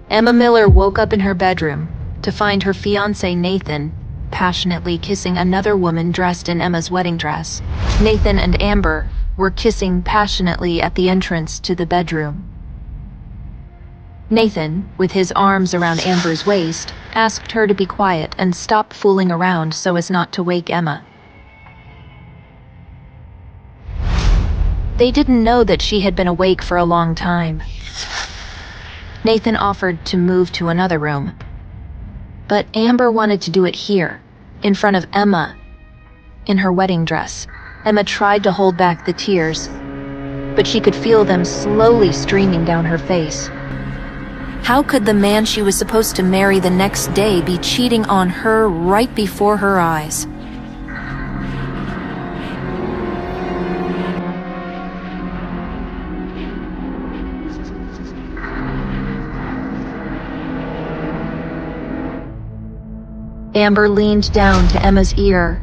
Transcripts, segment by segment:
Emma Miller woke up in her bedroom to find her fiancé Nathan passionately kissing another woman dressed in Emma's wedding dress. Nathan and Amber were kissing passionately at the entrance to the bedroom. Nathan, with his arms around Amber's waist, asked her to be quiet and stop fooling around so as not to wake Emma. They didn't know that she had been awake for a long time. Nathan offered to move to another room, but Amber wanted to do it here, in front of Emma, in her wedding dress. Emma tried to hold back the tears, but she could feel them slowly streaming down her face. How could the man she was supposed to marry the next day be cheating on her right before her eyes? Amber leaned down to Emma's ear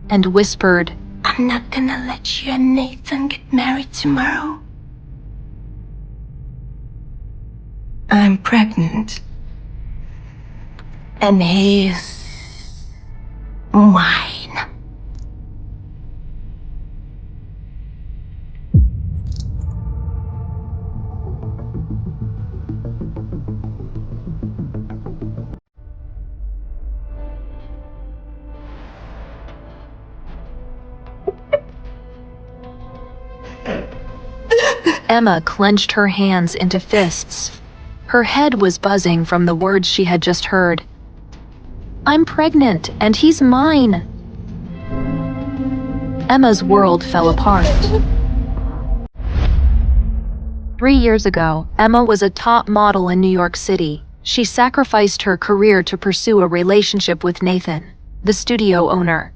and whispered, "I'm not gonna let you and Nathan get married tomorrow. I'm pregnant. And he's mine." Emma clenched her hands into fists. Her head was buzzing from the words she had just heard. "I'm pregnant, and he's mine." Emma's world fell apart. 3 years ago, Emma was a top model in New York City. She sacrificed her career to pursue a relationship with Nathan, the studio owner.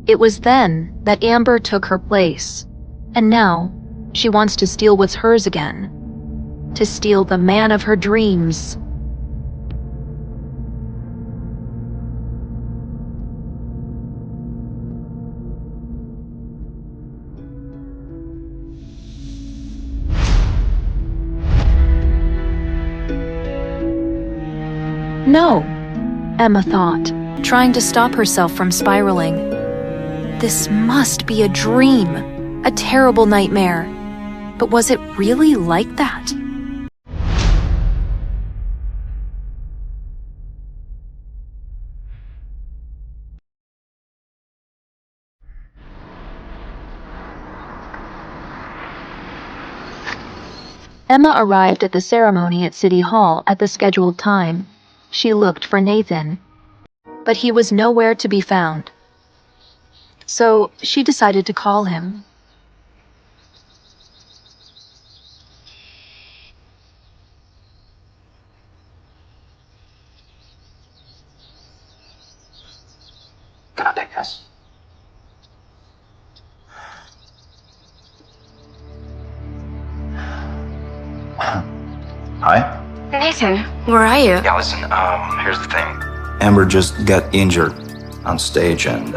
It was then that Amber took her place, and now she wants to steal what's hers again. To steal the man of her dreams. No, Emma thought, trying to stop herself from spiraling. This must be a dream, a terrible nightmare. But was it really like that? Emma arrived at the ceremony at City Hall at the scheduled time. She looked for Nathan, but he was nowhere to be found. So she decided to call him. Can I take this? Hi? Nathan, where are you? Yeah, listen, here's the thing. Amber just got injured on stage and,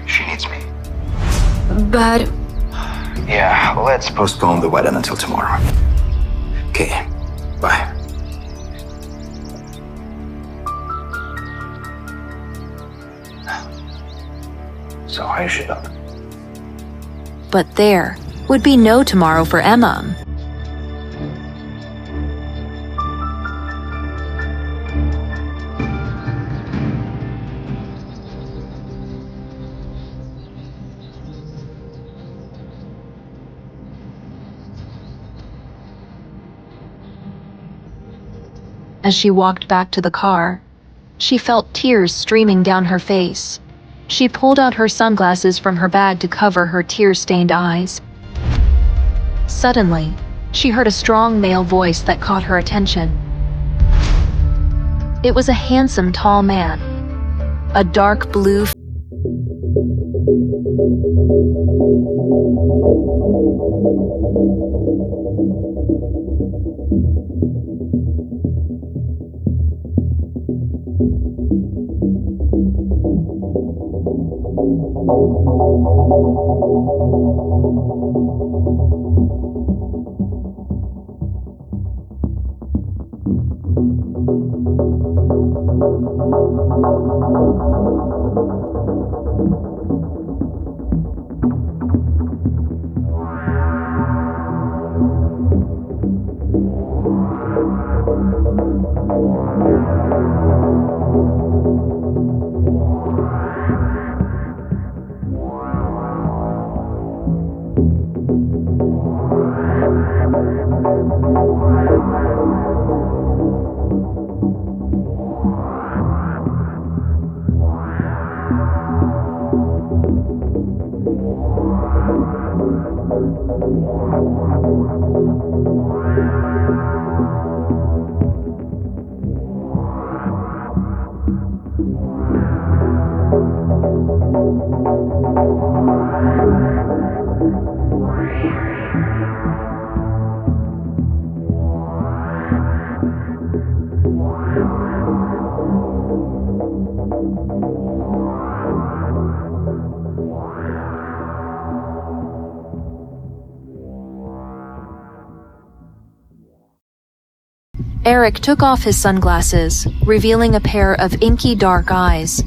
she needs me. But Yeah, let's postpone the wedding until tomorrow. Okay, bye. So I should up. But there would be no tomorrow for Emma. As she walked back to the car, she felt tears streaming down her face. She pulled out her sunglasses from her bag to cover her tear-stained eyes. Suddenly, she heard a strong male voice that caught her attention. It was a handsome, tall man. A dark blue Eric took off his sunglasses, revealing a pair of inky dark eyes.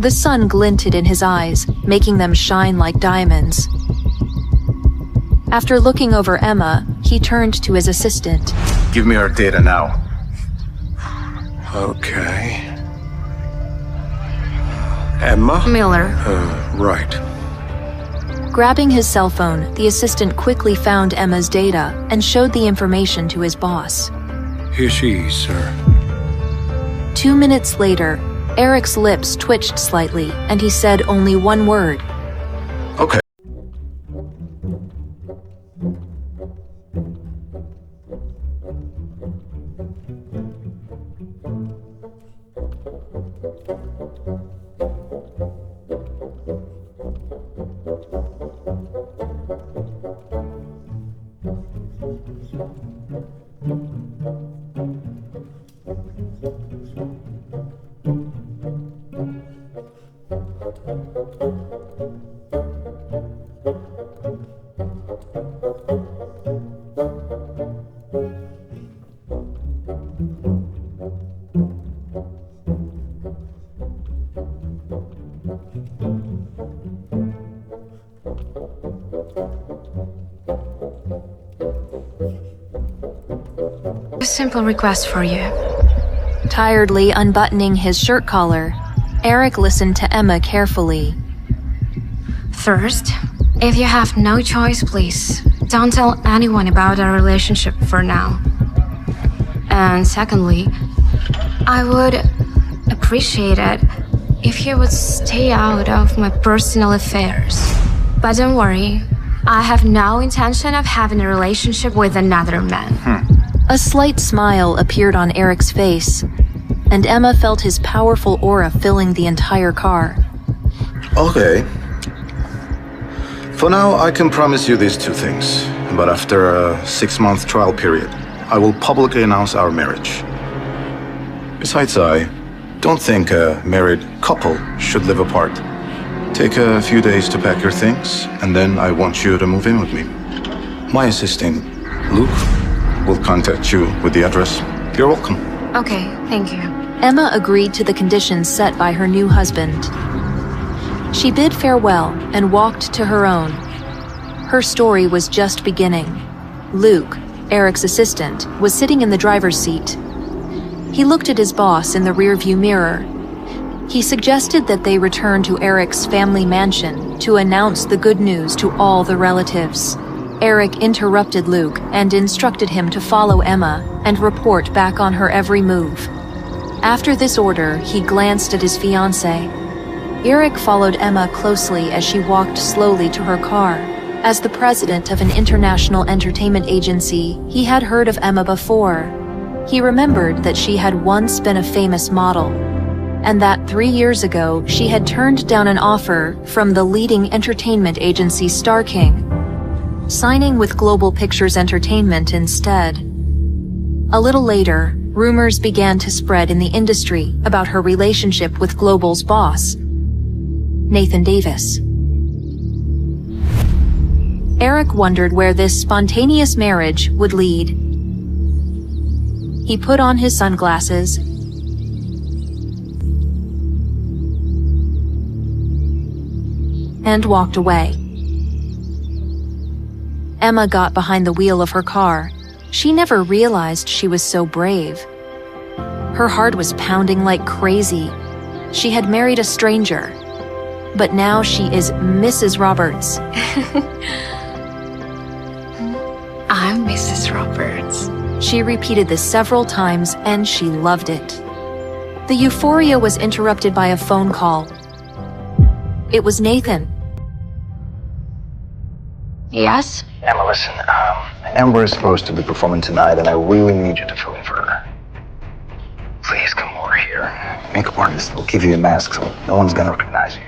The sun glinted in his eyes, making them shine like diamonds. After looking over Emma, he turned to his assistant. Give me our data now. Okay. Emma? Miller. Right. Grabbing his cell phone, the assistant quickly found Emma's data and showed the information to his boss. Here she is, sir. 2 minutes later, Eric's lips twitched slightly, and he said only one word. Okay. A simple request for you. Tiredly unbuttoning his shirt collar, Eric listened to Emma carefully. First, if you have no choice, please don't tell anyone about our relationship for now. And secondly, I would appreciate it if you would stay out of my personal affairs. But don't worry, I have no intention of having a relationship with another man. A slight smile appeared on Eric's face, and Emma felt his powerful aura filling the entire car. Okay. For now, I can promise you these two things. But after a 6-month trial period, I will publicly announce our marriage. Besides, I don't think a married couple should live apart. Take a few days to pack your things, and then I want you to move in with me. My assistant, Luke, will contact you with the address. You're welcome. Okay, thank you. Emma agreed to the conditions set by her new husband. She bid farewell and walked to her own. Her story was just beginning. Luke, Eric's assistant, was sitting in the driver's seat. He looked at his boss in the rearview mirror. He suggested that they return to Eric's family mansion to announce the good news to all the relatives. Eric interrupted Luke and instructed him to follow Emma and report back on her every move. After this order, he glanced at his fiancée. Eric followed Emma closely as she walked slowly to her car. As the president of an international entertainment agency, he had heard of Emma before. He remembered that she had once been a famous model, and that 3 years ago she had turned down an offer from the leading entertainment agency Star King, signing with Global Pictures Entertainment instead. A little later, rumors began to spread in the industry about her relationship with Global's boss. Nathan Davis. Eric wondered where this spontaneous marriage would lead. He put on his sunglasses and walked away. Emma got behind the wheel of her car. She never realized she was so brave. Her heart was pounding like crazy. She had married a stranger, but now she is Mrs. Roberts. I'm Mrs. Roberts. She repeated this several times, and she loved it. The euphoria was interrupted by a phone call. It was Nathan. Yes? Emma, listen, Amber is supposed to be performing tonight, and I really need you to fill in for her. Please come over here. Makeup artist will give you a mask so no one's gonna recognize you.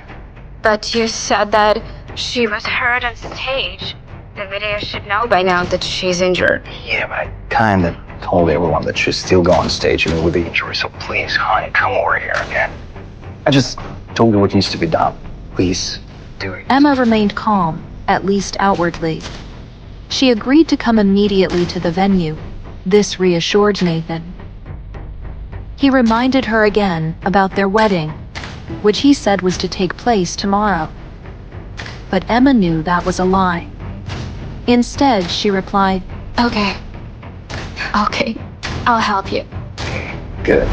But you said that she was hurt on stage. The video should know by now that she's injured. Yeah, but I kinda told everyone that she's still going on stage even with the injury, so please, honey, come over here again. I just told you what needs to be done. Please, do it. Emma remained calm, at least outwardly. She agreed to come immediately to the venue. This reassured Nathan. He reminded her again about their wedding, which he said was to take place tomorrow. But Emma knew that was a lie. Instead, she replied, Okay, I'll help you. Good.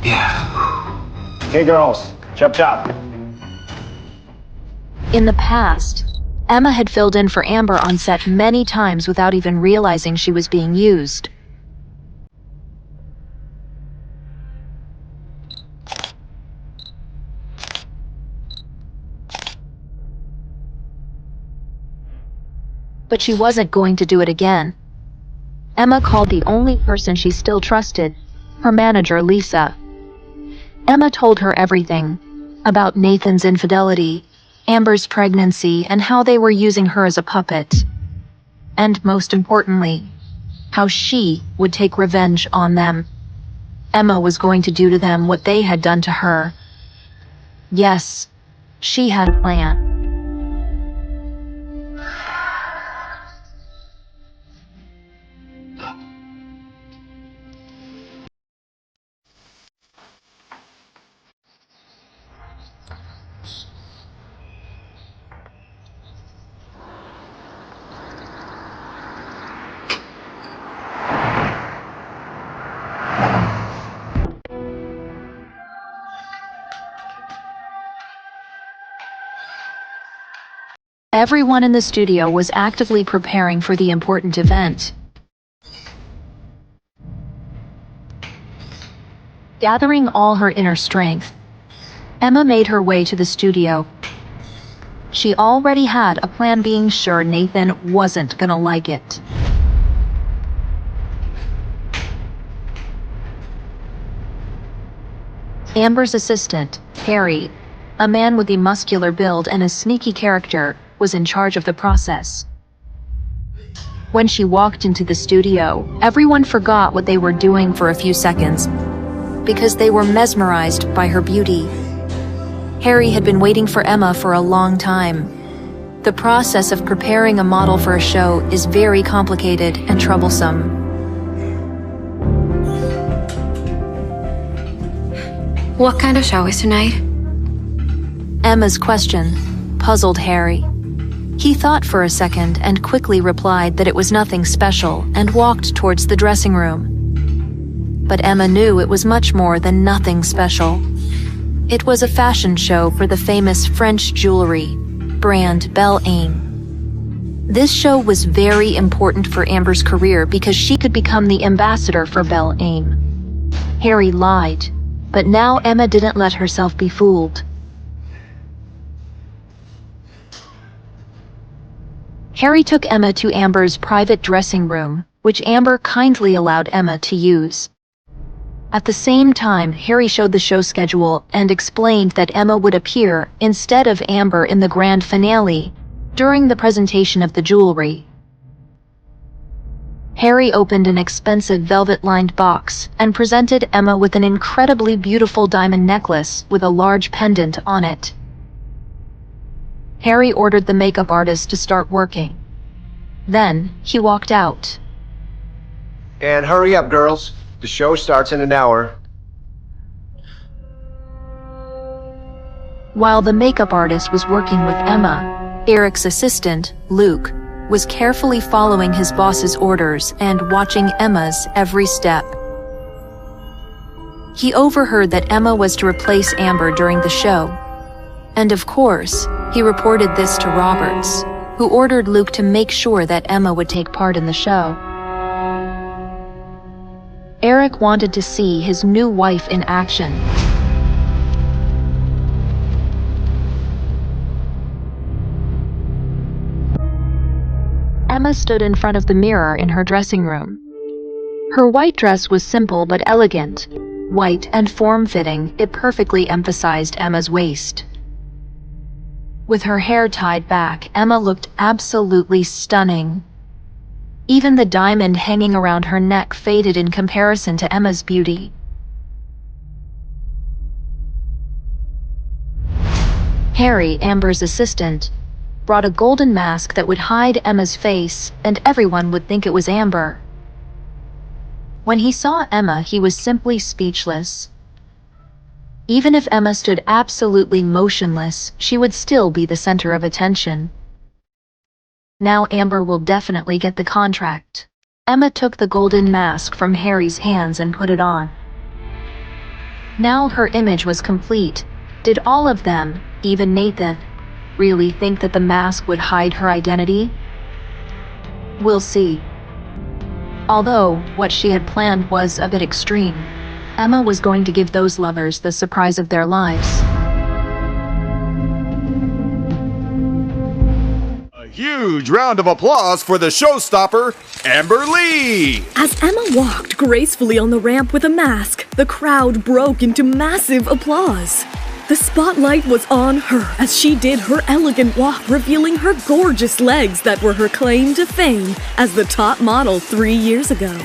Yeah. Okay, girls, chop chop. In the past, Emma had filled in for Amber on set many times without even realizing she was being used. But she wasn't going to do it again. Emma called the only person she still trusted, her manager, Lisa. Emma told her everything about Nathan's infidelity, Amber's pregnancy, and how they were using her as a puppet. And most importantly, how she would take revenge on them. Emma was going to do to them what they had done to her. Yes, she had a plan. Everyone in the studio was actively preparing for the important event. Gathering all her inner strength, Emma made her way to the studio. She already had a plan, being sure Nathan wasn't gonna like it. Amber's assistant, Harry, a man with a muscular build and a sneaky character, was in charge of the process. When she walked into the studio, everyone forgot what they were doing for a few seconds, because they were mesmerized by her beauty. Harry had been waiting for Emma for a long time. The process of preparing a model for a show is very complicated and troublesome. What kind of show is tonight? Emma's question puzzled Harry. He thought for a second and quickly replied that it was nothing special and walked towards the dressing room. But Emma knew it was much more than nothing special. It was a fashion show for the famous French jewelry brand Belle Aime. This show was very important for Amber's career because she could become the ambassador for Belle Aime. Harry lied, but now Emma didn't let herself be fooled. Harry took Emma to Amber's private dressing room, which Amber kindly allowed Emma to use. At the same time, Harry showed the show schedule and explained that Emma would appear instead of Amber in the grand finale during the presentation of the jewelry. Harry opened an expensive velvet-lined box and presented Emma with an incredibly beautiful diamond necklace with a large pendant on it. Harry ordered the makeup artist to start working. Then, he walked out. And hurry up, girls. The show starts in an hour. While the makeup artist was working with Emma, Eric's assistant, Luke, was carefully following his boss's orders and watching Emma's every step. He overheard that Emma was to replace Amber during the show. And of course, he reported this to Roberts, who ordered Luke to make sure that Emma would take part in the show. Eric wanted to see his new wife in action. Emma stood in front of the mirror in her dressing room. Her white dress was simple but elegant. White and form-fitting, it perfectly emphasized Emma's waist. With her hair tied back, Emma looked absolutely stunning. Even the diamond hanging around her neck faded in comparison to Emma's beauty. Harry, Amber's assistant, brought a golden mask that would hide Emma's face, and everyone would think it was Amber. When he saw Emma, he was simply speechless. Even if Emma stood absolutely motionless, she would still be the center of attention. Now Amber will definitely get the contract. Emma took the golden mask from Harry's hands and put it on. Now her image was complete. Did all of them, even Nathan, really think that the mask would hide her identity? We'll see. Although what she had planned was a bit extreme, Emma was going to give those lovers the surprise of their lives. A huge round of applause for the showstopper, Amber Lee! As Emma walked gracefully on the ramp with a mask, the crowd broke into massive applause. The spotlight was on her as she did her elegant walk, revealing her gorgeous legs that were her claim to fame as the top model 3 years ago.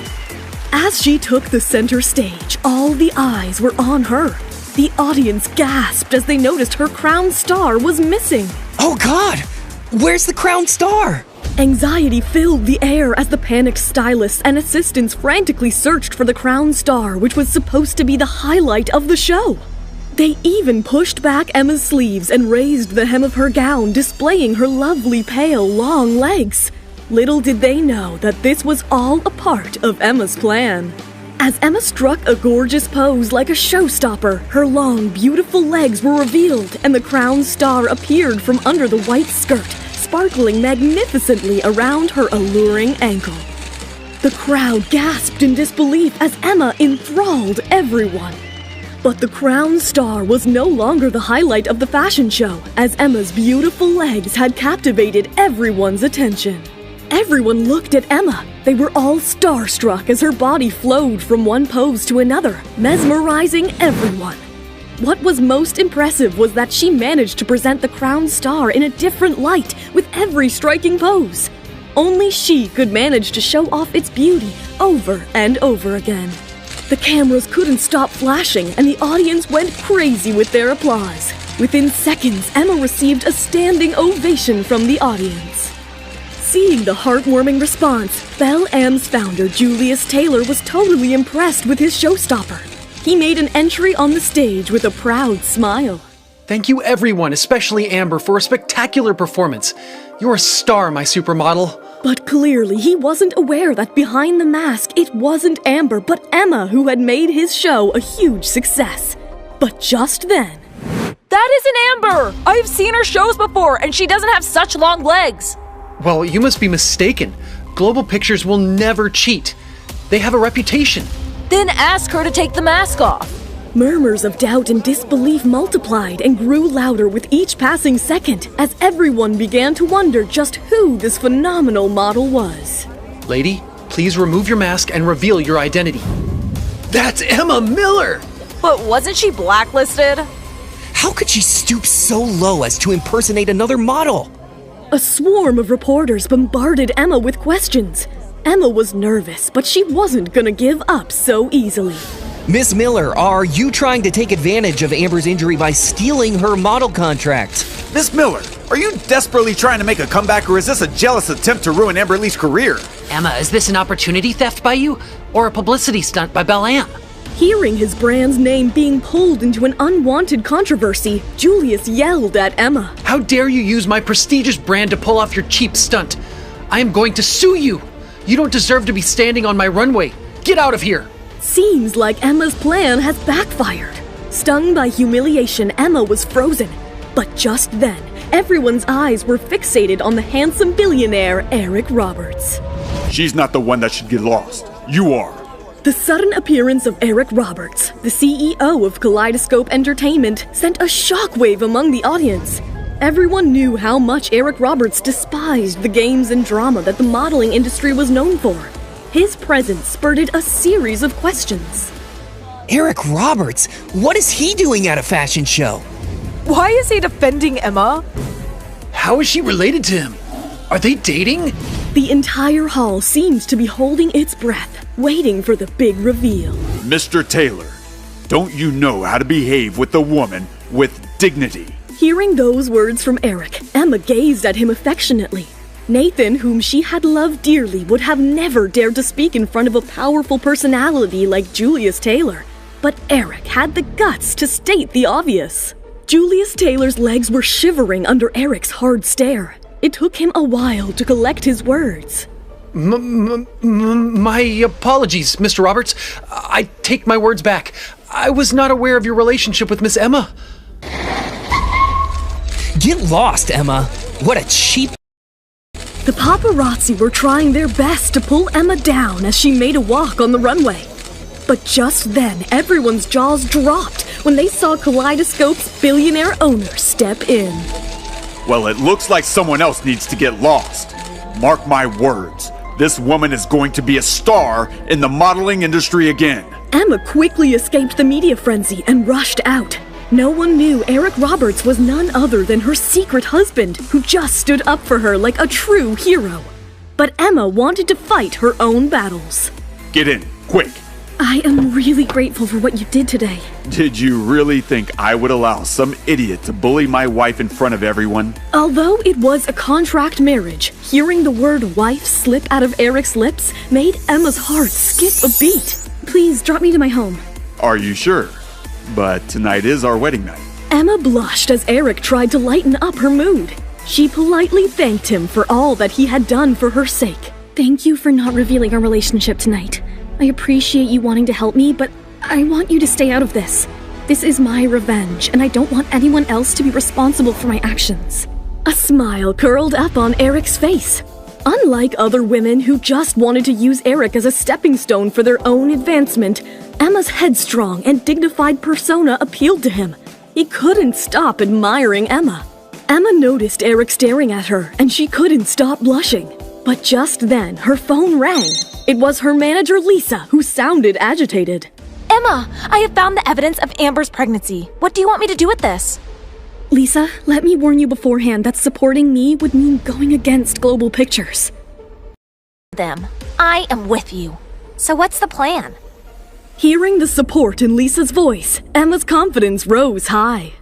As she took the center stage, all the eyes were on her. The audience gasped as they noticed her crown star was missing. Oh God! Where's the crown star? Anxiety filled the air as the panicked stylists and assistants frantically searched for the crown star, which was supposed to be the highlight of the show. They even pushed back Emma's sleeves and raised the hem of her gown, displaying her lovely, pale, long legs. Little did they know that this was all a part of Emma's plan. As Emma struck a gorgeous pose like a showstopper, her long, beautiful legs were revealed and the crown star appeared from under the white skirt, sparkling magnificently around her alluring ankle. The crowd gasped in disbelief as Emma enthralled everyone. But the crown star was no longer the highlight of the fashion show, as Emma's beautiful legs had captivated everyone's attention. Everyone looked at Emma. They were all starstruck as her body flowed from one pose to another, mesmerizing everyone. What was most impressive was that she managed to present the crown star in a different light with every striking pose. Only she could manage to show off its beauty over and over again. The cameras couldn't stop flashing, and the audience went crazy with their applause. Within seconds, Emma received a standing ovation from the audience. Seeing the heartwarming response, Belle Am's founder, Julius Taylor, was totally impressed with his showstopper. He made an entry on the stage with a proud smile. Thank you everyone, especially Amber, for a spectacular performance. You're a star, my supermodel. But clearly, he wasn't aware that behind the mask, it wasn't Amber, but Emma who had made his show a huge success. But just then... That isn't Amber! I've seen her shows before, and she doesn't have such long legs! Well, you must be mistaken. Global Pictures will never cheat. They have a reputation. Then ask her to take the mask off. Murmurs of doubt and disbelief multiplied and grew louder with each passing second as everyone began to wonder just who this phenomenal model was. Lady, please remove your mask and reveal your identity. That's Emma Miller! But wasn't she blacklisted? How could she stoop so low as to impersonate another model? A swarm of reporters bombarded Emma with questions. Emma was nervous, but she wasn't gonna give up so easily. Miss Miller, are you trying to take advantage of Amber's injury by stealing her model contract? Miss Miller, are you desperately trying to make a comeback, or is this a jealous attempt to ruin Amber Lee's career? Emma, is this an opportunity theft by you, or a publicity stunt by Belle-Anne? Hearing his brand's name being pulled into an unwanted controversy, Julius yelled at Emma. How dare you use my prestigious brand to pull off your cheap stunt? I am going to sue you! You don't deserve to be standing on my runway. Get out of here! Seems like Emma's plan has backfired. Stung by humiliation, Emma was frozen. But just then, everyone's eyes were fixated on the handsome billionaire, Eric Roberts. She's not the one that should get lost. You are. The sudden appearance of Eric Roberts, the CEO of Kaleidoscope Entertainment, sent a shockwave among the audience. Everyone knew how much Eric Roberts despised the games and drama that the modeling industry was known for. His presence spurred a series of questions. Eric Roberts? What is he doing at a fashion show? Why is he defending Emma? How is she related to him? Are they dating? The entire hall seemed to be holding its breath, waiting for the big reveal. Mr. Taylor, don't you know how to behave with a woman with dignity? Hearing those words from Eric, Emma gazed at him affectionately. Nathan, whom she had loved dearly, would have never dared to speak in front of a powerful personality like Julius Taylor. But Eric had the guts to state the obvious. Julius Taylor's legs were shivering under Eric's hard stare. It took him a while to collect his words. My apologies, Mr. Roberts. I take my words back. I was not aware of your relationship with Miss Emma. Get lost, Emma. What a cheap... The paparazzi were trying their best to pull Emma down as she made a walk on the runway. But just then, everyone's jaws dropped when they saw Kaleidoscope's billionaire owner step in. Well, it looks like someone else needs to get lost. Mark my words, this woman is going to be a star in the modeling industry again. Emma quickly escaped the media frenzy and rushed out. No one knew Eric Roberts was none other than her secret husband, who just stood up for her like a true hero. But Emma wanted to fight her own battles. Get in, quick. I am really grateful for what you did today. Did you really think I would allow some idiot to bully my wife in front of everyone? Although it was a contract marriage, hearing the word wife slip out of Eric's lips made Emma's heart skip a beat. Please drop me to my home. Are you sure? But tonight is our wedding night. Emma blushed as Eric tried to lighten up her mood. She politely thanked him for all that he had done for her sake. Thank you for not revealing our relationship tonight. I appreciate you wanting to help me, but I want you to stay out of this. This is my revenge, and I don't want anyone else to be responsible for my actions. A smile curled up on Eric's face. Unlike other women who just wanted to use Eric as a stepping stone for their own advancement, Emma's headstrong and dignified persona appealed to him. He couldn't stop admiring Emma. Emma noticed Eric staring at her, and she couldn't stop blushing. But just then, her phone rang. It was her manager, Lisa, who sounded agitated. Emma, I have found the evidence of Amber's pregnancy. What do you want me to do with this? Lisa, let me warn you beforehand that supporting me would mean going against Global Pictures. I am with you. So what's the plan? Hearing the support in Lisa's voice, Emma's confidence rose high.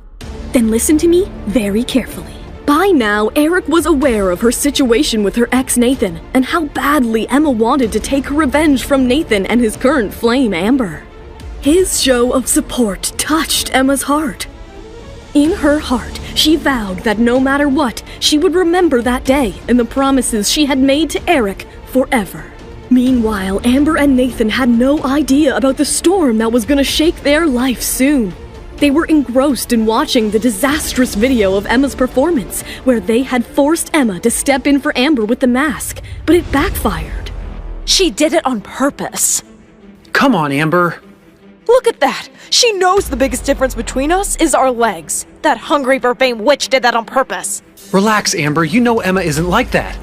Then listen to me very carefully. By now, Eric was aware of her situation with her ex Nathan and how badly Emma wanted to take her revenge from Nathan and his current flame, Amber. His show of support touched Emma's heart. In her heart, she vowed that no matter what, she would remember that day and the promises she had made to Eric forever. Meanwhile, Amber and Nathan had no idea about the storm that was going to shake their life soon. They were engrossed in watching the disastrous video of Emma's performance, where they had forced Emma to step in for Amber with the mask, but it backfired. She did it on purpose. Come on, Amber. Look at that! She knows the biggest difference between us is our legs. That hungry for fame witch did that on purpose. Relax, Amber. You know Emma isn't like that.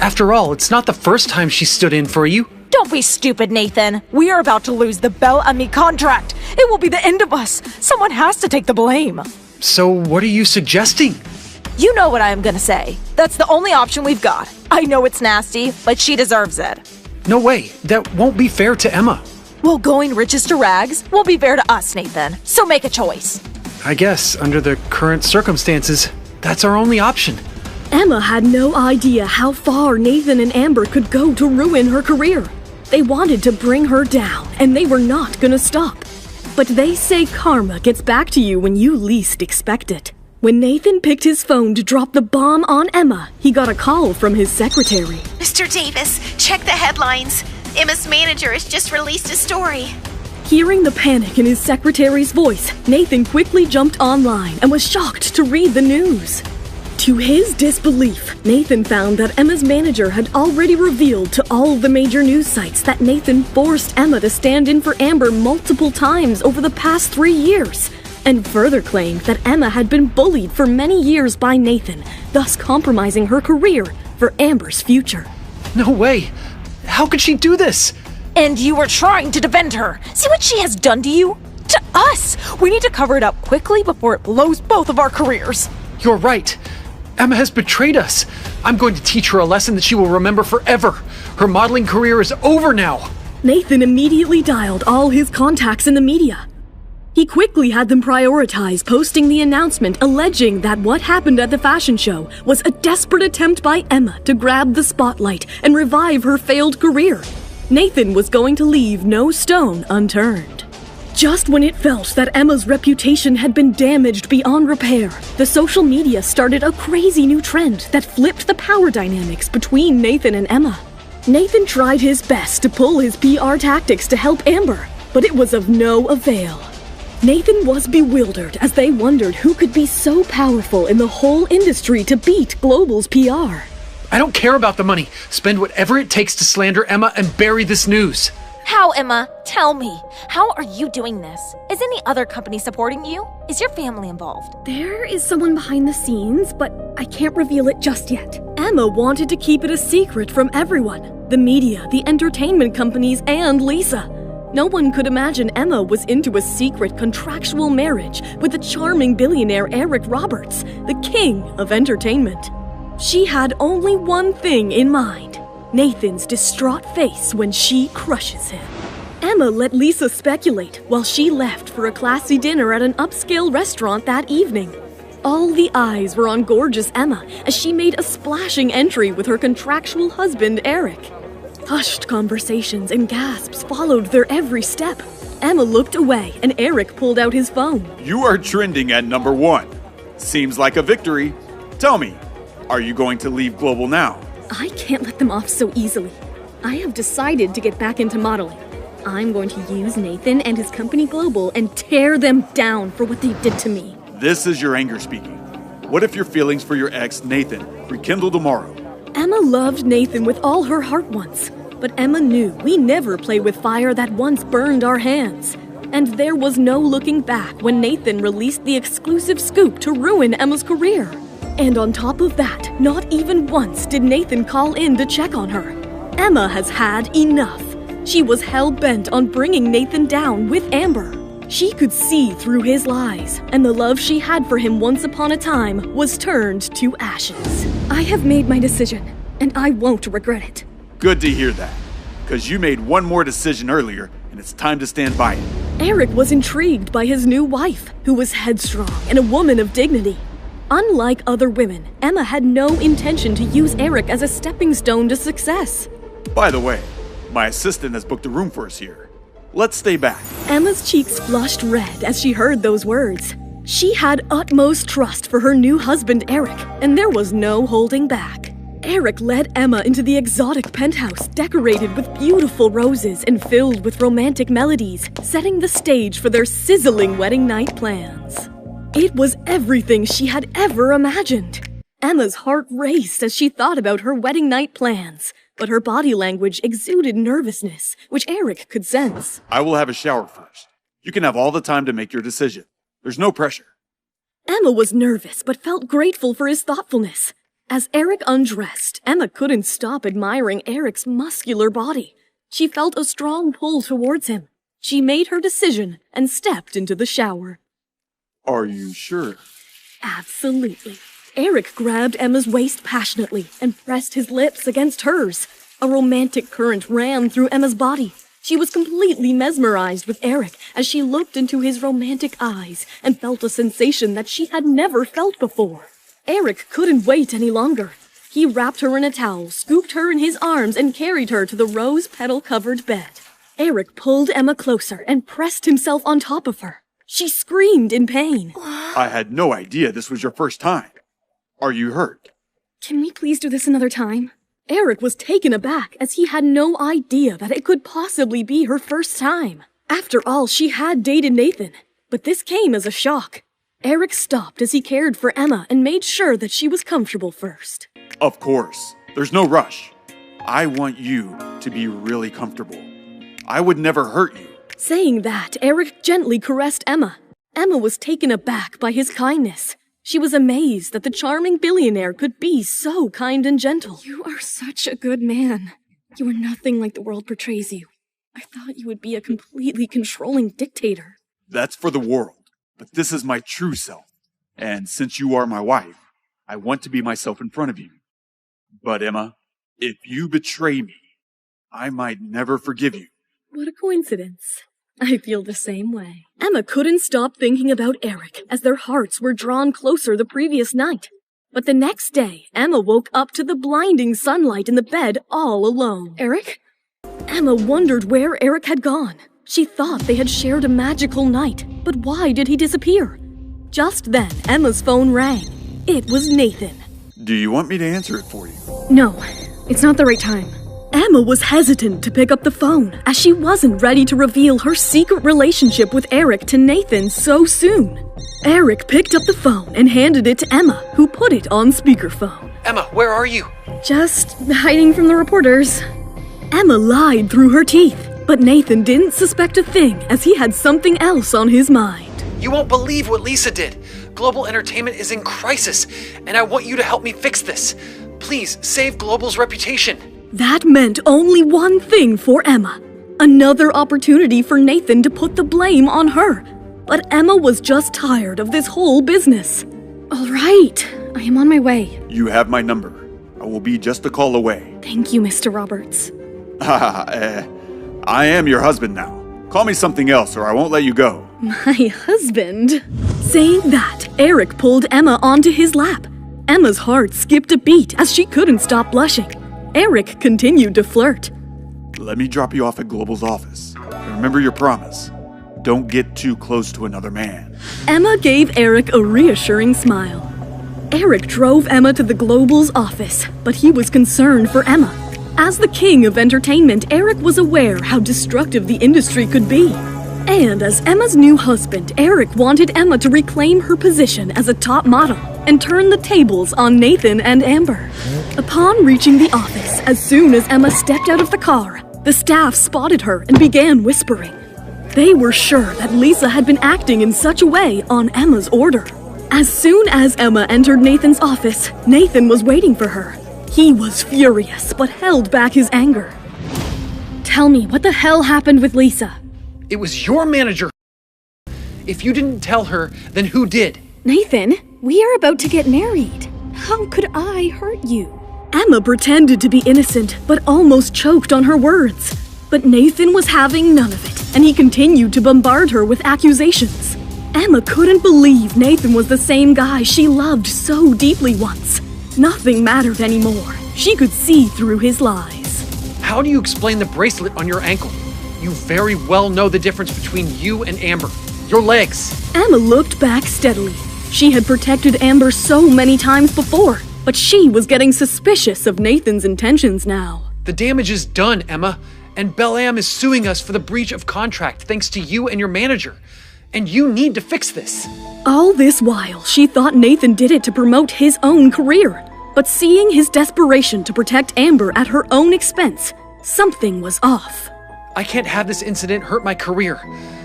After all, it's not the first time she stood in for you. Don't be stupid, Nathan. We are about to lose the Belle-Anne contract. It will be the end of us. Someone has to take the blame. So what are you suggesting? You know what I am gonna say. That's the only option we've got. I know it's nasty, but she deserves it. No way. That won't be fair to Emma. Well, going riches to rags will be fair to us, Nathan. So make a choice. I guess, under the current circumstances, that's our only option. Emma had no idea how far Nathan and Amber could go to ruin her career. They wanted to bring her down, and they were not gonna stop. But they say karma gets back to you when you least expect it. When Nathan picked his phone to drop the bomb on Emma, he got a call from his secretary. Mr. Davis, check the headlines. Emma's manager has just released a story. Hearing the panic in his secretary's voice, Nathan quickly jumped online and was shocked to read the news. To his disbelief, Nathan found that Emma's manager had already revealed to all the major news sites that Nathan forced Emma to stand in for Amber multiple times over the past 3 years, and further claimed that Emma had been bullied for many years by Nathan, thus compromising her career for Amber's future. No way. How could she do this? And you were trying to defend her. See what she has done to you? To us! We need to cover it up quickly before it blows both of our careers. You're right. Emma has betrayed us. I'm going to teach her a lesson that she will remember forever. Her modeling career is over now. Nathan immediately dialed all his contacts in the media. He quickly had them prioritize posting the announcement alleging that what happened at the fashion show was a desperate attempt by Emma to grab the spotlight and revive her failed career. Nathan was going to leave no stone unturned. Just when it felt that Emma's reputation had been damaged beyond repair, the social media started a crazy new trend that flipped the power dynamics between Nathan and Emma. Nathan tried his best to pull his PR tactics to help Amber, but it was of no avail. Nathan was bewildered as they wondered who could be so powerful in the whole industry to beat Global's PR. I don't care about the money. Spend whatever it takes to slander Emma and bury this news. How, Emma? Tell me. How are you doing this? Is any other company supporting you? Is your family involved? There is someone behind the scenes, but I can't reveal it just yet. Emma wanted to keep it a secret from everyone. The media, the entertainment companies, and Lisa. No one could imagine Emma was into a secret contractual marriage with the charming billionaire Eric Roberts, the king of entertainment. She had only one thing in mind: Nathan's distraught face when she crushes him. Emma let Lisa speculate while she left for a classy dinner at an upscale restaurant that evening. All the eyes were on gorgeous Emma as she made a splashing entry with her contractual husband, Eric. Hushed conversations and gasps followed their every step. Emma looked away and Eric pulled out his phone. You are trending at #1. Seems like a victory. Tell me, are you going to leave Global now? I can't let them off so easily. I have decided to get back into modeling. I'm going to use Nathan and his company Global and tear them down for what they did to me. This is your anger speaking. What if your feelings for your ex, Nathan, rekindle tomorrow? Emma loved Nathan with all her heart once, but Emma knew we never play with fire that once burned our hands. And there was no looking back when Nathan released the exclusive scoop to ruin Emma's career. And on top of that, not even once did Nathan call in to check on her. Emma has had enough. She was hell-bent on bringing Nathan down with Amber. She could see through his lies, and the love she had for him once upon a time was turned to ashes. I have made my decision, and I won't regret it. Good to hear that, because you made one more decision earlier, and it's time to stand by it. Eric was intrigued by his new wife, who was headstrong and a woman of dignity. Unlike other women, Emma had no intention to use Eric as a stepping stone to success. By the way, my assistant has booked a room for us here. Let's stay back. Emma's cheeks flushed red as she heard those words. She had utmost trust for her new husband, Eric, and there was no holding back. Eric led Emma into the exotic penthouse decorated with beautiful roses and filled with romantic melodies, setting the stage for their sizzling wedding night plans. It was everything she had ever imagined. Emma's heart raced as she thought about her wedding night plans, but her body language exuded nervousness, which Eric could sense. I will have a shower first. You can have all the time to make your decision. There's no pressure. Emma was nervous, but felt grateful for his thoughtfulness. As Eric undressed, Emma couldn't stop admiring Eric's muscular body. She felt a strong pull towards him. She made her decision and stepped into the shower. Are you sure? Absolutely. Eric grabbed Emma's waist passionately and pressed his lips against hers. A romantic current ran through Emma's body. She was completely mesmerized with Eric as she looked into his romantic eyes and felt a sensation that she had never felt before. Eric couldn't wait any longer. He wrapped her in a towel, scooped her in his arms, and carried her to the rose-petal-covered bed. Eric pulled Emma closer and pressed himself on top of her. She screamed in pain. I had no idea this was your first time. Are you hurt? Can we please do this another time? Eric was taken aback as he had no idea that it could possibly be her first time. After all, she had dated Nathan, but this came as a shock. Eric stopped as he cared for Emma and made sure that she was comfortable first. Of course. There's no rush. I want you to be really comfortable. I would never hurt you. Saying that, Eric gently caressed Emma. Emma was taken aback by his kindness. She was amazed that the charming billionaire could be so kind and gentle. You are such a good man. You are nothing like the world portrays you. I thought you would be a completely controlling dictator. That's for the world, but this is my true self. And since you are my wife, I want to be myself in front of you. But Emma, if you betray me, I might never forgive you. What a coincidence. I feel the same way. Emma couldn't stop thinking about Eric as their hearts were drawn closer the previous night. But the next day, Emma woke up to the blinding sunlight in the bed all alone. Eric? Emma wondered where Eric had gone. She thought they had shared a magical night, but why did he disappear? Just then, Emma's phone rang. It was Nathan. Do you want me to answer it for you? No, it's not the right time. Emma was hesitant to pick up the phone, as she wasn't ready to reveal her secret relationship with Eric to Nathan so soon. Eric picked up the phone and handed it to Emma, who put it on speakerphone. Emma, where are you? Just hiding from the reporters. Emma lied through her teeth, but Nathan didn't suspect a thing as he had something else on his mind. You won't believe what Lisa did. Global entertainment is in crisis, and I want you to help me fix this. Please, save Global's reputation. That meant only one thing for Emma. Another opportunity for Nathan to put the blame on her. But Emma was just tired of this whole business. All right, I am on my way. You have my number. I will be just a call away. Thank you, Mr. Roberts. I am your husband now. Call me something else or I won't let you go. My husband? Saying that, Eric pulled Emma onto his lap. Emma's heart skipped a beat as she couldn't stop blushing. Eric continued to flirt. Let me drop you off at Global's office. And remember your promise. Don't get too close to another man. Emma gave Eric a reassuring smile. Eric drove Emma to the Global's office, but he was concerned for Emma. As the king of entertainment, Eric was aware how destructive the industry could be. And as Emma's new husband, Eric wanted Emma to reclaim her position as a top model and turn the tables on Nathan and Amber. Upon reaching the office, as soon as Emma stepped out of the car, the staff spotted her and began whispering. They were sure that Lisa had been acting in such a way on Emma's order. As soon as Emma entered Nathan's office, Nathan was waiting for her. He was furious, but held back his anger. Tell me, what the hell happened with Lisa? It was your manager. If you didn't tell her, then who did? Nathan, we are about to get married. How could I hurt you? Emma pretended to be innocent, but almost choked on her words. But Nathan was having none of it, and he continued to bombard her with accusations. Emma couldn't believe Nathan was the same guy she loved so deeply once. Nothing mattered anymore. She could see through his lies. How do you explain the bracelet on your ankle? You very well know the difference between you and Amber. Your legs. Emma looked back steadily. She had protected Amber so many times before, but she was getting suspicious of Nathan's intentions now. The damage is done, Emma, and Bel-Am is suing us for the breach of contract thanks to you and your manager. And you need to fix this. All this while, she thought Nathan did it to promote his own career. But seeing his desperation to protect Amber at her own expense, something was off. I can't have this incident hurt my career.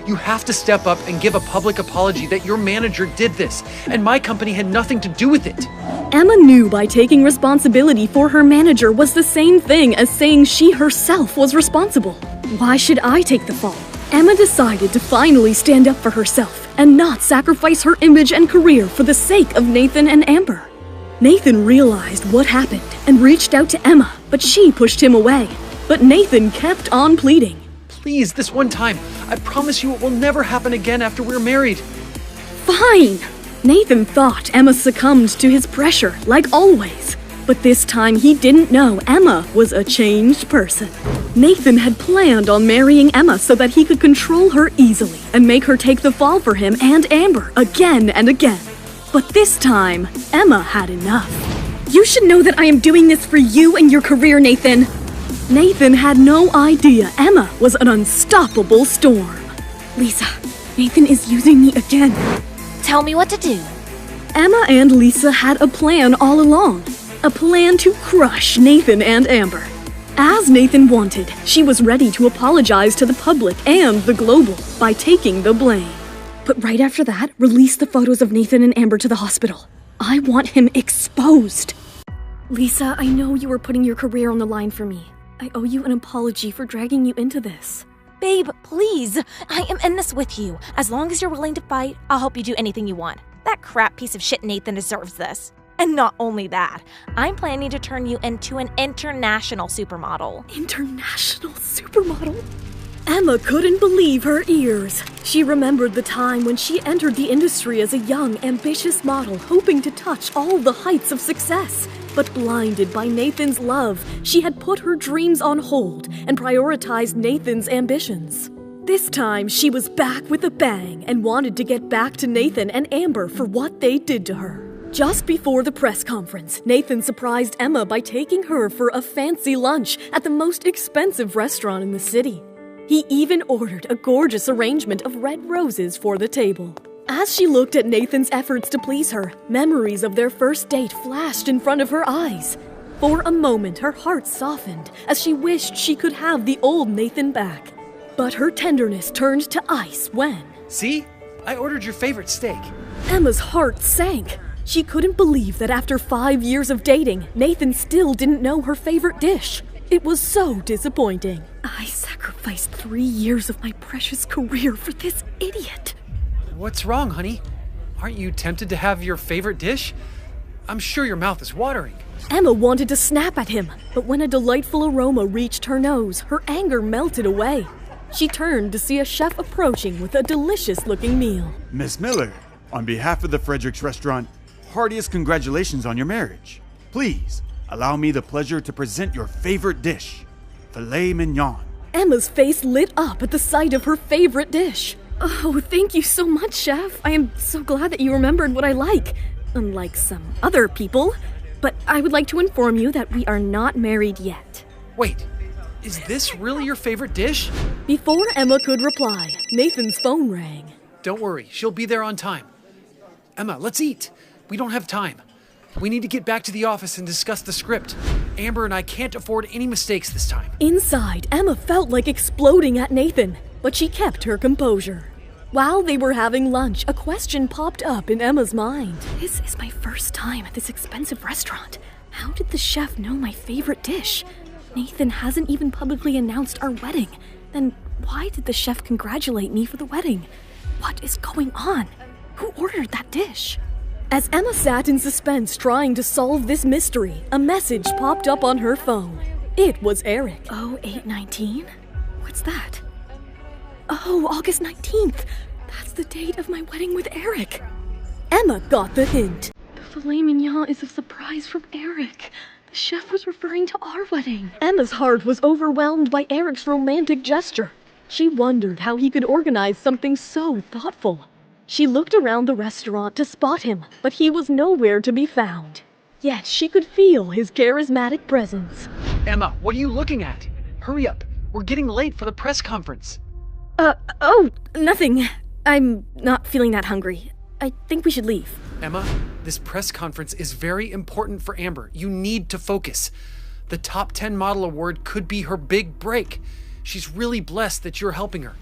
You have to step up and give a public apology that your manager did this, and my company had nothing to do with it. Emma knew by taking responsibility for her manager was the same thing as saying she herself was responsible. Why should I take the fall? Emma decided to finally stand up for herself and not sacrifice her image and career for the sake of Nathan and Amber. Nathan realized what happened and reached out to Emma, but she pushed him away. But Nathan kept on pleading. Please, this one time. I promise you it will never happen again after we're married. Fine! Nathan thought Emma succumbed to his pressure, like always. But this time he didn't know Emma was a changed person. Nathan had planned on marrying Emma so that he could control her easily and make her take the fall for him and Amber again and again. But this time, Emma had enough. You should know that I am doing this for you and your career, Nathan. Nathan had no idea Emma was an unstoppable storm. Lisa, Nathan is using me again. Tell me what to do. Emma and Lisa had a plan all along. A plan to crush Nathan and Amber. As Nathan wanted, she was ready to apologize to the public and the global by taking the blame. But right after that, release the photos of Nathan and Amber to the hospital. I want him exposed. Lisa, I know you were putting your career on the line for me. I owe you an apology for dragging you into this. Babe, please. I am in this with you. As long as you're willing to fight, I'll help you do anything you want. That crap piece of shit Nathan deserves this. And not only that, I'm planning to turn you into an international supermodel. International supermodel? Emma couldn't believe her ears. She remembered the time when she entered the industry as a young, ambitious model, hoping to touch all the heights of success. But blinded by Nathan's love, she had put her dreams on hold and prioritized Nathan's ambitions. This time, she was back with a bang and wanted to get back to Nathan and Amber for what they did to her. Just before the press conference, Nathan surprised Emma by taking her for a fancy lunch at the most expensive restaurant in the city. He even ordered a gorgeous arrangement of red roses for the table. As she looked at Nathan's efforts to please her, memories of their first date flashed in front of her eyes. For a moment, her heart softened as she wished she could have the old Nathan back. But her tenderness turned to ice when... See? I ordered your favorite steak. Emma's heart sank. She couldn't believe that after 5 years of dating, Nathan still didn't know her favorite dish. It was so disappointing. I sacrificed 3 years of my precious career for this idiot. What's wrong, honey? Aren't you tempted to have your favorite dish? I'm sure your mouth is watering. Emma wanted to snap at him, but when a delightful aroma reached her nose, her anger melted away. She turned to see a chef approaching with a delicious-looking meal. Miss Miller, on behalf of the Fredericks Restaurant, heartiest congratulations on your marriage. Please, allow me the pleasure to present your favorite dish, filet mignon. Emma's face lit up at the sight of her favorite dish. Oh, thank you so much, Chef. I am so glad that you remembered what I like, unlike some other people. But I would like to inform you that we are not married yet. Wait, is this really your favorite dish? Before Emma could reply, Nathan's phone rang. Don't worry, she'll be there on time. Emma, let's eat. We don't have time. We need to get back to the office and discuss the script. Amber and I can't afford any mistakes this time. Inside, Emma felt like exploding at Nathan, but she kept her composure. While they were having lunch, a question popped up in Emma's mind. This is my first time at this expensive restaurant. How did the chef know my favorite dish? Nathan hasn't even publicly announced our wedding. Then why did the chef congratulate me for the wedding? What is going on? Who ordered that dish? As Emma sat in suspense trying to solve this mystery, a message popped up on her phone. It was Eric. 0819? What's that? Oh, August 19th. That's the date of my wedding with Eric. Emma got the hint. The filet mignon is a surprise from Eric. The chef was referring to our wedding. Emma's heart was overwhelmed by Eric's romantic gesture. She wondered how he could organize something so thoughtful. She looked around the restaurant to spot him, but he was nowhere to be found. Yet she could feel his charismatic presence. Emma, what are you looking at? Hurry up. We're getting late for the press conference. Nothing. I'm not feeling that hungry. I think we should leave. Emma, this press conference is very important for Amber. You need to focus. The Top 10 Model Award could be her big break. She's really blessed that you're helping her.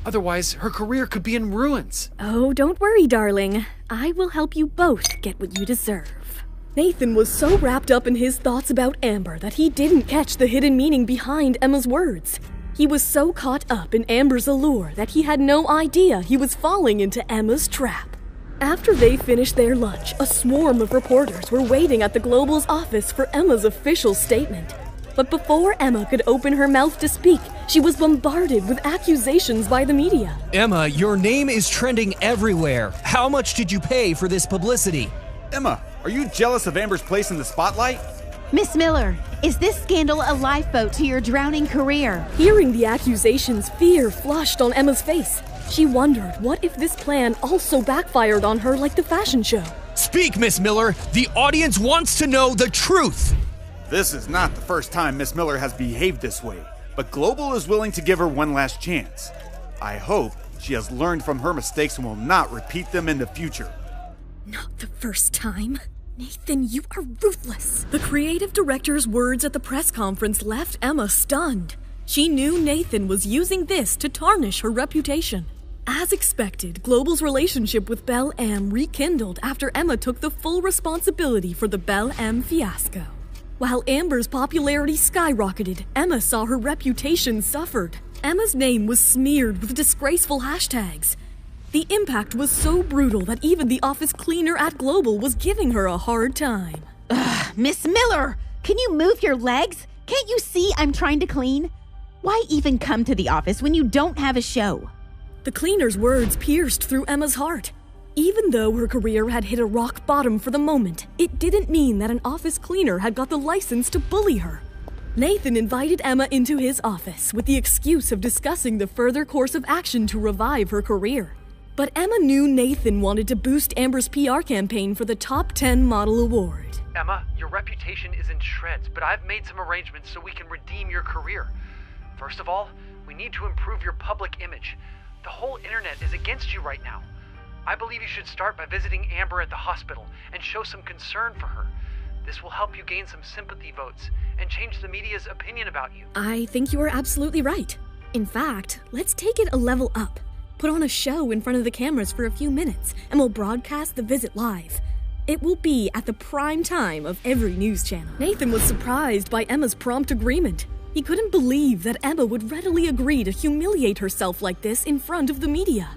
Otherwise, her career could be in ruins. Oh, don't worry, darling. I will help you both get what you deserve. Nathan was so wrapped up in his thoughts about Amber that he didn't catch the hidden meaning behind Emma's words. He was so caught up in Amber's allure that he had no idea he was falling into Emma's trap. After they finished their lunch, a swarm of reporters were waiting at the Global's office for Emma's official statement. But before Emma could open her mouth to speak, she was bombarded with accusations by the media. Emma, your name is trending everywhere. How much did you pay for this publicity? Emma, are you jealous of Amber's place in the spotlight? Miss Miller, is this scandal a lifeboat to your drowning career? Hearing the accusations, fear flushed on Emma's face. She wondered what if this plan also backfired on her like the fashion show. Speak, Miss Miller. The audience wants to know the truth. This is not the first time Miss Miller has behaved this way, but Global is willing to give her one last chance. I hope she has learned from her mistakes and will not repeat them in the future. Not the first time. Nathan, you are ruthless. The creative director's words at the press conference left Emma stunned. She knew Nathan was using this to tarnish her reputation. As expected, Global's relationship with Belle M rekindled after Emma took the full responsibility for the Belle M fiasco. While Amber's popularity skyrocketed, Emma saw her reputation suffered. Emma's name was smeared with disgraceful hashtags. The impact was so brutal that even the office cleaner at Global was giving her a hard time. Ugh, Miss Miller, can you move your legs? Can't you see I'm trying to clean? Why even come to the office when you don't have a show? The cleaner's words pierced through Emma's heart. Even though her career had hit a rock bottom for the moment, it didn't mean that an office cleaner had got the license to bully her. Nathan invited Emma into his office with the excuse of discussing the further course of action to revive her career. But Emma knew Nathan wanted to boost Amber's PR campaign for the Top 10 Model Award. Emma, your reputation is in shreds, but I've made some arrangements so we can redeem your career. First of all, we need to improve your public image. The whole internet is against you right now. I believe you should start by visiting Amber at the hospital and show some concern for her. This will help you gain some sympathy votes and change the media's opinion about you. I think you are absolutely right. In fact, let's take it a level up. Put on a show in front of the cameras for a few minutes, and we'll broadcast the visit live. It will be at the prime time of every news channel. Nathan was surprised by Emma's prompt agreement. He couldn't believe that Emma would readily agree to humiliate herself like this in front of the media.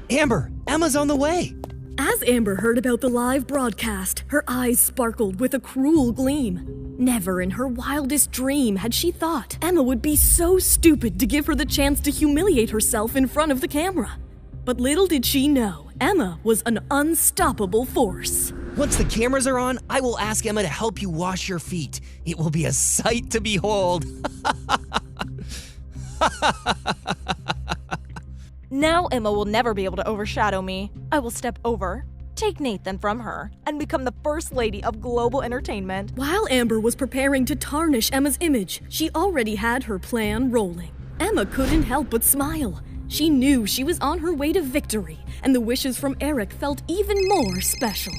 Amber, Emma's on the way. As Amber heard about the live broadcast, her eyes sparkled with a cruel gleam. Never in her wildest dream had she thought Emma would be so stupid to give her the chance to humiliate herself in front of the camera. But little did she know, Emma was an unstoppable force. Once the cameras are on, I will ask Emma to help you wash your feet. It will be a sight to behold. Now Emma will never be able to overshadow me. I will step over, take Nathan from her, and become the first lady of global entertainment. While Amber was preparing to tarnish Emma's image, she already had her plan rolling. Emma couldn't help but smile. She knew she was on her way to victory, and the wishes from Eric felt even more special.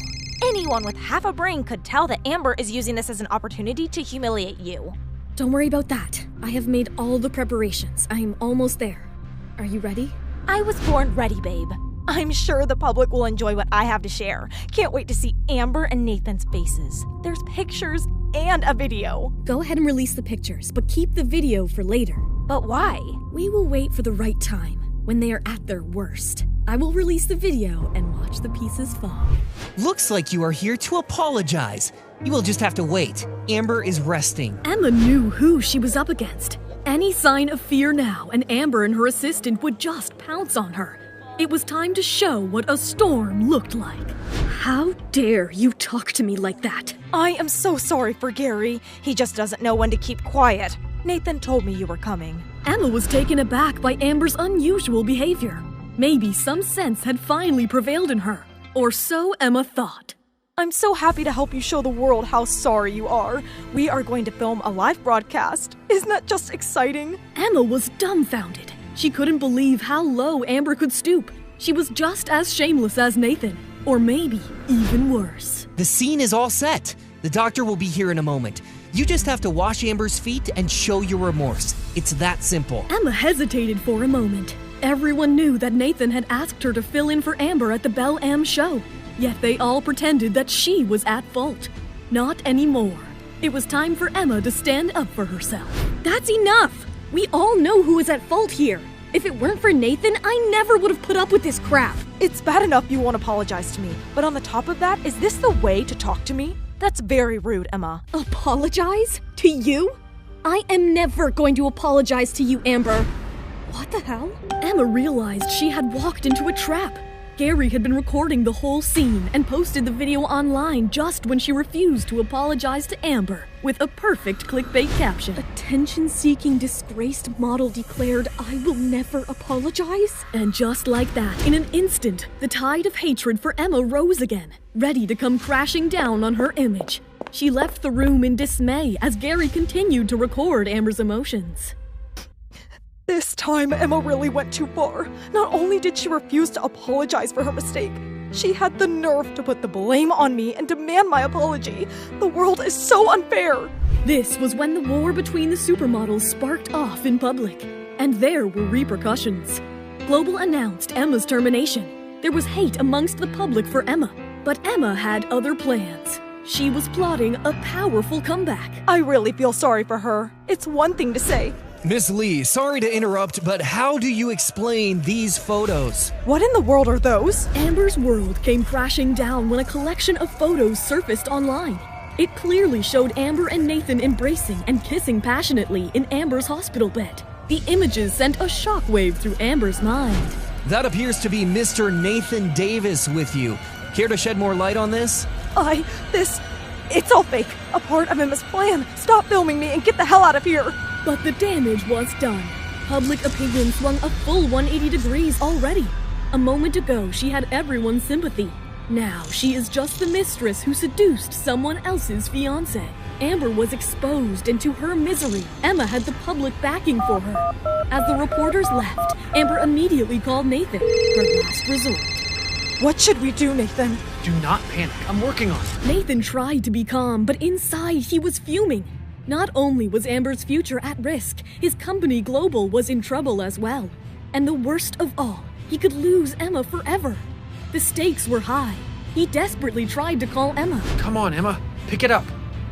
Anyone with half a brain could tell that Amber is using this as an opportunity to humiliate you. Don't worry about that. I have made all the preparations. I'm almost there. Are you ready? I was born ready, babe. I'm sure the public will enjoy what I have to share. Can't wait to see Amber and Nathan's faces. There's pictures and a video. Go ahead and release the pictures, but keep the video for later. But why? We will wait for the right time, when they are at their worst. I will release the video and watch the pieces fall. Looks like you are here to apologize. You will just have to wait. Amber is resting. Emma knew who she was up against. Any sign of fear now, and Amber and her assistant would just pounce on her. It was time to show what a storm looked like. How dare you talk to me like that? I am so sorry for Gary. He just doesn't know when to keep quiet. Nathan told me you were coming. Emma was taken aback by Amber's unusual behavior. Maybe some sense had finally prevailed in her, or so Emma thought. I'm so happy to help you show the world how sorry you are. We are going to film a live broadcast. Isn't that just exciting? Emma was dumbfounded. She couldn't believe how low Amber could stoop. She was just as shameless as Nathan, or maybe even worse. The scene is all set. The doctor will be here in a moment. You just have to wash Amber's feet and show your remorse. It's that simple. Emma hesitated for a moment. Everyone knew that Nathan had asked her to fill in for Amber at the Belle M show. Yet they all pretended that she was at fault. Not anymore. It was time for Emma to stand up for herself. That's enough! We all know who is at fault here. If it weren't for Nathan, I never would have put up with this crap. It's bad enough you won't apologize to me, but on the top of that, is this the way to talk to me? That's very rude, Emma. Apologize? To you? I am never going to apologize to you, Amber. What the hell? Emma realized she had walked into a trap. Gary had been recording the whole scene and posted the video online just when she refused to apologize to Amber with a perfect clickbait caption. Attention-seeking disgraced model declared, "I will never apologize." And just like that, in an instant, the tide of hatred for Emma rose again, ready to come crashing down on her image. She left the room in dismay as Gary continued to record Amber's emotions. This time, Emma really went too far. Not only did she refuse to apologize for her mistake, she had the nerve to put the blame on me and demand my apology. The world is so unfair. This was when the war between the supermodels sparked off in public, and there were repercussions. Global announced Emma's termination. There was hate amongst the public for Emma, but Emma had other plans. She was plotting a powerful comeback. I really feel sorry for her. It's one thing to say, Miss Lee, sorry to interrupt, but how do you explain these photos? what in the world are those? Amber's world came crashing down when a collection of photos surfaced online. It clearly showed Amber and Nathan embracing and kissing passionately in Amber's hospital bed. The images sent a shockwave through Amber's mind. That appears to be Mr. Nathan Davis with you. Care to shed more light on this? It's all fake. A part of Emma's plan. Stop filming me and get the hell out of here. But the damage was done. Public opinion swung a full 180 degrees already. A moment ago, she had everyone's sympathy. Now, she is just the mistress who seduced someone else's fiancé. Amber was exposed, and to her misery, Emma had the public backing for her. As the reporters left, Amber immediately called Nathan, her last resort. What should we do, Nathan? Do not panic. I'm working on it. Nathan tried to be calm, but inside he was fuming. Not only was Amber's future at risk, his company Global was in trouble as well. And the worst of all, he could lose Emma forever. The stakes were high. He desperately tried to call Emma. Come on, Emma. Pick it up.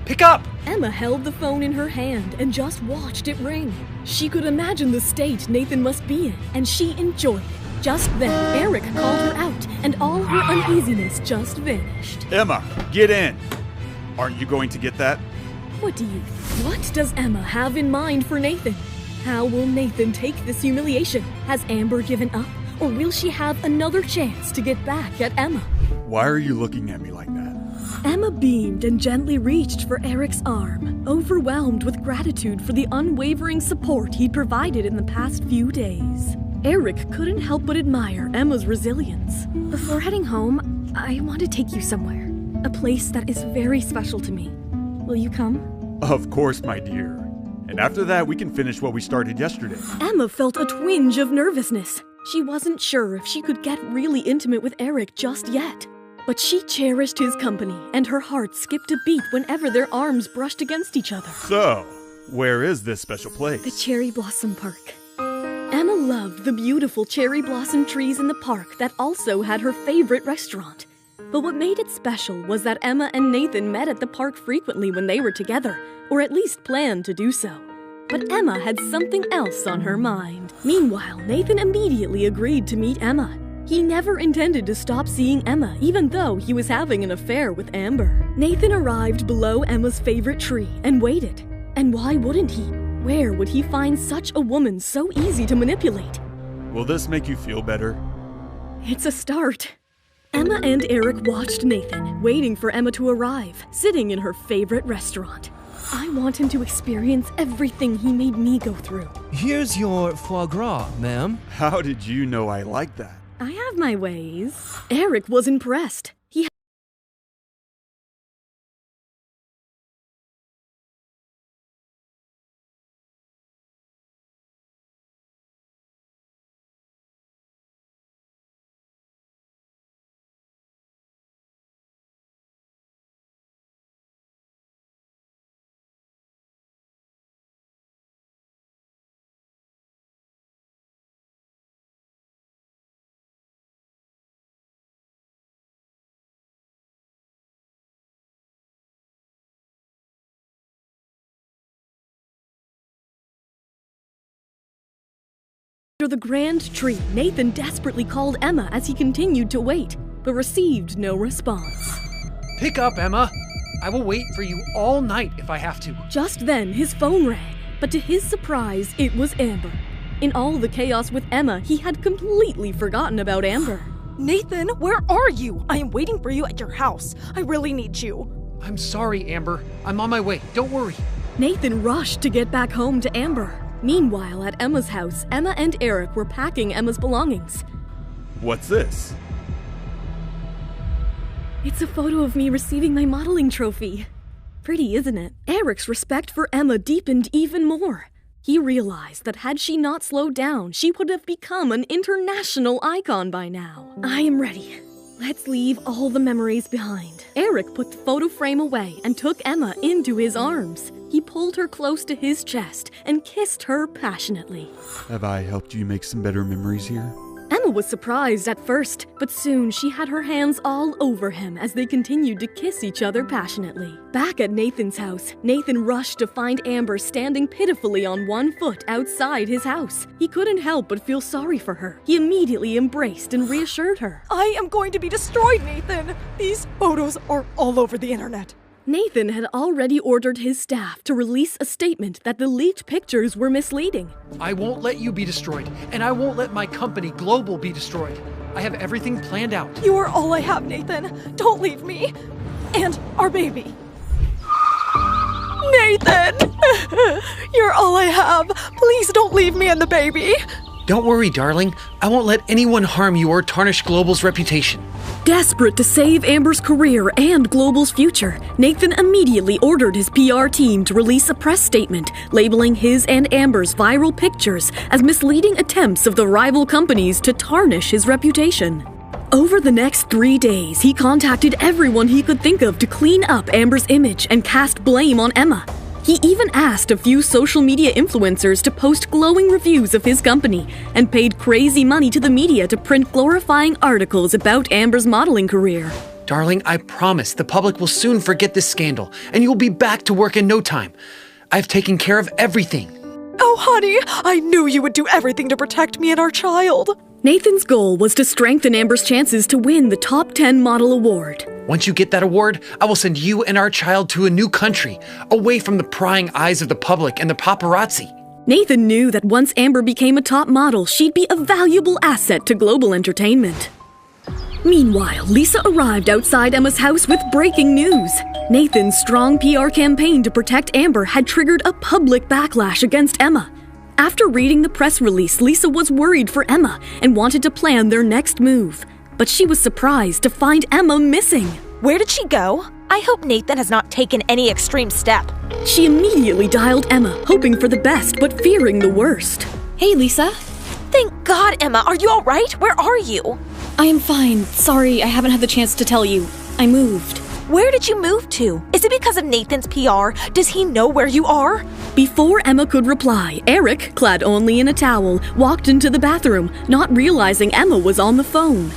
Pick up! Emma held the phone in her hand and just watched it ring. She could imagine the state Nathan must be in, and she enjoyed it. Just then, Eric called her out, and all her uneasiness just vanished. Emma, get in. Aren't you going to get that? What does Emma have in mind for Nathan? How will Nathan take this humiliation? Has Amber given up? Or will she have another chance to get back at Emma? Why are you looking at me like that? Emma beamed and gently reached for Eric's arm, overwhelmed with gratitude for the unwavering support he'd provided in the past few days. Eric couldn't help but admire Emma's resilience. Before heading home, I want to take you somewhere. A place that is very special to me. Will you come? Of course, my dear. And after that, we can finish what we started yesterday. Emma felt a twinge of nervousness. She wasn't sure if she could get really intimate with Eric just yet. But she cherished his company, and her heart skipped a beat whenever their arms brushed against each other. So, where is this special place? The Cherry Blossom Park. Emma loved the beautiful cherry blossom trees in the park that also had her favorite restaurant. But what made it special was that Emma and Nathan met at the park frequently when they were together, or at least planned to do so. But Emma had something else on her mind. Meanwhile, Nathan immediately agreed to meet Emma. He never intended to stop seeing Emma, even though he was having an affair with Amber. Nathan arrived below Emma's favorite tree and waited. And why wouldn't he? Where would he find such a woman so easy to manipulate? Will this make you feel better? It's a start. Emma and Eric watched Nathan, waiting for Emma to arrive, sitting in her favorite restaurant. I want him to experience everything he made me go through. Here's your foie gras, ma'am. How did you know I like that? I have my ways. Eric was impressed. Under the grand tree, Nathan desperately called Emma as he continued to wait, but received no response. Pick up, Emma. I will wait for you all night if I have to. Just then, his phone rang, but to his surprise, it was Amber. In all the chaos with Emma, he had completely forgotten about Amber. Nathan, where are you? I am waiting for you at your house. I really need you. I'm sorry, Amber. I'm on my way. Don't worry. Nathan rushed to get back home to Amber. Meanwhile, at Emma's house, Emma and Eric were packing Emma's belongings. What's this? It's a photo of me receiving my modeling trophy. Pretty, isn't it? Eric's respect for Emma deepened even more. He realized that had she not slowed down, she would have become an international icon by now. I am ready. Let's leave all the memories behind. Eric put the photo frame away and took Emma into his arms. He pulled her close to his chest and kissed her passionately. Have I helped you make some better memories here? Emma was surprised at first, but soon she had her hands all over him as they continued to kiss each other passionately. Back at Nathan's house, Nathan rushed to find Amber standing pitifully on one foot outside his house. He couldn't help but feel sorry for her. He immediately embraced and reassured her. I am going to be destroyed, Nathan. These photos are all over the internet. Nathan had already ordered his staff to release a statement that the leaked pictures were misleading. I won't let you be destroyed, and I won't let my company, Global, be destroyed. I have everything planned out. You are all I have, Nathan. Don't leave me. And our baby. Nathan! You're all I have. Please don't leave me and the baby. Don't worry, darling. I won't let anyone harm you or tarnish Global's reputation. Desperate to save Amber's career and Global's future, Nathan immediately ordered his PR team to release a press statement labeling his and Amber's viral pictures as misleading attempts of the rival companies to tarnish his reputation. Over the next 3 days, he contacted everyone he could think of to clean up Amber's image and cast blame on Emma. He even asked a few social media influencers to post glowing reviews of his company and paid crazy money to the media to print glorifying articles about Amber's modeling career. Darling, I promise the public will soon forget this scandal and you'll be back to work in no time. I've taken care of everything. Oh, honey, I knew you would do everything to protect me and our child. Nathan's goal was to strengthen Amber's chances to win the Top 10 Model Award. Once you get that award, I will send you and our child to a new country, away from the prying eyes of the public and the paparazzi. Nathan knew that once Amber became a top model, she'd be a valuable asset to Global Entertainment. Meanwhile, Lisa arrived outside Emma's house with breaking news. Nathan's strong PR campaign to protect Amber had triggered a public backlash against Emma. After reading the press release, Lisa was worried for Emma and wanted to plan their next move. But she was surprised to find Emma missing. Where did she go? I hope Nathan has not taken any extreme step. She immediately dialed Emma, hoping for the best but fearing the worst. Hey, Lisa. Thank God, Emma. Are you all right? Where are you? I am fine. Sorry, I haven't had the chance to tell you. I moved. Where did you move to? Is it because of Nathan's PR? Does he know where you are? Before Emma could reply, Eric, clad only in a towel, walked into the bathroom, not realizing Emma was on the phone.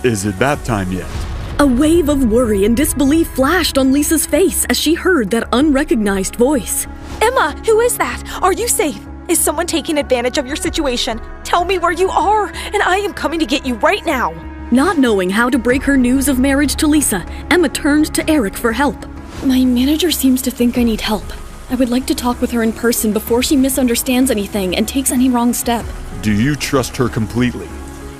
Is it bath time yet? A wave of worry and disbelief flashed on Lisa's face as she heard that unrecognized voice. Emma, who is that? Are you safe? Is someone taking advantage of your situation? Tell me where you are, and I am coming to get you right now. Not knowing how to break her news of marriage to Lisa, Emma turned to Eric for help. My manager seems to think I need help. I would like to talk with her in person before she misunderstands anything and takes any wrong step. Do you trust her completely?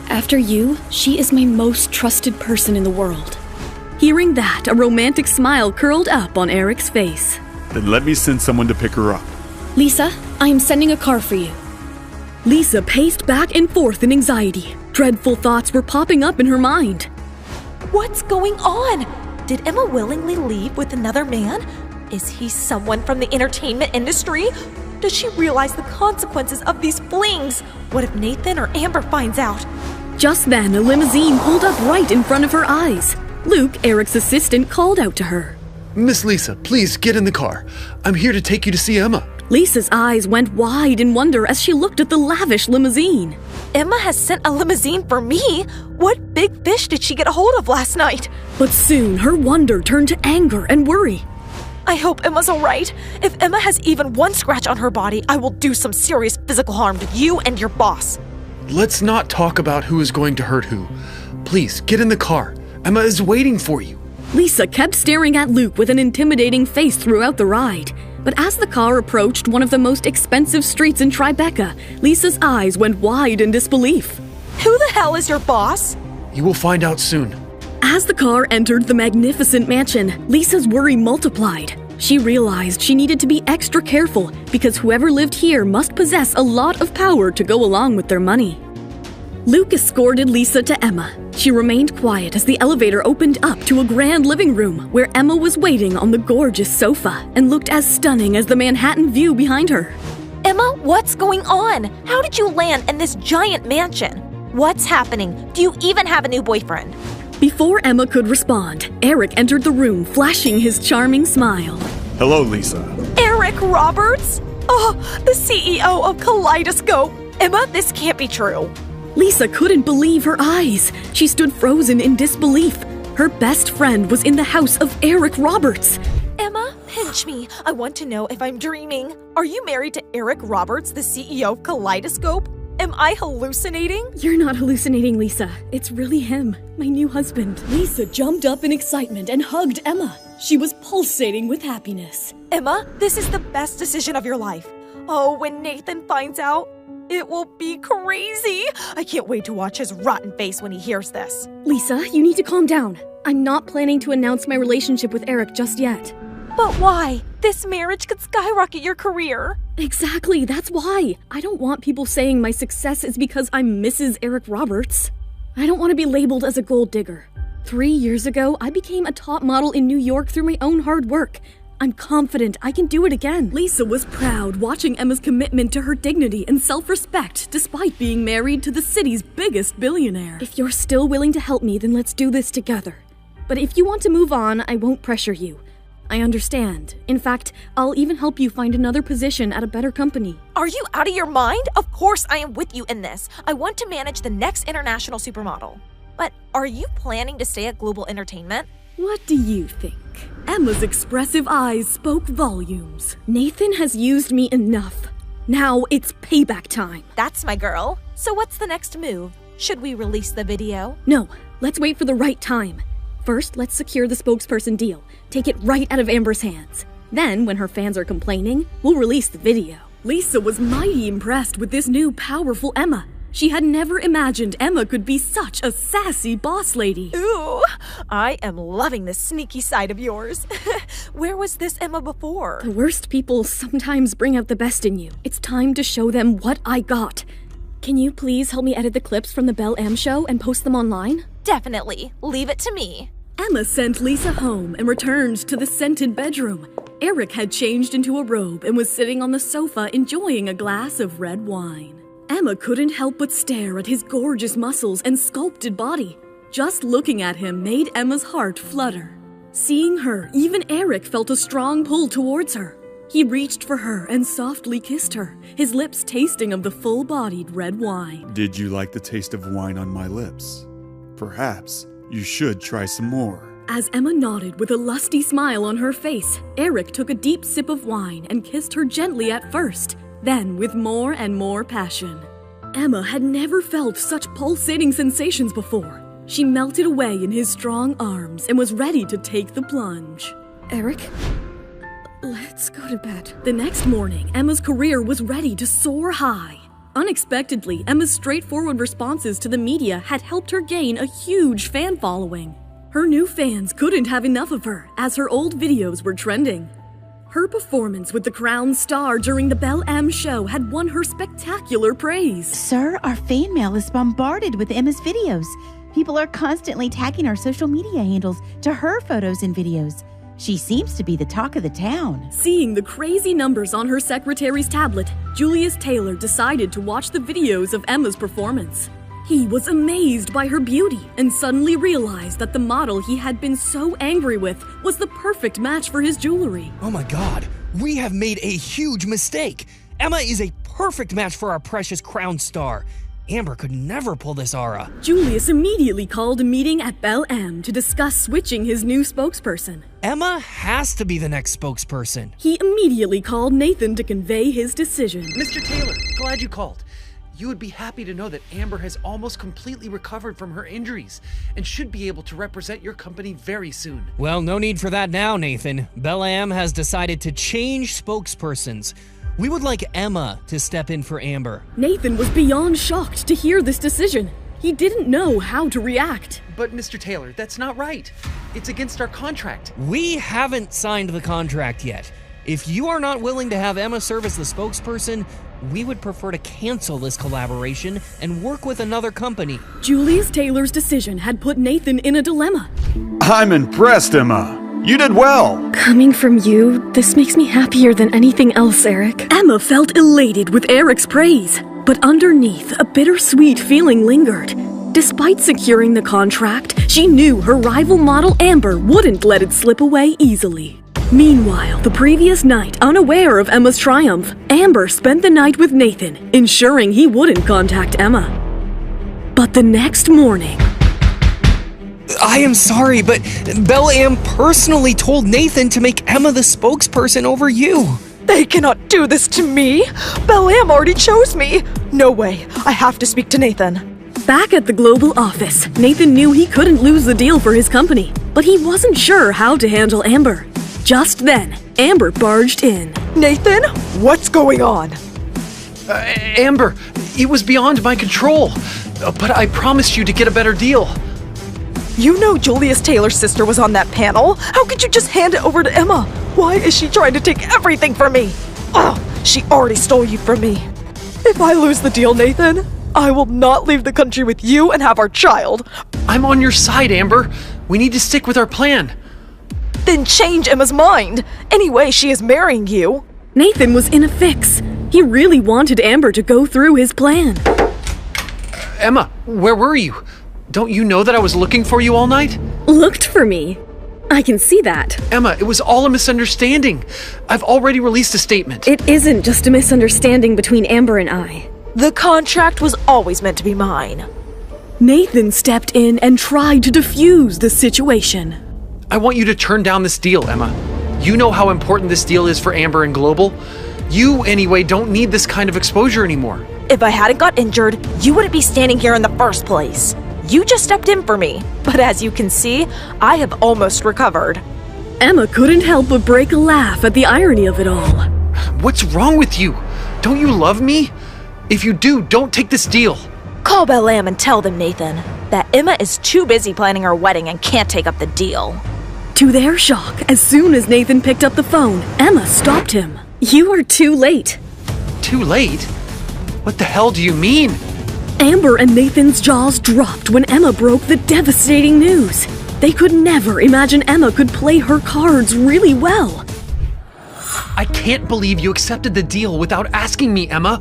After you, she is my most trusted person in the world. Hearing that, a romantic smile curled up on Eric's face. Then let me send someone to pick her up. Lisa, I am sending a car for you. Lisa paced back and forth in anxiety. Dreadful thoughts were popping up in her mind. What's going on? Did Emma willingly leave with another man? Is he someone from the entertainment industry? Does she realize the consequences of these flings? What if Nathan or Amber finds out? Just then, a limousine pulled up right in front of her eyes. Luke, Eric's assistant, called out to her. Miss Lisa, please get in the car. I'm here to take you to see Emma. Lisa's eyes went wide in wonder as she looked at the lavish limousine. Emma has sent a limousine for me? What big fish did she get a hold of last night? But soon, her wonder turned to anger and worry. I hope Emma's all right. If Emma has even one scratch on her body, I will do some serious physical harm to you and your boss. let's not talk about who is going to hurt who. Please, get in the car. Emma is waiting for you. Lisa kept staring at Luke with an intimidating face throughout the ride. But as the car approached one of the most expensive streets in Tribeca, Lisa's eyes went wide in disbelief. Who the hell is your boss? You will find out soon. As the car entered the magnificent mansion, Lisa's worry multiplied. She realized she needed to be extra careful because whoever lived here must possess a lot of power to go along with their money. Luke escorted Lisa to Emma. She remained quiet as the elevator opened up to a grand living room where Emma was waiting on the gorgeous sofa and looked as stunning as the Manhattan view behind her. Emma, what's going on? How did you land in this giant mansion? What's happening? Do you even have a new boyfriend? Before Emma could respond, Eric entered the room, flashing his charming smile. Hello, Lisa. Eric Roberts? Oh, the CEO of Kaleidoscope. Emma, this can't be true. Lisa couldn't believe her eyes. She stood frozen in disbelief. Her best friend was in the house of Eric Roberts. Emma, pinch me. I want to know if I'm dreaming. Are you married to Eric Roberts, the CEO of Kaleidoscope? Am I hallucinating? You're not hallucinating, Lisa. It's really him, my new husband. Lisa jumped up in excitement and hugged Emma. She was pulsating with happiness. Emma, this is the best decision of your life. Oh, when Nathan finds out, it will be crazy. I can't wait to watch his rotten face when he hears this. Lisa, you need to calm down. I'm not planning to announce my relationship with Eric just yet. But why? This marriage could skyrocket your career. Exactly, that's why. I don't want people saying my success is because I'm Mrs. Eric Roberts. I don't want to be labeled as a gold digger. 3 years ago, I became a top model in New York through my own hard work. I'm confident I can do it again. Lisa was proud watching Emma's commitment to her dignity and self-respect despite being married to the city's biggest billionaire. If you're still willing to help me, then let's do this together. But if you want to move on, I won't pressure you. I understand. In fact, I'll even help you find another position at a better company. Are you out of your mind? Of course I am with you in this. I want to manage the next international supermodel. But are you planning to stay at Global Entertainment? What do you think? Emma's expressive eyes spoke volumes. Nathan has used me enough. Now it's payback time. That's my girl. So what's the next move? Should we release the video? No, let's wait for the right time. First, let's secure the spokesperson deal. Take it right out of Amber's hands. Then, when her fans are complaining, we'll release the video. Lisa was mighty impressed with this new powerful Emma. She had never imagined Emma could be such a sassy boss lady. Ooh, I am loving this sneaky side of yours. Where was this Emma before? The worst people sometimes bring out the best in you. It's time to show them what I got. Can you please help me edit the clips from the Belle M show and post them online? Definitely. Leave it to me. Emma sent Lisa home and returned to the scented bedroom. Eric had changed into a robe and was sitting on the sofa enjoying a glass of red wine. Emma couldn't help but stare at his gorgeous muscles and sculpted body. Just looking at him made Emma's heart flutter. Seeing her, even Eric felt a strong pull towards her. He reached for her and softly kissed her, his lips tasting of the full-bodied red wine. Did you like the taste of wine on my lips? Perhaps you should try some more. As Emma nodded with a lusty smile on her face, Eric took a deep sip of wine and kissed her gently at first, then with more and more passion. Emma had never felt such pulsating sensations before. She melted away in his strong arms and was ready to take the plunge. Eric, let's go to bed. The next morning, Emma's career was ready to soar high. Unexpectedly, Emma's straightforward responses to the media had helped her gain a huge fan following. Her new fans couldn't have enough of her, as her old videos were trending. Her performance with the Crown Star during the Belle M show had won her spectacular praise. Sir, our fan mail is bombarded with Emma's videos. People are constantly tagging our social media handles to her photos and videos. She seems to be the talk of the town. Seeing the crazy numbers on her secretary's tablet, Julius Taylor decided to watch the videos of Emma's performance. He was amazed by her beauty and suddenly realized that the model he had been so angry with was the perfect match for his jewelry. Oh my god, we have made a huge mistake. Emma is a perfect match for our precious Crown Star. Amber could never pull this aura. Julius immediately called a meeting at Belle M to discuss switching his new spokesperson. Emma has to be the next spokesperson. He immediately called Nathan to convey his decision. Mr. Taylor, glad you called. You would be happy to know that Amber has almost completely recovered from her injuries and should be able to represent your company very soon. Well, no need for that now, Nathan. Belle-Am has decided to change spokespersons. We would like Emma to step in for Amber. Nathan was beyond shocked to hear this decision. He didn't know how to react. But Mr. Taylor, that's not right. It's against our contract. We haven't signed the contract yet. If you are not willing to have Emma serve as the spokesperson, we would prefer to cancel this collaboration and work with another company. Julius Taylor's decision had put Nathan in a dilemma. I'm impressed, Emma. You did well. Coming from you, this makes me happier than anything else, Eric. Emma felt elated with Eric's praise, but underneath, a bittersweet feeling lingered. Despite securing the contract, she knew her rival model Amber wouldn't let it slip away easily. Meanwhile, the previous night, unaware of Emma's triumph, Amber spent the night with Nathan, ensuring he wouldn't contact Emma. But the next morning... I am sorry, but Belle-Am personally told Nathan to make Emma the spokesperson over you. They cannot do this to me! Belle-Am already chose me! No way, I have to speak to Nathan. Back at the global office, Nathan knew he couldn't lose the deal for his company, but he wasn't sure how to handle Amber. Just then, Amber barged in. Nathan, what's going on? Amber, it was beyond my control, but I promised you to get a better deal. You know Julius Taylor's sister was on that panel. How could you just hand it over to Emma? Why is she trying to take everything from me? Ugh, she already stole you from me. If I lose the deal, Nathan, I will not leave the country with you and have our child. I'm on your side, Amber. We need to stick with our plan. Then change Emma's mind. Anyway, she is marrying you. Nathan was in a fix. He really wanted Amber to go through his plan. Emma, where were you? Don't you know that I was looking for you all night? Looked for me? I can see that. Emma, it was all a misunderstanding. I've already released a statement. It isn't just a misunderstanding between Amber and I. The contract was always meant to be mine. Nathan stepped in and tried to defuse the situation. I want you to turn down this deal, Emma. You know how important this deal is for Amber and Global. You, anyway, don't need this kind of exposure anymore. If I hadn't got injured, you wouldn't be standing here in the first place. You just stepped in for me, but as you can see, I have almost recovered. Emma couldn't help but break a laugh at the irony of it all. What's wrong with you? Don't you love me? If you do, don't take this deal. Call Belle-Am and tell them, Nathan, that Emma is too busy planning her wedding and can't take up the deal. To their shock, as soon as Nathan picked up the phone, Emma stopped him. You are too late. Too late? What the hell do you mean? Amber and Nathan's jaws dropped when Emma broke the devastating news. They could never imagine Emma could play her cards really well. I can't believe you accepted the deal without asking me, Emma.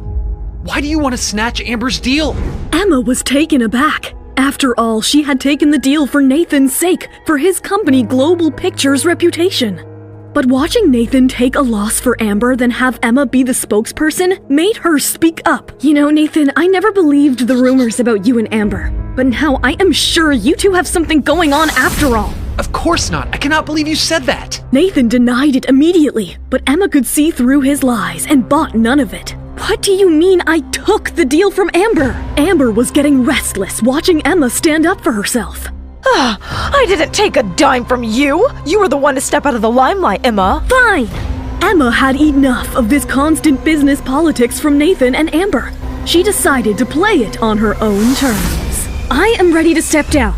Why do you want to snatch Amber's deal? Emma was taken aback. After all, she had taken the deal for Nathan's sake, for his company Global Pictures' reputation. But watching Nathan take a loss for Amber, then have Emma be the spokesperson, made her speak up. You know, Nathan, I never believed the rumors about you and Amber. But now I am sure you two have something going on after all. Of course not. I cannot believe you said that. Nathan denied it immediately, but Emma could see through his lies and bought none of it. What do you mean I took the deal from Amber? Amber was getting restless watching Emma stand up for herself. I didn't take a dime from you. You were the one to step out of the limelight, Emma. Fine. Emma had enough of this constant business politics from Nathan and Amber. She decided to play it on her own terms. I am ready to step down.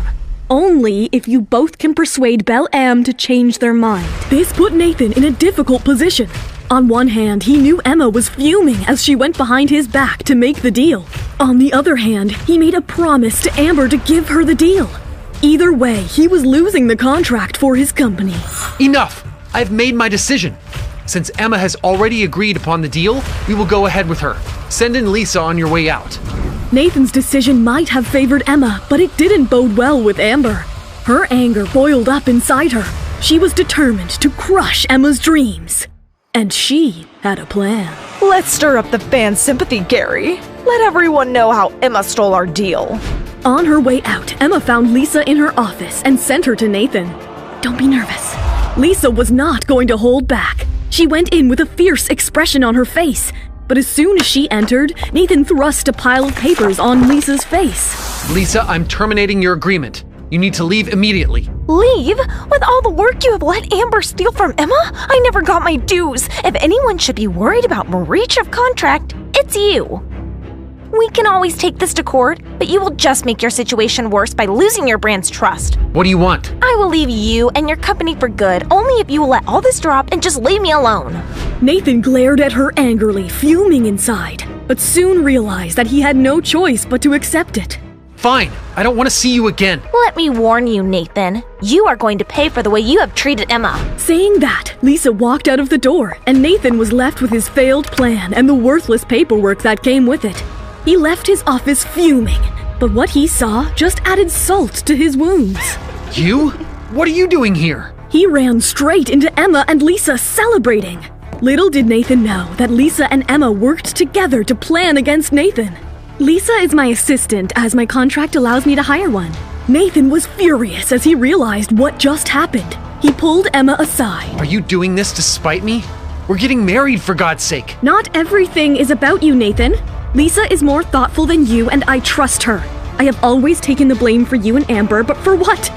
Only if you both can persuade Belle-Am to change their mind. This put Nathan in a difficult position. On one hand, he knew Emma was fuming as she went behind his back to make the deal. On the other hand, he made a promise to Amber to give her the deal. Either way, he was losing the contract for his company. Enough! I've made my decision. Since Emma has already agreed upon the deal, we will go ahead with her. Send in Lisa on your way out. Nathan's decision might have favored Emma, but it didn't bode well with Amber. Her anger boiled up inside her. She was determined to crush Emma's dreams. And she had a plan. Let's stir up the fan sympathy, Gary. Let everyone know how Emma stole our deal. On her way out, Emma found Lisa in her office and sent her to Nathan. Don't be nervous. Lisa was not going to hold back. She went in with a fierce expression on her face, But as soon as she entered, Nathan thrust a pile of papers on Lisa's face. Lisa, I'm terminating your agreement. You need to leave immediately. Leave? With all the work you have let Amber steal from Emma? I never got my dues. If anyone should be worried about breach of contract, it's you. We can always take this to court, but you will just make your situation worse by losing your brand's trust. What do you want? I will leave you and your company for good, only if you will let all this drop and just leave me alone. Nathan glared at her angrily, fuming inside, but soon realized that he had no choice but to accept it. Fine, I don't want to see you again. Let me warn you, Nathan. You are going to pay for the way you have treated Emma. Saying that, Lisa walked out of the door, and Nathan was left with his failed plan and the worthless paperwork that came with it. He left his office fuming, but what he saw just added salt to his wounds. You? What are you doing here? He ran straight into Emma and Lisa celebrating. Little did Nathan know that Lisa and Emma worked together to plan against Nathan. Lisa is my assistant, as my contract allows me to hire one. Nathan was furious as he realized what just happened. He pulled Emma aside. Are you doing this to spite me? We're getting married, for God's sake. Not everything is about you, Nathan. Lisa is more thoughtful than you, and I trust her. I have always taken the blame for you and Amber, but for what?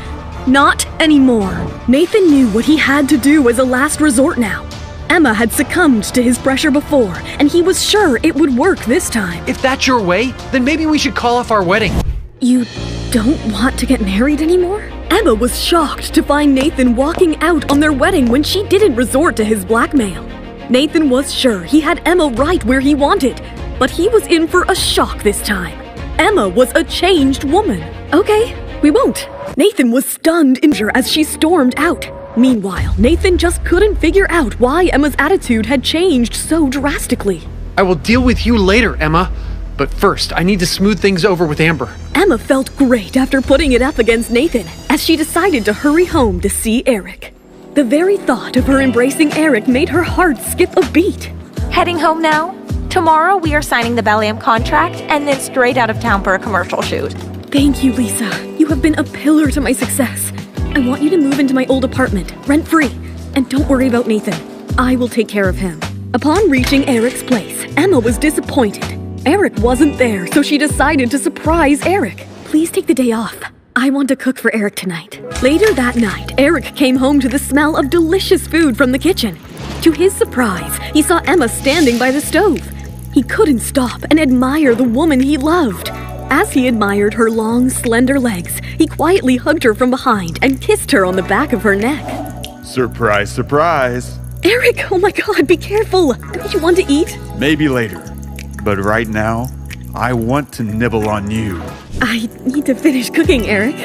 Not anymore. Nathan knew what he had to do as a last resort now. Emma had succumbed to his pressure before, and he was sure it would work this time. If that's your way, then maybe we should call off our wedding. You don't want to get married anymore? Emma was shocked to find Nathan walking out on their wedding when she didn't resort to his blackmail. Nathan was sure he had Emma right where he wanted, but he was in for a shock this time. Emma was a changed woman. Okay, we won't. Nathan was stunned in anger as she stormed out. Meanwhile, Nathan just couldn't figure out why Emma's attitude had changed so drastically. I will deal with you later, Emma. But first, I need to smooth things over with Amber. Emma felt great after putting it up against Nathan, as she decided to hurry home to see Eric. The very thought of her embracing Eric made her heart skip a beat. Heading home now? Tomorrow we are signing the Billionaire contract and then straight out of town for a commercial shoot. Thank you, Lisa. You have been a pillar to my success. I want you to move into my old apartment, rent-free. And don't worry about Nathan. I will take care of him. Upon reaching Eric's place, Emma was disappointed. Eric wasn't there, so she decided to surprise Eric. Please take the day off. I want to cook for Eric tonight. Later that night, Eric came home to the smell of delicious food from the kitchen. To his surprise, he saw Emma standing by the stove. He couldn't stop and admire the woman he loved. As he admired her long, slender legs, he quietly hugged her from behind and kissed her on the back of her neck. Surprise, surprise. Eric, oh my God, be careful. Don't you want to eat? Maybe later. But right now, I want to nibble on you. I need to finish cooking, Eric.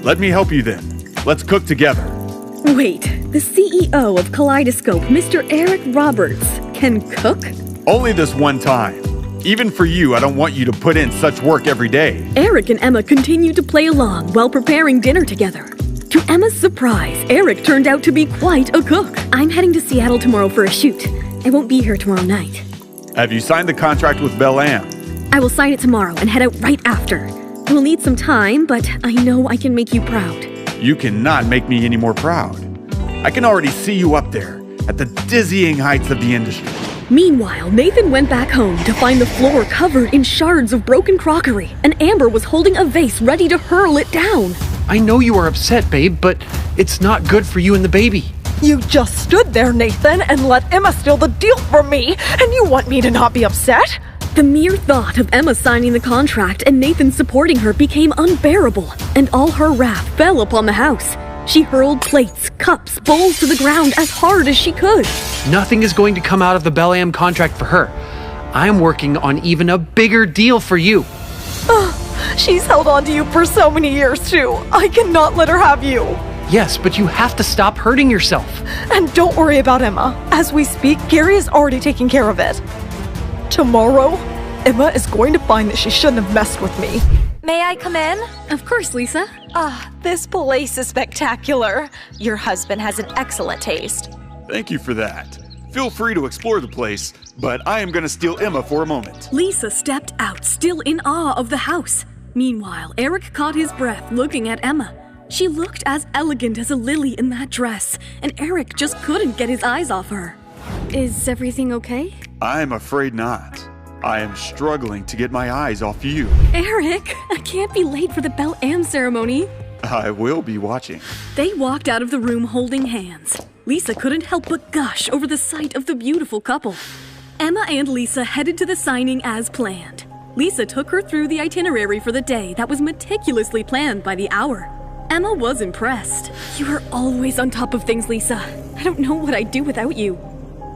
Let me help you then. Let's cook together. Wait, the CEO of Kaleidoscope, Mr. Eric Roberts, can cook? Only this one time. Even for you, I don't want you to put in such work every day. Eric and Emma continued to play along while preparing dinner together. To Emma's surprise, Eric turned out to be quite a cook. I'm heading to Seattle tomorrow for a shoot. I won't be here tomorrow night. Have you signed the contract with Billionaire? I will sign it tomorrow and head out right after. I will need some time, but I know I can make you proud. You cannot make me any more proud. I can already see you up there at the dizzying heights of the industry. Meanwhile, Nathan went back home to find the floor covered in shards of broken crockery, and Amber was holding a vase ready to hurl it down. I know you are upset, babe, but it's not good for you and the baby. You just stood there, Nathan, and let Emma steal the deal from me, and you want me to not be upset? The mere thought of Emma signing the contract and Nathan supporting her became unbearable, and all her wrath fell upon the house. She hurled plates, cups, bowls to the ground as hard as she could. Nothing is going to come out of the Billionaire contract for her. I'm working on even a bigger deal for you. She's held on to you for so many years, too. I cannot let her have you. Yes, but you have to stop hurting yourself. And don't worry about Emma. As we speak, Gary is already taking care of it. Tomorrow, Emma is going to find that she shouldn't have messed with me. May I come in? Of course, Lisa. This place is spectacular. Your husband has an excellent taste. Thank you for that. Feel free to explore the place, but I am going to steal Emma for a moment. Lisa stepped out, still in awe of the house. Meanwhile, Eric caught his breath looking at Emma. She looked as elegant as a lily in that dress, and Eric just couldn't get his eyes off her. Is everything okay? I'm afraid not. I am struggling to get my eyes off you. Eric, I can't be late for the Belle Am ceremony. I will be watching. They walked out of the room holding hands. Lisa couldn't help but gush over the sight of the beautiful couple. Emma and Lisa headed to the signing as planned. Lisa took her through the itinerary for the day that was meticulously planned by the hour. Emma was impressed. You are always on top of things, Lisa. I don't know what I'd do without you.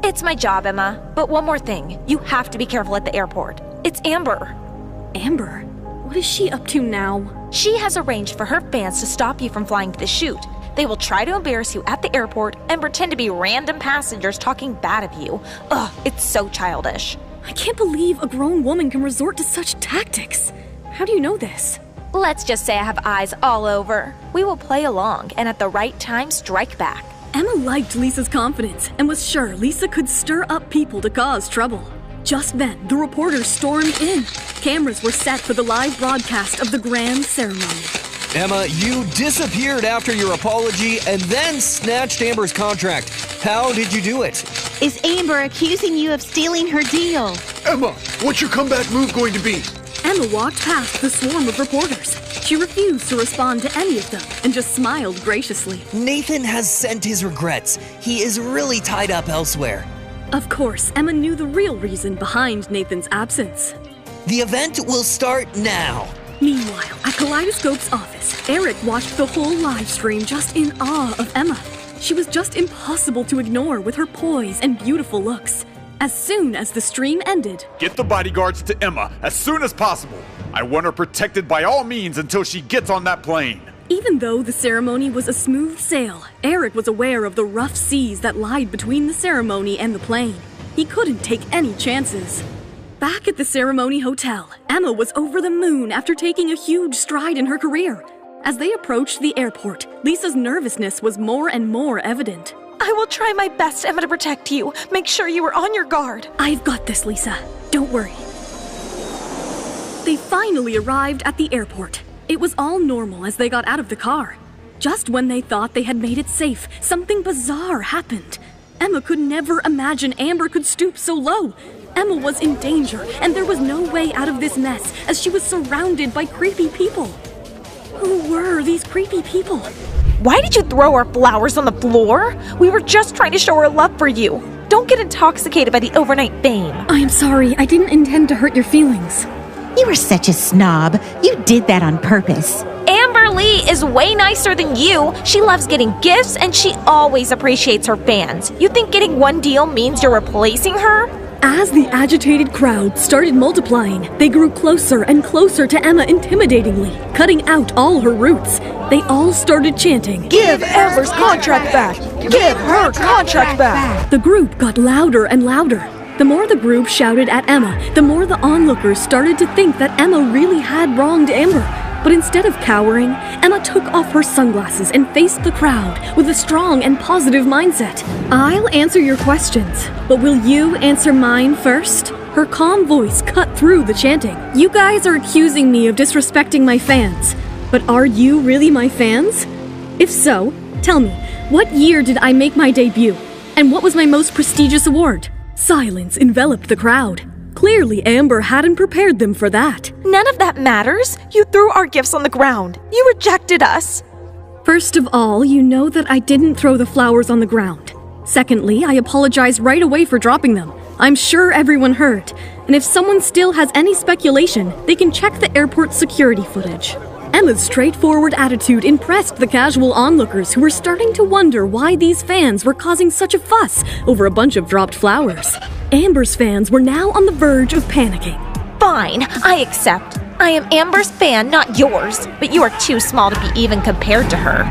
It's my job, Emma. But one more thing. You have to be careful at the airport. It's Amber. Amber? What is she up to now? She has arranged for her fans to stop you from flying to the shoot. They will try to embarrass you at the airport and pretend to be random passengers talking bad of you. Ugh, it's so childish. I can't believe a grown woman can resort to such tactics. How do you know this? Let's just say I have eyes all over. We will play along and at the right time strike back. Emma liked Lisa's confidence and was sure Lisa could stir up people to cause trouble. Just then, the reporters stormed in. Cameras were set for the live broadcast of the grand ceremony. Emma, you disappeared after your apology and then snatched Amber's contract. How did you do it? Is Amber accusing you of stealing her deal? Emma, what's your comeback move going to be? Emma walked past the swarm of reporters. She refused to respond to any of them and just smiled graciously. Nathan has sent his regrets. He is really tied up elsewhere. Of course, Emma knew the real reason behind Nathan's absence. The event will start now. Meanwhile, at Kaleidoscope's office, Eric watched the whole live stream just in awe of Emma. She was just impossible to ignore with her poise and beautiful looks. As soon as the stream ended, Get the bodyguards to Emma as soon as possible. I want her protected by all means until she gets on that plane. even though the ceremony was a smooth sail, Eric was aware of the rough seas that lied between the ceremony and the plane. He couldn't take any chances. Back at the ceremony hotel, Emma was over the moon after taking a huge stride in her career. As they approached the airport, Lisa's nervousness was more and more evident. I will try my best, Emma, to protect you. Make sure you are on your guard. I've got this, Lisa. Don't worry. They finally arrived at the airport. It was all normal as they got out of the car. Just when they thought they had made it safe, something bizarre happened. Emma could never imagine Amber could stoop so low. Emma was in danger, and there was no way out of this mess as she was surrounded by creepy people. Who were these creepy people? Why did you throw our flowers on the floor? We were just trying to show our love for you. Don't get intoxicated by the overnight fame. I am sorry. I didn't intend to hurt your feelings. You were such a snob. You did that on purpose. Amber Lee is way nicer than you. She loves getting gifts and she always appreciates her fans. You think getting one deal means you're replacing her? As the agitated crowd started multiplying, they grew closer and closer to Emma intimidatingly, cutting out all her roots. They all started chanting, "Give Amber's contract back! Give her contract back!" The group got louder and louder. The more the group shouted at Emma, the more the onlookers started to think that Emma really had wronged Amber. But instead of cowering, Emma took off her sunglasses and faced the crowd with a strong and positive mindset. I'll answer your questions, but will you answer mine first? Her calm voice cut through the chanting. You guys are accusing me of disrespecting my fans, but are you really my fans? If so, tell me, what year did I make my debut? And what was my most prestigious award? Silence enveloped the crowd. Clearly, Amber hadn't prepared them for that. None of that matters. You threw our gifts on the ground. You rejected us. First of all, you know that I didn't throw the flowers on the ground. Secondly, I apologized right away for dropping them. I'm sure everyone heard. And if someone still has any speculation, they can check the airport security footage. Emma's straightforward attitude impressed the casual onlookers who were starting to wonder why these fans were causing such a fuss over a bunch of dropped flowers. Amber's fans were now on the verge of panicking. Fine, I accept. I am Amber's fan, not yours, but you are too small to be even compared to her.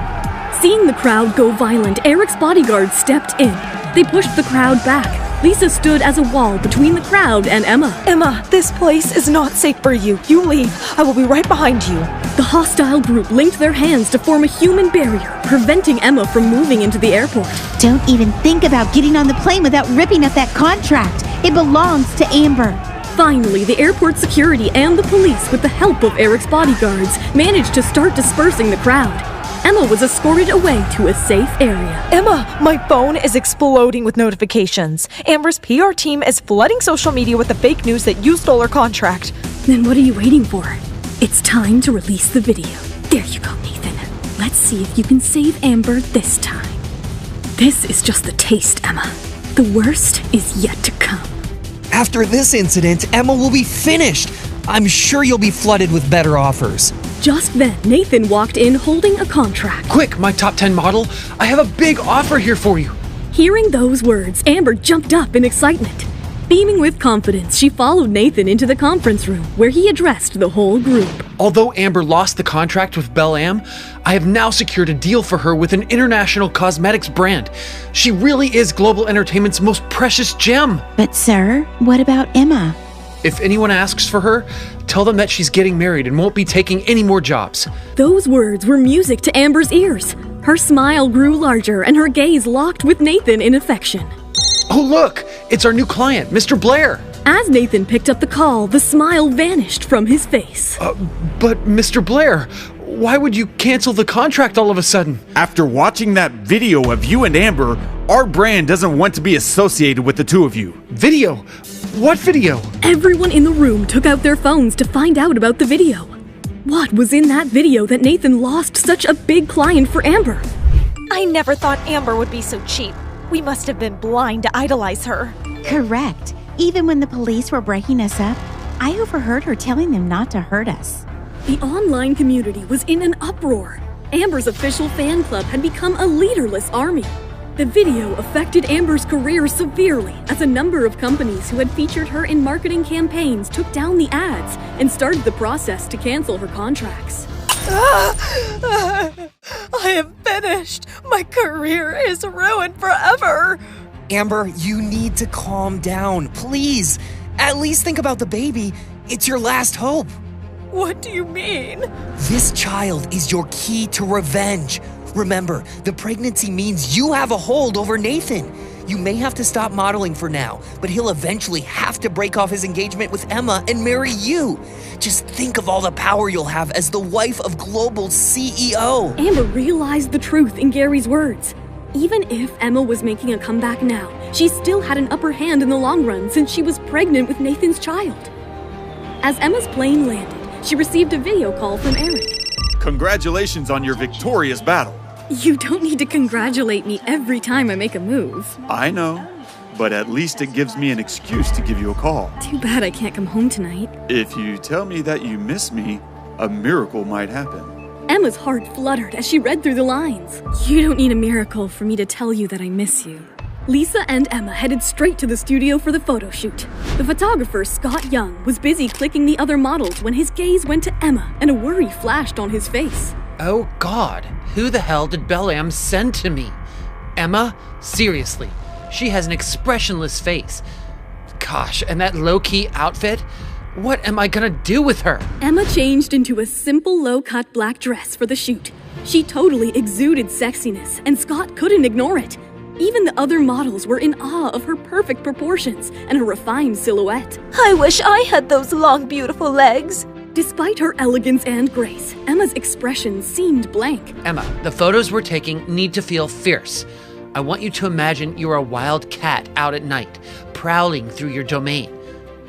Seeing the crowd go violent, Eric's bodyguard stepped in. They pushed the crowd back. Lisa stood as a wall between the crowd and Emma. Emma, this place is not safe for you. You leave. I will be right behind you. The hostile group linked their hands to form a human barrier, preventing Emma from moving into the airport. Don't even think about getting on the plane without ripping up that contract. It belongs to Amber. Finally, the airport security and the police, with the help of Eric's bodyguards, managed to start dispersing the crowd. Emma was escorted away to a safe area. Emma, my phone is exploding with notifications. Amber's PR team is flooding social media with the fake news that you stole her contract. Then what are you waiting for? It's time to release the video. There you go, Nathan. Let's see if you can save Amber this time. This is just the taste, Emma. The worst is yet to come. After this incident, Emma will be finished. I'm sure you'll be flooded with better offers. Just then, Nathan walked in holding a contract. Quick, my top 10 model, I have a big offer here for you. Hearing those words, Amber jumped up in excitement. Beaming with confidence, she followed Nathan into the conference room, where he addressed the whole group. Although Amber lost the contract with Belle Am, I have now secured a deal for her with an international cosmetics brand. She really is global entertainment's most precious gem. But sir, what about Emma? If anyone asks for her, tell them that she's getting married and won't be taking any more jobs. Those words were music to Amber's ears. Her smile grew larger and her gaze locked with Nathan in affection. Oh look, it's our new client, Mr. Blair. As Nathan picked up the call, the smile vanished from his face. But Mr. Blair, why would you cancel the contract all of a sudden? After watching that video of you and Amber, our brand doesn't want to be associated with the two of you. Video? What video? Everyone in the room took out their phones to find out about the video. What was in that video that Nathan lost such a big client for Amber? I never thought Amber would be so cheap. We must have been blind to idolize her. Correct. Even when the police were breaking us up, I overheard her telling them not to hurt us. The online community was in an uproar. Amber's official fan club had become a leaderless army. The video affected Amber's career severely as a number of companies who had featured her in marketing campaigns took down the ads and started the process to cancel her contracts. I am finished. My career is ruined forever. Amber, you need to calm down, please. At least think about the baby. It's your last hope. What do you mean? This child is your key to revenge. Remember, the pregnancy means you have a hold over Nathan. You may have to stop modeling for now, but he'll eventually have to break off his engagement with Emma and marry you. Just think of all the power you'll have as the wife of Global's CEO. Amber realized the truth in Gary's words. Even if Emma was making a comeback now, she still had an upper hand in the long run since she was pregnant with Nathan's child. As Emma's plane landed, she received a video call from Eric. Congratulations on your victorious battle. You don't need to congratulate me every time I make a move. I know, but at least it gives me an excuse to give you a call. Too bad I can't come home tonight. If you tell me that you miss me, a miracle might happen. Emma's heart fluttered as she read through the lines. You don't need a miracle for me to tell you that I miss you. Lisa and Emma headed straight to the studio for the photo shoot. The photographer, Scott Young, was busy clicking the other models when his gaze went to Emma and a worry flashed on his face. Oh God, who the hell did Belle Am send to me? Emma? Seriously, she has an expressionless face. Gosh, and that low-key outfit? What am I gonna do with her? Emma changed into a simple low-cut black dress for the shoot. She totally exuded sexiness, and Scott couldn't ignore it. Even the other models were in awe of her perfect proportions and her refined silhouette. I wish I had those long, beautiful legs. Despite her elegance and grace, Emma's expression seemed blank. Emma, the photos we're taking need to feel fierce. I want you to imagine you're a wild cat out at night, prowling through your domain.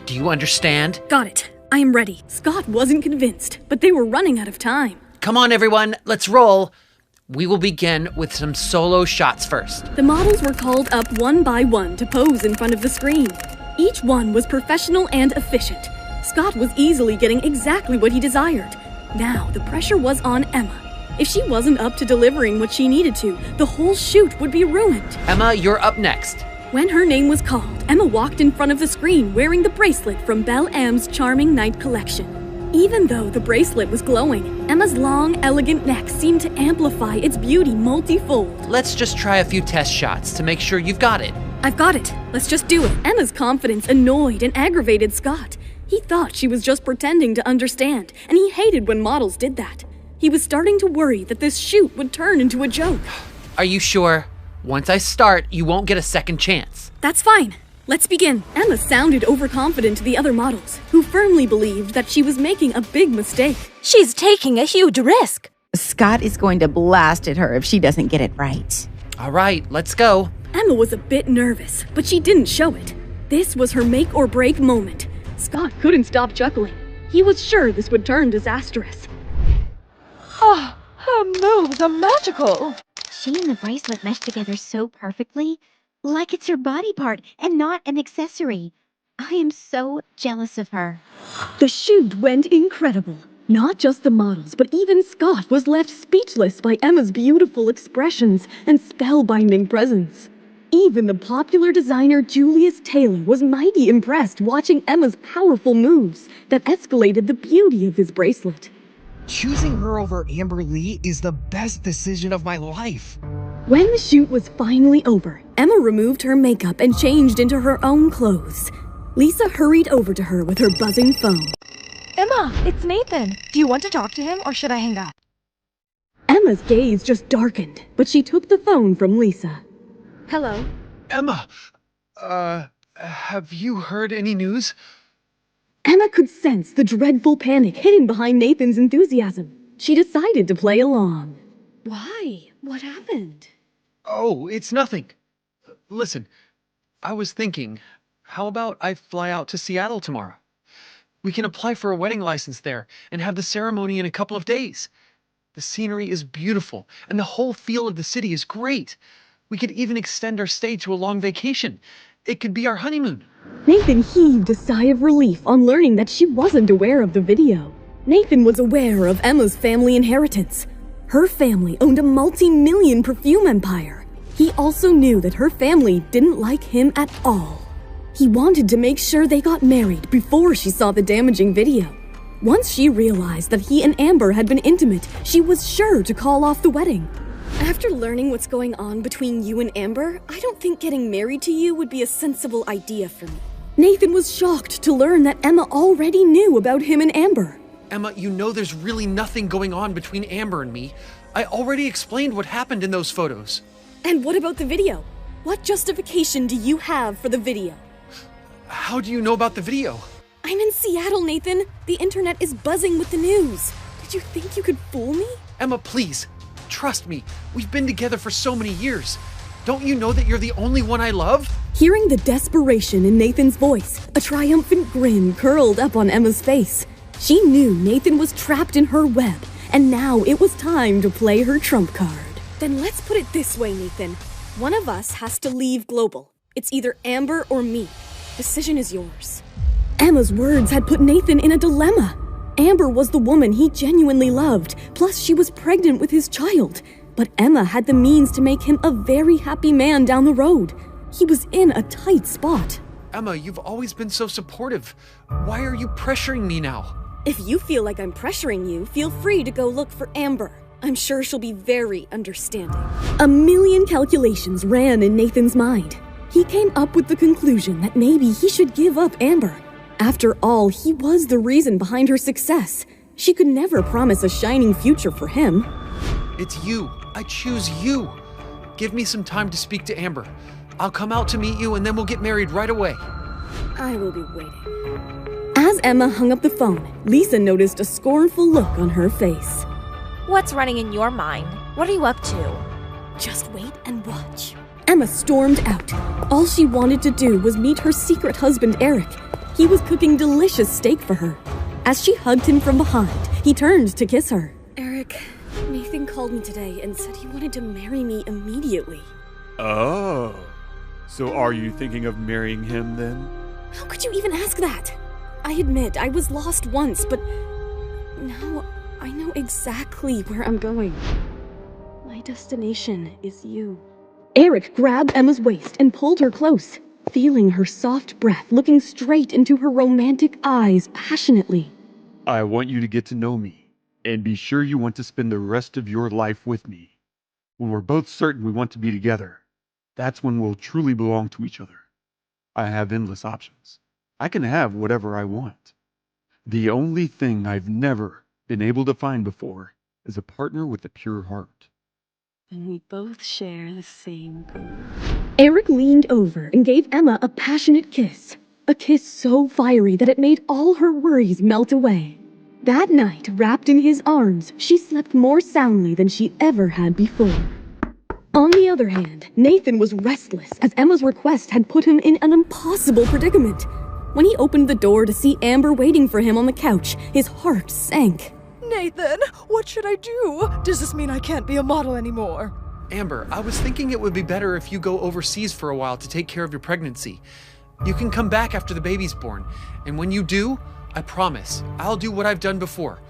Do you understand? Got it. I am ready. Scott wasn't convinced, but they were running out of time. Come on, everyone, let's roll. We will begin with some solo shots first. The models were called up one by one to pose in front of the screen. Each one was professional and efficient. Scott was easily getting exactly what he desired. Now, the pressure was on Emma. If she wasn't up to delivering what she needed to, the whole shoot would be ruined. Emma, you're up next. When her name was called, Emma walked in front of the screen wearing the bracelet from Belle Am's Charming Night collection. Even though the bracelet was glowing, Emma's long, elegant neck seemed to amplify its beauty multifold. Let's just try a few test shots to make sure you've got it. I've got it. Let's just do it. Emma's confidence annoyed and aggravated Scott. He thought she was just pretending to understand, and he hated when models did that. He was starting to worry that this shoot would turn into a joke. Are you sure? Once I start, you won't get a second chance. That's fine. Let's begin. Emma sounded overconfident to the other models, who firmly believed that she was making a big mistake. She's taking a huge risk. Scott is going to blast at her if she doesn't get it right. All right, let's go. Emma was a bit nervous, but she didn't show it. This was her make or break moment. Scott couldn't stop chuckling. He was sure this would turn disastrous. Ah, her moves are magical. She and the bracelet mesh together so perfectly, like it's her body part and not an accessory. I am so jealous of her. The shoot went incredible. Not just the models, but even Scott was left speechless by Emma's beautiful expressions and spellbinding presence. Even the popular designer Julius Taylor was mighty impressed watching Emma's powerful moves that escalated the beauty of his bracelet. Choosing her over Amber Lee is the best decision of my life. When the shoot was finally over, Emma removed her makeup and changed into her own clothes. Lisa hurried over to her with her buzzing phone. Emma, it's Nathan. Do you want to talk to him or should I hang up? Emma's gaze just darkened, but she took the phone from Lisa. Hello? Emma, have you heard any news? Emma could sense the dreadful panic hidden behind Nathan's enthusiasm. She decided to play along. Why? What happened? Oh, it's nothing. Listen, I was thinking, how about I fly out to Seattle tomorrow? We can apply for a wedding license there and have the ceremony in a couple of days. The scenery is beautiful, and the whole feel of the city is great. We could even extend our stay to a long vacation. It could be our honeymoon. Nathan heaved a sigh of relief on learning that she wasn't aware of the video. Nathan was aware of Emma's family inheritance. Her family owned a multi-million perfume empire. He also knew that her family didn't like him at all. He wanted to make sure they got married before she saw the damaging video. Once she realized that he and Amber had been intimate, she was sure to call off the wedding. After learning what's going on between you and Amber, I don't think getting married to you would be a sensible idea for me. Nathan was shocked to learn that Emma already knew about him and Amber. Emma, you know there's really nothing going on between Amber and me. I already explained what happened in those photos. And what about the video? What justification do you have for the video? How do you know about the video? I'm in Seattle, Nathan. The internet is buzzing with the news. Did you think you could fool me? Emma, please. Trust me. We've been together for so many years. Don't you know that you're the only one I love? Hearing the desperation in Nathan's voice, a triumphant grin curled up on Emma's face. She knew Nathan was trapped in her web, and now it was time to play her trump card. Then let's put it this way, Nathan. One of us has to leave Global. It's either Amber or me. Decision is yours. Emma's words had put Nathan in a dilemma. Amber was the woman he genuinely loved, plus she was pregnant with his child. But Emma had the means to make him a very happy man down the road. He was in a tight spot. Emma, you've always been so supportive. Why are you pressuring me now? If you feel like I'm pressuring you, feel free to go look for Amber. I'm sure she'll be very understanding. A million calculations ran in Nathan's mind. He came up with the conclusion that maybe he should give up Amber. After all, he was the reason behind her success. She could never promise a shining future for him. It's you. I choose you. Give me some time to speak to Amber. I'll come out to meet you and then we'll get married right away. I will be waiting. As Emma hung up the phone, Lisa noticed a scornful look on her face. What's running in your mind? What are you up to? Just wait and watch. Emma stormed out. All she wanted to do was meet her secret husband, Eric. He was cooking delicious steak for her. As she hugged him from behind, he turned to kiss her. Eric, Nathan called me today and said he wanted to marry me immediately. Oh. So are you thinking of marrying him then? How could you even ask that? I admit I was lost once, but now I know exactly where I'm going. My destination is you. Eric grabbed Emma's waist and pulled her close, feeling her soft breath looking straight into her romantic eyes passionately. I want you to get to know me, and be sure you want to spend the rest of your life with me. When we're both certain we want to be together, that's when we'll truly belong to each other. I have endless options. I can have whatever I want. The only thing I've never been able to find before is a partner with a pure heart. Then we both share the same goal. Eric leaned over and gave Emma a passionate kiss. A kiss so fiery that it made all her worries melt away. That night, wrapped in his arms, she slept more soundly than she ever had before. On the other hand, Nathan was restless as Emma's request had put him in an impossible predicament. When he opened the door to see Amber waiting for him on the couch, his heart sank. Nathan, what should I do? Does this mean I can't be a model anymore? Amber, I was thinking it would be better if you go overseas for a while to take care of your pregnancy. You can come back after the baby's born, and when you do, I promise, I'll do what I've done before.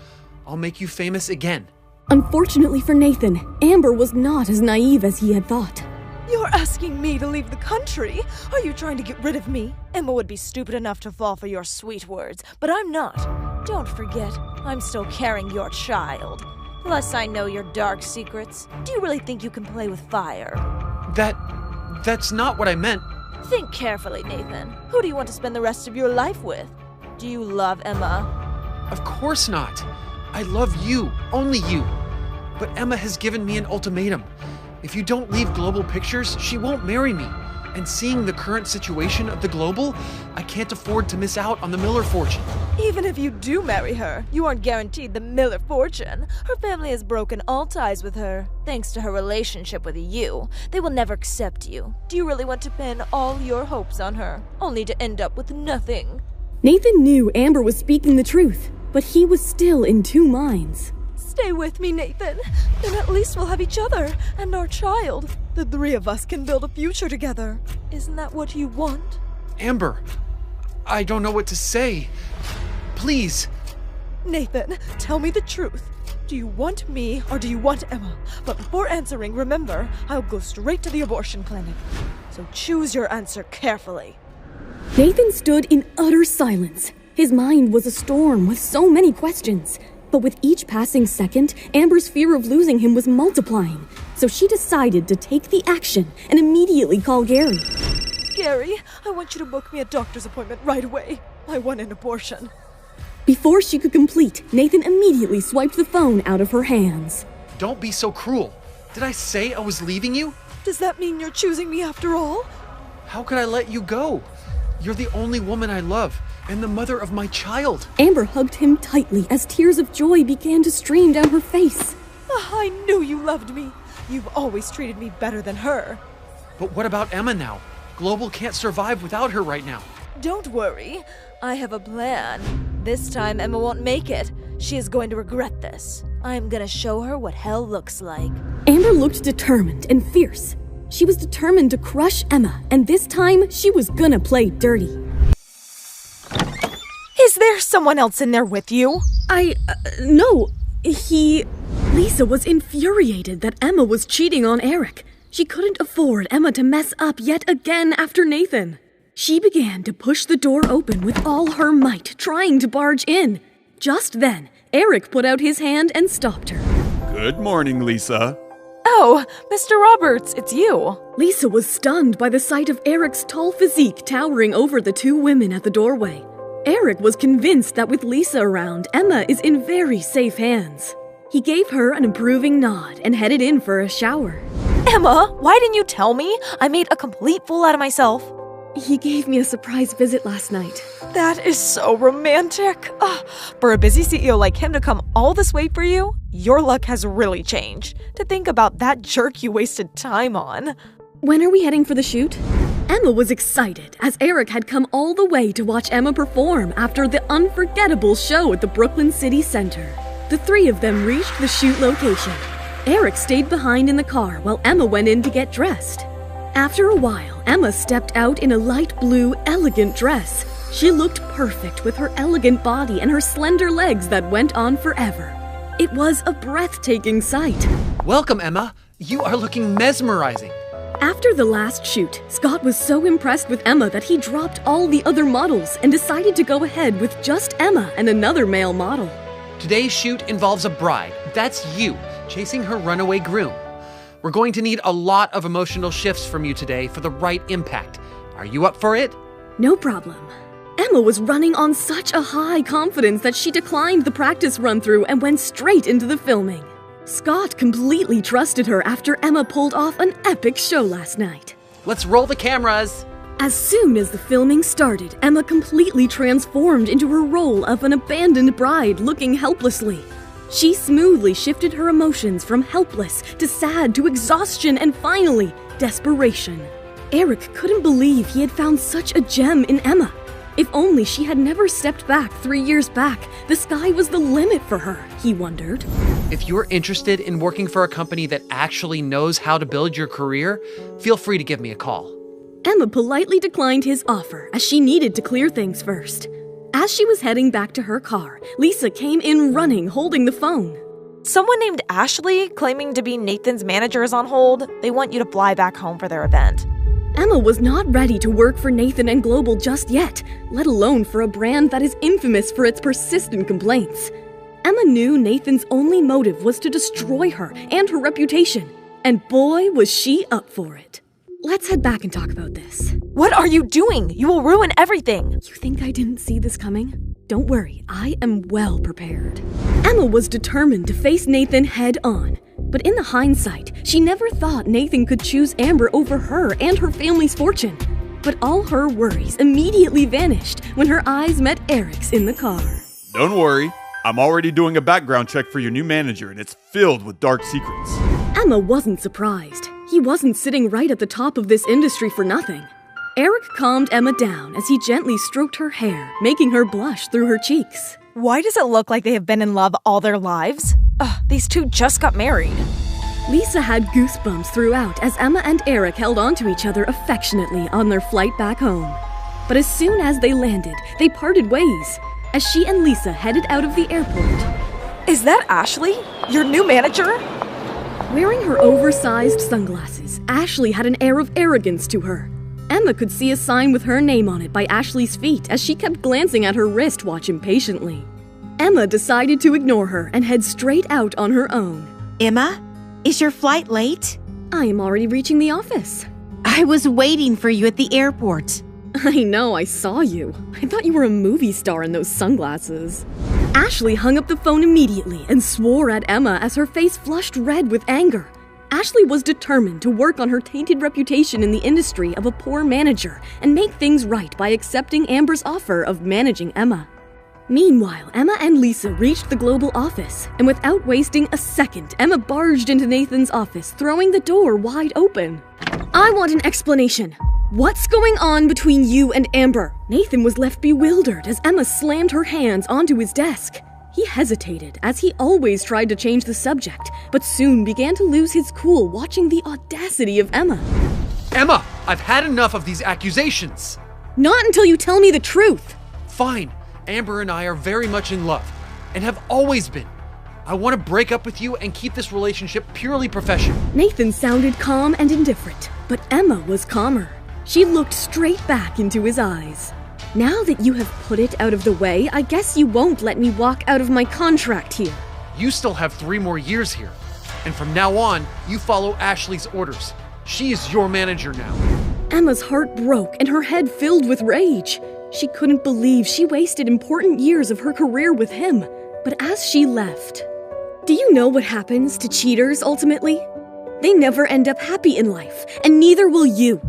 I'll make you famous again. Unfortunately for Nathan, Amber was not as naive as he had thought. You're asking me to leave the country? Are you trying to get rid of me? Emma would be stupid enough to fall for your sweet words, but I'm not. Don't forget, I'm still carrying your child. Plus, I know your dark secrets. Do you really think you can play with fire? That's not what I meant. Think carefully, Nathan. Who do you want to spend the rest of your life with? Do you love Emma? Of course not. I love you, only you. But Emma has given me an ultimatum. If you don't leave Global Pictures, she won't marry me. And seeing the current situation of the Global, I can't afford to miss out on the Miller fortune. Even if you do marry her, you aren't guaranteed the Miller fortune. Her family has broken all ties with her. Thanks to her relationship with you, they will never accept you. Do you really want to pin all your hopes on her, only to end up with nothing? Nathan knew Amber was speaking the truth, but he was still in two minds. Stay with me, Nathan. Then at least we'll have each other and our child. The three of us can build a future together. Isn't that what you want? Amber, I don't know what to say. Please. Nathan, tell me the truth. Do you want me or do you want Emma? But before answering, remember, I'll go straight to the abortion clinic. So choose your answer carefully. Nathan stood in utter silence. His mind was a storm with so many questions. But with each passing second, Amber's fear of losing him was multiplying. So she decided to take the action and immediately call Gary. Gary, I want you to book me a doctor's appointment right away. I want an abortion. Before she could complete, Nathan immediately swiped the phone out of her hands. Don't be so cruel. Did I say I was leaving you? Does that mean you're choosing me after all? How could I let you go? You're the only woman I love, and the mother of my child. Amber hugged him tightly as tears of joy began to stream down her face. I knew you loved me. You've always treated me better than her. But what about Emma now? Global can't survive without her right now. Don't worry. I have a plan. This time Emma won't make it. She is going to regret this. I'm gonna show her what hell looks like. Amber looked determined and fierce. She was determined to crush Emma, and this time she was gonna play dirty. Is there someone else in there with you? No. Lisa was infuriated that Emma was cheating on Eric. She couldn't afford Emma to mess up yet again after Nathan. She began to push the door open with all her might, trying to barge in. Just then, Eric put out his hand and stopped her. Good morning, Lisa. Oh, Mr. Roberts, it's you. Lisa was stunned by the sight of Eric's tall physique towering over the two women at the doorway. Eric was convinced that with Lisa around, Emma is in very safe hands. He gave her an approving nod and headed in for a shower. Emma, why didn't you tell me? I made a complete fool out of myself. He gave me a surprise visit last night. That is so romantic. For a busy CEO like him to come all this way for you, your luck has really changed. To think about that jerk you wasted time on. When are we heading for the shoot? Emma was excited, as Eric had come all the way to watch Emma perform after the unforgettable show at the Brooklyn City Center. The three of them reached the shoot location. Eric stayed behind in the car while Emma went in to get dressed. After a while, Emma stepped out in a light blue, elegant dress. She looked perfect with her elegant body and her slender legs that went on forever. It was a breathtaking sight. Welcome, Emma. You are looking mesmerizing. After the last shoot, Scott was so impressed with Emma that he dropped all the other models and decided to go ahead with just Emma and another male model. Today's shoot involves a bride. That's you, chasing her runaway groom. We're going to need a lot of emotional shifts from you today for the right impact. Are you up for it? No problem. Emma was running on such a high confidence that she declined the practice run-through and went straight into the filming. Scott completely trusted her after Emma pulled off an epic show last night. Let's roll the cameras. As soon as the filming started, Emma completely transformed into her role of an abandoned bride looking helplessly. She smoothly shifted her emotions from helpless to sad to exhaustion and finally, desperation. Eric couldn't believe he had found such a gem in Emma. If only she had never stepped back 3 years back, the sky was the limit for her, he wondered. If you're interested in working for a company that actually knows how to build your career, feel free to give me a call. Emma politely declined his offer as she needed to clear things first. As she was heading back to her car, Lisa came in running, holding the phone. Someone named Ashley, claiming to be Nathan's manager, is on hold. They want you to fly back home for their event. Emma was not ready to work for Nathan and Global just yet, let alone for a brand that is infamous for its persistent complaints. Emma knew Nathan's only motive was to destroy her and her reputation, and boy, was she up for it. Let's head back and talk about this. What are you doing? You will ruin everything. You think I didn't see this coming? Don't worry, I am well prepared. Emma was determined to face Nathan head on. But in the hindsight, she never thought Nathan could choose Amber over her and her family's fortune. But all her worries immediately vanished when her eyes met Eric's in the car. Don't worry, I'm already doing a background check for your new manager and it's filled with dark secrets. Emma wasn't surprised. He wasn't sitting right at the top of this industry for nothing. Eric calmed Emma down as he gently stroked her hair, making her blush through her cheeks. Why does it look like they have been in love all their lives? Ugh, these two just got married. Lisa had goosebumps throughout as Emma and Eric held onto each other affectionately on their flight back home. But as soon as they landed, they parted ways as she and Lisa headed out of the airport. Is that Ashley? Your new manager? Wearing her oversized sunglasses, Ashley had an air of arrogance to her. Emma could see a sign with her name on it by Ashley's feet as she kept glancing at her wristwatch impatiently. Emma decided to ignore her and head straight out on her own. Emma, is your flight late? I am already reaching the office. I was waiting for you at the airport. I know, I saw you. I thought you were a movie star in those sunglasses. Ashley hung up the phone immediately and swore at Emma as her face flushed red with anger. Ashley was determined to work on her tainted reputation in the industry of a poor manager and make things right by accepting Amber's offer of managing Emma. Meanwhile, Emma and Lisa reached the Global office, and without wasting a second, Emma barged into Nathan's office, throwing the door wide open. I want an explanation. What's going on between you and Amber? Nathan was left bewildered as Emma slammed her hands onto his desk. He hesitated, as he always tried to change the subject, but soon began to lose his cool watching the audacity of Emma. Emma, I've had enough of these accusations. Not until you tell me the truth. Fine. Amber and I are very much in love, and have always been. I want to break up with you and keep this relationship purely professional. Nathan sounded calm and indifferent, but Emma was calmer. She looked straight back into his eyes. Now that you have put it out of the way, I guess you won't let me walk out of my contract here. You still have 3 more years here, and from now on, you follow Ashley's orders. She is your manager now. Emma's heart broke and her head filled with rage. She couldn't believe she wasted important years of her career with him. But as she left, do you know what happens to cheaters ultimately? They never end up happy in life, and neither will you.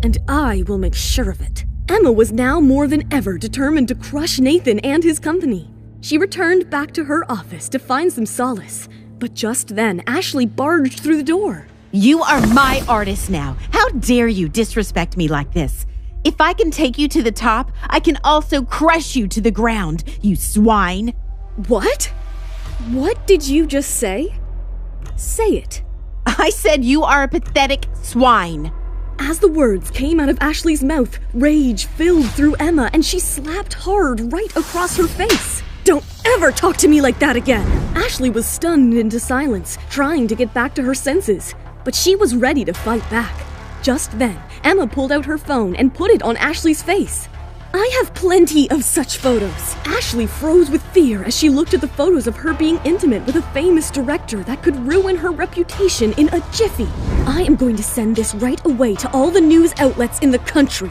And I will make sure of it. Emma was now more than ever determined to crush Nathan and his company. She returned back to her office to find some solace. But just then, Ashley barged through the door. You are my artist now. How dare you disrespect me like this? If I can take you to the top, I can also crush you to the ground, you swine. What? What did you just say? Say it. I said you are a pathetic swine. As the words came out of Ashley's mouth, rage filled through Emma and she slapped hard right across her face. Don't ever talk to me like that again. Ashley was stunned into silence, trying to get back to her senses. But she was ready to fight back. Just then, Emma pulled out her phone and put it on Ashley's face. I have plenty of such photos. Ashley froze with fear as she looked at the photos of her being intimate with a famous director that could ruin her reputation in a jiffy. I am going to send this right away to all the news outlets in the country.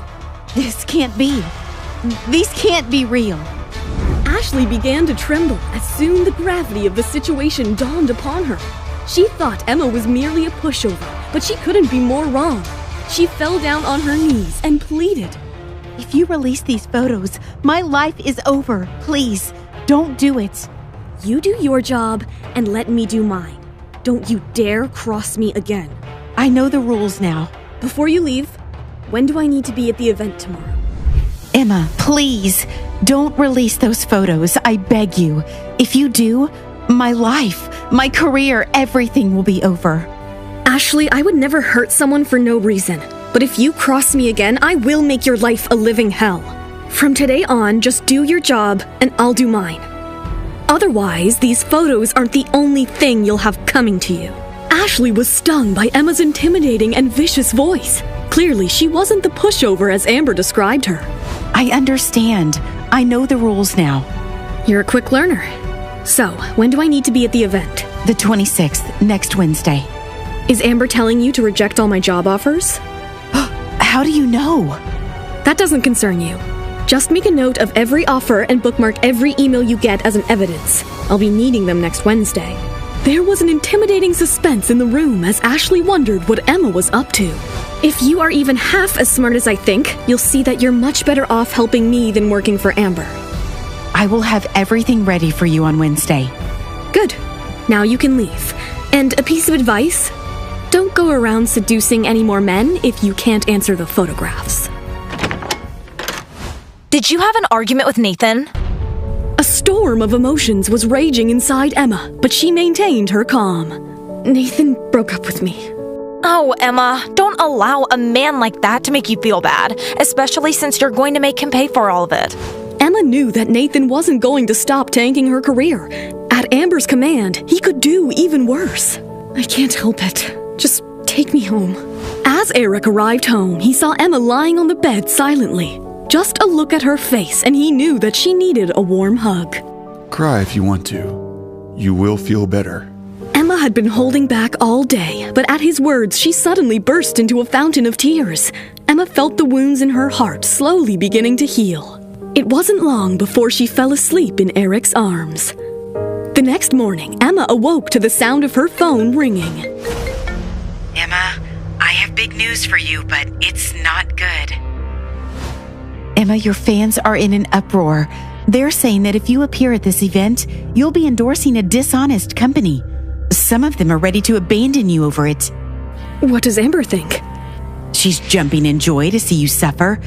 This can't be. These can't be real. Ashley began to tremble as soon the gravity of the situation dawned upon her. She thought Emma was merely a pushover, but she couldn't be more wrong. She fell down on her knees and pleaded. If you release these photos, my life is over. Please, don't do it. You do your job and let me do mine. Don't you dare cross me again. I know the rules now. Before you leave, when do I need to be at the event tomorrow? Emma, please, don't release those photos. I beg you. If you do, my life, my career, everything will be over. Ashley, I would never hurt someone for no reason. But if you cross me again, I will make your life a living hell. From today on, just do your job and I'll do mine. Otherwise, these photos aren't the only thing you'll have coming to you. Ashley was stung by Emma's intimidating and vicious voice. Clearly, she wasn't the pushover as Amber described her. I understand. I know the rules now. You're a quick learner. So, when do I need to be at the event? The 26th, next Wednesday. Is Amber telling you to reject all my job offers? How do you know? That doesn't concern you. Just make a note of every offer and bookmark every email you get as an evidence. I'll be needing them next Wednesday. There was an intimidating suspense in the room as Ashley wondered what Emma was up to. If you are even half as smart as I think, you'll see that you're much better off helping me than working for Amber. I will have everything ready for you on Wednesday. Good. Now you can leave. And a piece of advice: don't go around seducing any more men if you can't answer the photographs. Did you have an argument with Nathan? A storm of emotions was raging inside Emma, but she maintained her calm. Nathan broke up with me. Oh, Emma, don't allow a man like that to make you feel bad, especially since you're going to make him pay for all of it. Emma knew that Nathan wasn't going to stop tanking her career. At Amber's command, he could do even worse. I can't help it. Just take me home. As Eric arrived home, he saw Emma lying on the bed silently. Just a look at her face, and he knew that she needed a warm hug. Cry if you want to. You will feel better. Emma had been holding back all day, but at his words, she suddenly burst into a fountain of tears. Emma felt the wounds in her heart slowly beginning to heal. It wasn't long before she fell asleep in Eric's arms. The next morning, Emma awoke to the sound of her phone ringing. Emma, I have big news for you, but it's not good. Emma, your fans are in an uproar. They're saying that if you appear at this event, you'll be endorsing a dishonest company. Some of them are ready to abandon you over it. What does Amber think? She's jumping in joy to see you suffer.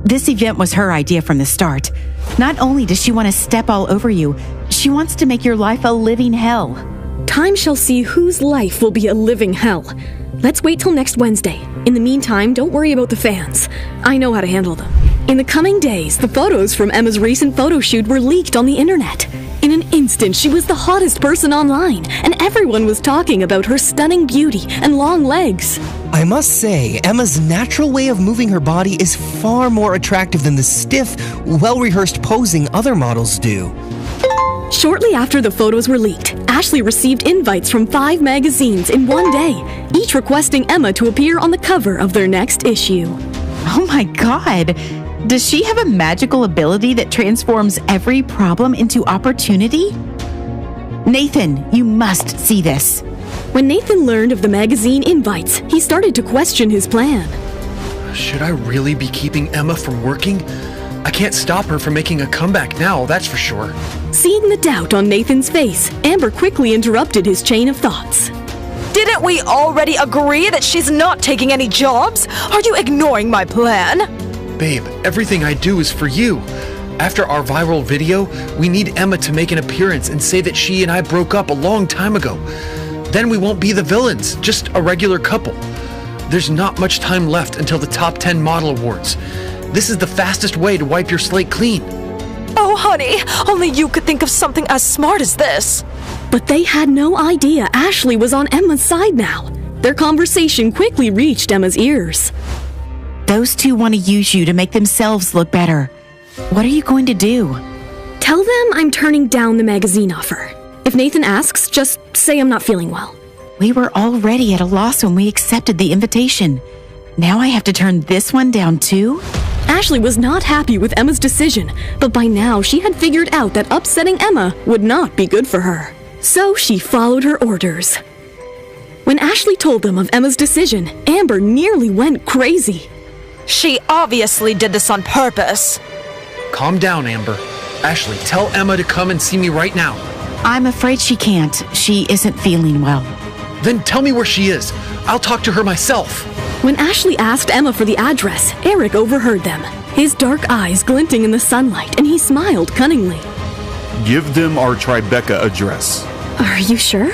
This event was her idea from the start. Not only does she want to step all over you, she wants to make your life a living hell. Time shall see whose life will be a living hell. Let's wait till next Wednesday. In the meantime, don't worry about the fans. I know how to handle them. In the coming days, the photos from Emma's recent photo shoot were leaked on the internet. In an instant, she was the hottest person online, and everyone was talking about her stunning beauty and long legs. I must say, Emma's natural way of moving her body is far more attractive than the stiff, well-rehearsed posing other models do. Shortly after the photos were leaked, Ashley received invites from 5 magazines in one day, each requesting Emma to appear on the cover of their next issue. Oh my God! Does she have a magical ability that transforms every problem into opportunity? Nathan, you must see this. When Nathan learned of the magazine invites, he started to question his plan. Should I really be keeping Emma from working? I can't stop her from making a comeback now, that's for sure. Seeing the doubt on Nathan's face, Amber quickly interrupted his chain of thoughts. Didn't we already agree that she's not taking any jobs? Are you ignoring my plan? Babe, everything I do is for you. After our viral video, we need Emma to make an appearance and say that she and I broke up a long time ago. Then we won't be the villains, just a regular couple. There's not much time left until the top 10 model awards. This is the fastest way to wipe your slate clean. Oh, honey, only you could think of something as smart as this. But they had no idea Ashley was on Emma's side now. Their conversation quickly reached Emma's ears. Those two want to use you to make themselves look better. What are you going to do? Tell them I'm turning down the magazine offer. If Nathan asks, just say I'm not feeling well. We were already at a loss when we accepted the invitation. Now I have to turn this one down too? Ashley was not happy with Emma's decision, but by now she had figured out that upsetting Emma would not be good for her. So she followed her orders. When Ashley told them of Emma's decision, Amber nearly went crazy. She obviously did this on purpose. Calm down, Amber. Ashley, tell Emma to come and see me right now. I'm afraid she can't. She isn't feeling well. Then tell me where she is. I'll talk to her myself. When Ashley asked Emma for the address, Eric overheard them, his dark eyes glinting in the sunlight, and he smiled cunningly. Give them our Tribeca address. Are you sure?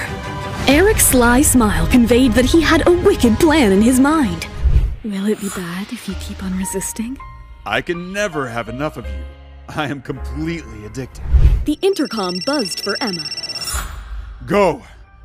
Eric's sly smile conveyed that he had a wicked plan in his mind. Will it be bad if you keep on resisting? I can never have enough of you. I am completely addicted. The intercom buzzed for Emma. Go!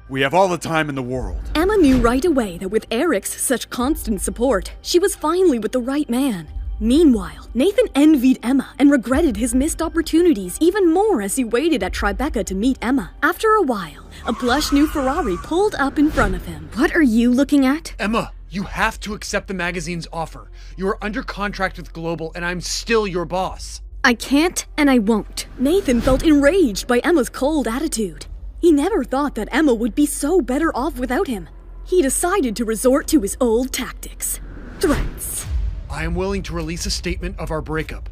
We have all the time in the world. Emma knew right away that with Eric's such constant support, she was finally with the right man. Meanwhile, Nathan envied Emma and regretted his missed opportunities even more as he waited at Tribeca to meet Emma. After a while, a plush new Ferrari pulled up in front of him. What are you looking at? Emma, you have to accept the magazine's offer. You are under contract with Global, and I'm still your boss. I can't and I won't. Nathan felt enraged by Emma's cold attitude. He never thought that Emma would be so better off without him. He decided to resort to his old tactics. Threats. I am willing to release a statement of our breakup,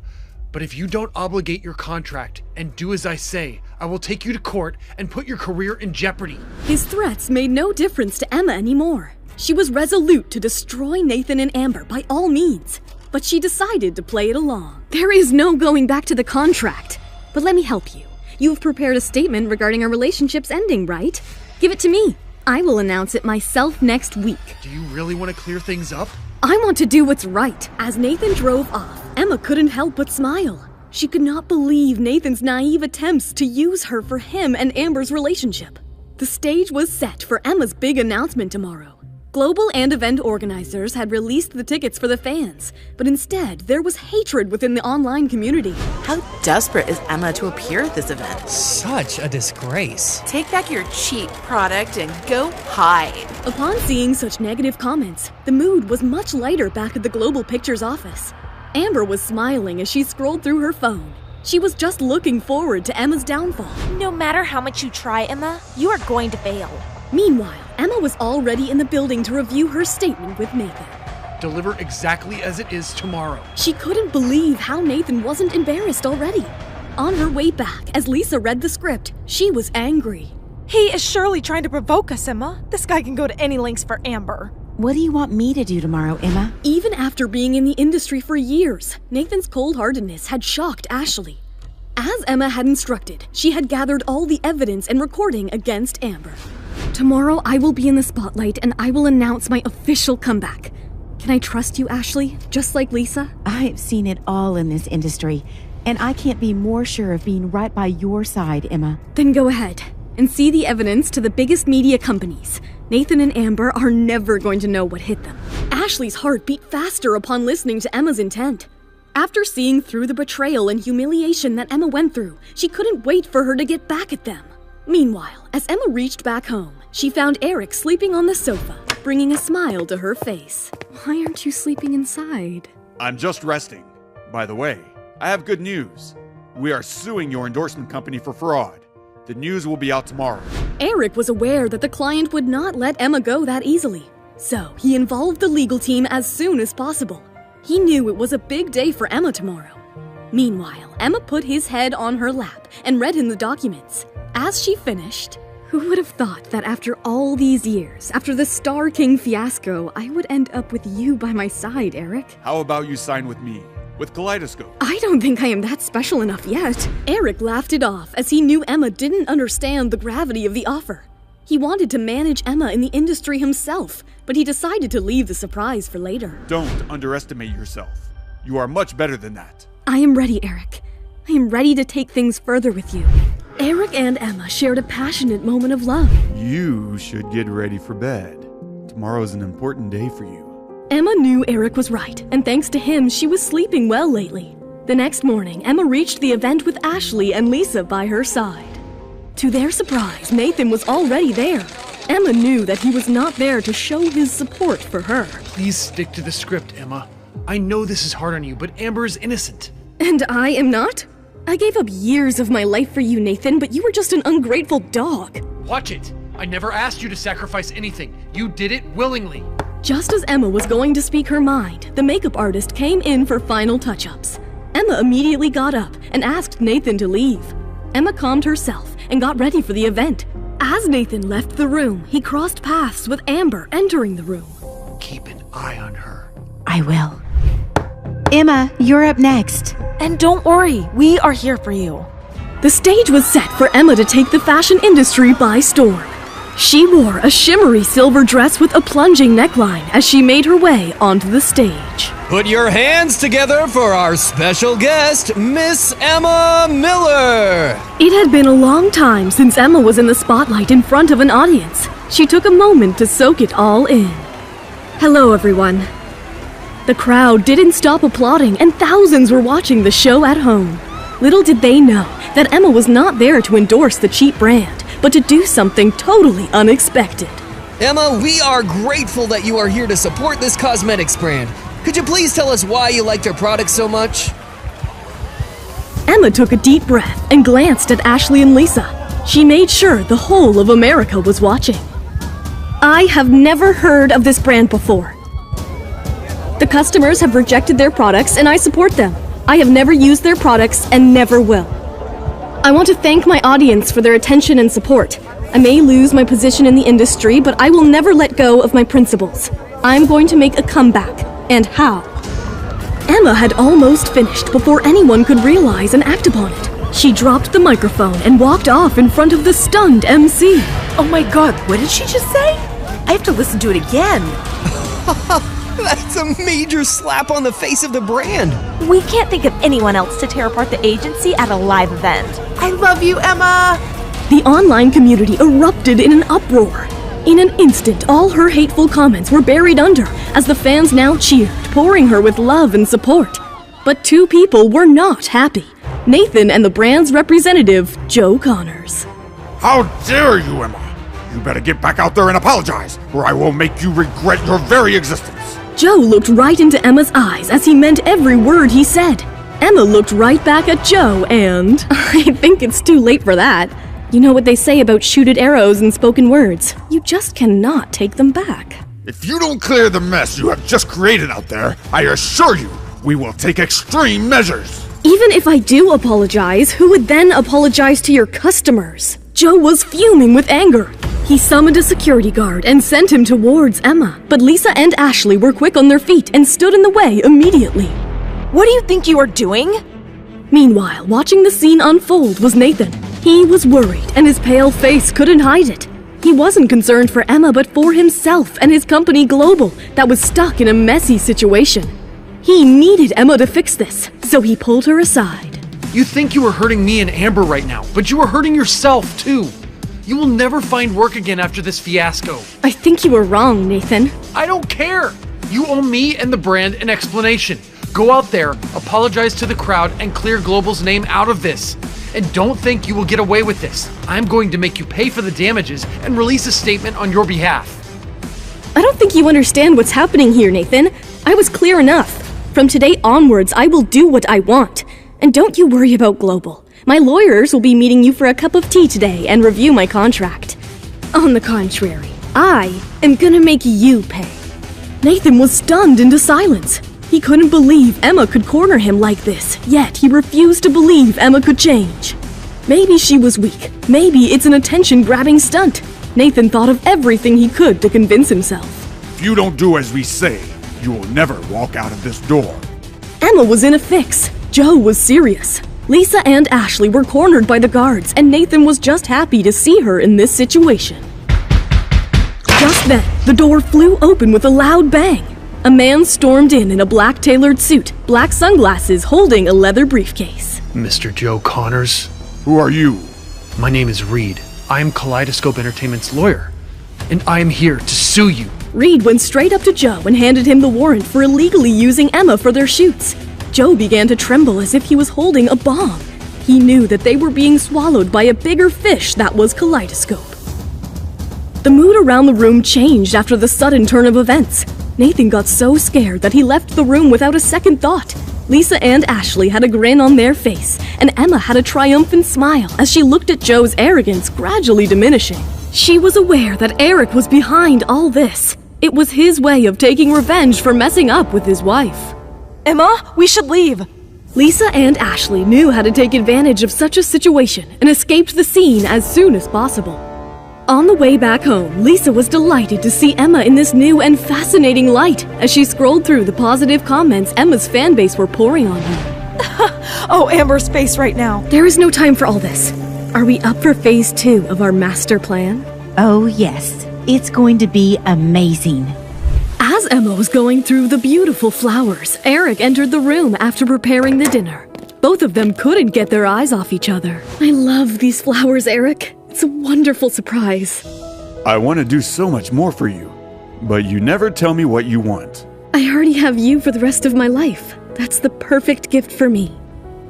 but if you don't obligate your contract and do as I say, I will take you to court and put your career in jeopardy. His threats made no difference to Emma anymore. She was resolute to destroy Nathan and Amber by all means, but she decided to play it along. There is no going back to the contract, but let me help you. You have prepared a statement regarding our relationship's ending, right? Give it to me. I will announce it myself next week. Do you really want to clear things up? I want to do what's right. As Nathan drove off, Emma couldn't help but smile. She could not believe Nathan's naive attempts to use her for him and Amber's relationship. The stage was set for Emma's big announcement tomorrow. Global and event organizers had released the tickets for the fans, but instead there was hatred within the online community. How desperate is Emma to appear at this event? Such a disgrace. Take back your cheap product and go hide. Upon seeing such negative comments, the mood was much lighter back at the Global Pictures office. Amber was smiling as she scrolled through her phone. She was just looking forward to Emma's downfall. No matter how much you try, Emma, you are going to fail. Meanwhile, Emma was already in the building to review her statement with Nathan. Deliver exactly as it is tomorrow. She couldn't believe how Nathan wasn't embarrassed already. On her way back, as Lisa read the script, she was angry. He is surely trying to provoke us, Emma. This guy can go to any lengths for Amber. What do you want me to do tomorrow, Emma? Even after being in the industry for years, Nathan's cold-heartedness had shocked Ashley. As Emma had instructed, she had gathered all the evidence and recording against Amber. Tomorrow I will be in the spotlight and I will announce my official comeback. Can I trust you, Ashley? Just like Lisa? I've seen it all in this industry, and I can't be more sure of being right by your side, Emma. Then go ahead and see the evidence to the biggest media companies. Nathan and Amber are never going to know what hit them. Ashley's heart beat faster upon listening to Emma's intent. After seeing through the betrayal and humiliation that Emma went through, she couldn't wait for her to get back at them. Meanwhile, as Emma reached back home, she found Eric sleeping on the sofa, bringing a smile to her face. Why aren't you sleeping inside? I'm just resting. By the way, I have good news. We are suing your endorsement company for fraud. The news will be out tomorrow. Eric was aware that the client would not let Emma go that easily, so he involved the legal team as soon as possible. He knew it was a big day for Emma tomorrow. Meanwhile, Emma put his head on her lap and read him the documents. As she finished, who would have thought that after all these years, after the Star King fiasco, I would end up with you by my side, Eric? How about you sign with me? With Kaleidoscope? I don't think I am that special enough yet. Eric laughed it off as he knew Emma didn't understand the gravity of the offer. He wanted to manage Emma in the industry himself, but he decided to leave the surprise for later. Don't underestimate yourself. You are much better than that. I am ready, Eric. I am ready to take things further with you. Eric and Emma shared a passionate moment of love. You should get ready for bed. Tomorrow is an important day for you. Emma knew Eric was right, and thanks to him, she was sleeping well lately. The next morning, Emma reached the event with Ashley and Lisa by her side. To their surprise, Nathan was already there. Emma knew that he was not there to show his support for her. Please stick to the script, Emma. I know this is hard on you, but Amber is innocent. And I am not? I gave up years of my life for you, Nathan, but you were just an ungrateful dog. Watch it! I never asked you to sacrifice anything. You did it willingly. Just as Emma was going to speak her mind, the makeup artist came in for final touch-ups. Emma immediately got up and asked Nathan to leave. Emma calmed herself and got ready for the event. As Nathan left the room, he crossed paths with Amber entering the room. Keep an eye on her. I will. Emma, you're up next. And don't worry, we are here for you. The stage was set for Emma to take the fashion industry by storm. She wore a shimmery silver dress with a plunging neckline as she made her way onto the stage. Put your hands together for our special guest, Miss Emma Miller! It had been a long time since Emma was in the spotlight in front of an audience. She took a moment to soak it all in. Hello, everyone. The crowd didn't stop applauding, and thousands were watching the show at home. Little did they know that Emma was not there to endorse the cheap brand, but to do something totally unexpected. Emma, we are grateful that you are here to support this cosmetics brand. Could you please tell us why you liked our product so much? Emma took a deep breath and glanced at Ashley and Lisa. She made sure the whole of America was watching. I have never heard of this brand before. The customers have rejected their products and I support them. I have never used their products and never will. I want to thank my audience for their attention and support. I may lose my position in the industry, but I will never let go of my principles. I'm going to make a comeback. And how? Emma had almost finished before anyone could realize and act upon it. She dropped the microphone and walked off in front of the stunned MC. Oh my god, what did she just say? I have to listen to it again. That's a major slap on the face of the brand. We can't think of anyone else to tear apart the agency at a live event. I love you, Emma! The online community erupted in an uproar. In an instant, all her hateful comments were buried under as the fans now cheered, pouring her with love and support. But two people were not happy. Nathan and the brand's representative, Joe Connors. How dare you, Emma! You better get back out there and apologize, or I will make you regret your very existence. Joe looked right into Emma's eyes as he meant every word he said. Emma looked right back at Joe and... I think it's too late for that. You know what they say about shooted arrows and spoken words. You just cannot take them back. If you don't clear the mess you have just created out there, I assure you, we will take extreme measures. Even if I do apologize, who would then apologize to your customers? Joe was fuming with anger. He summoned a security guard and sent him towards Emma, but Lisa and Ashley were quick on their feet and stood in the way immediately. What do you think you are doing? Meanwhile, watching the scene unfold was Nathan. He was worried, and his pale face couldn't hide it. He wasn't concerned for Emma, but for himself and his company Global, that was stuck in a messy situation. He needed Emma to fix this, so he pulled her aside. You think you are hurting me and Amber right now, but you are hurting yourself, too. You will never find work again after this fiasco. I think you were wrong, Nathan. I don't care. You owe me and the brand an explanation. Go out there, apologize to the crowd, and clear Global's name out of this. And don't think you will get away with this. I'm going to make you pay for the damages and release a statement on your behalf. I don't think you understand what's happening here, Nathan. I was clear enough. From today onwards, I will do what I want. And don't you worry about Global. My lawyers will be meeting you for a cup of tea today and review my contract. On the contrary, I am gonna make you pay. Nathan was stunned into silence. He couldn't believe Emma could corner him like this, yet he refused to believe Emma could change. Maybe she was weak. Maybe it's an attention-grabbing stunt. Nathan thought of everything he could to convince himself. If you don't do as we say, you will never walk out of this door. Emma was in a fix. Joe was serious. Lisa and Ashley were cornered by the guards, and Nathan was just happy to see her in this situation. Just then, the door flew open with a loud bang. A man stormed in a black tailored suit, black sunglasses, holding a leather briefcase. Mr. Joe Connors? Who are you? My name is Reed. I am Kaleidoscope Entertainment's lawyer, and I am here to sue you. Reed went straight up to Joe and handed him the warrant for illegally using Emma for their shoots. Joe began to tremble as if he was holding a bomb. He knew that they were being swallowed by a bigger fish that was Kaleidoscope. The mood around the room changed after the sudden turn of events. Nathan got so scared that he left the room without a second thought. Lisa and Ashley had a grin on their face, and Emma had a triumphant smile as she looked at Joe's arrogance gradually diminishing. She was aware that Eric was behind all this. It was his way of taking revenge for messing up with his wife. Emma, we should leave. Lisa and Ashley knew how to take advantage of such a situation and escaped the scene as soon as possible. On the way back home, Lisa was delighted to see Emma in this new and fascinating light as she scrolled through the positive comments Emma's fanbase were pouring on her. Oh, Amber's face right now. There is no time for all this. Are we up for phase 2 of our master plan? Oh, yes. It's going to be amazing. As Emma was going through the beautiful flowers, Eric entered the room after preparing the dinner. Both of them couldn't get their eyes off each other. I love these flowers, Eric. It's a wonderful surprise. I want to do so much more for you, but you never tell me what you want. I already have you for the rest of my life. That's the perfect gift for me.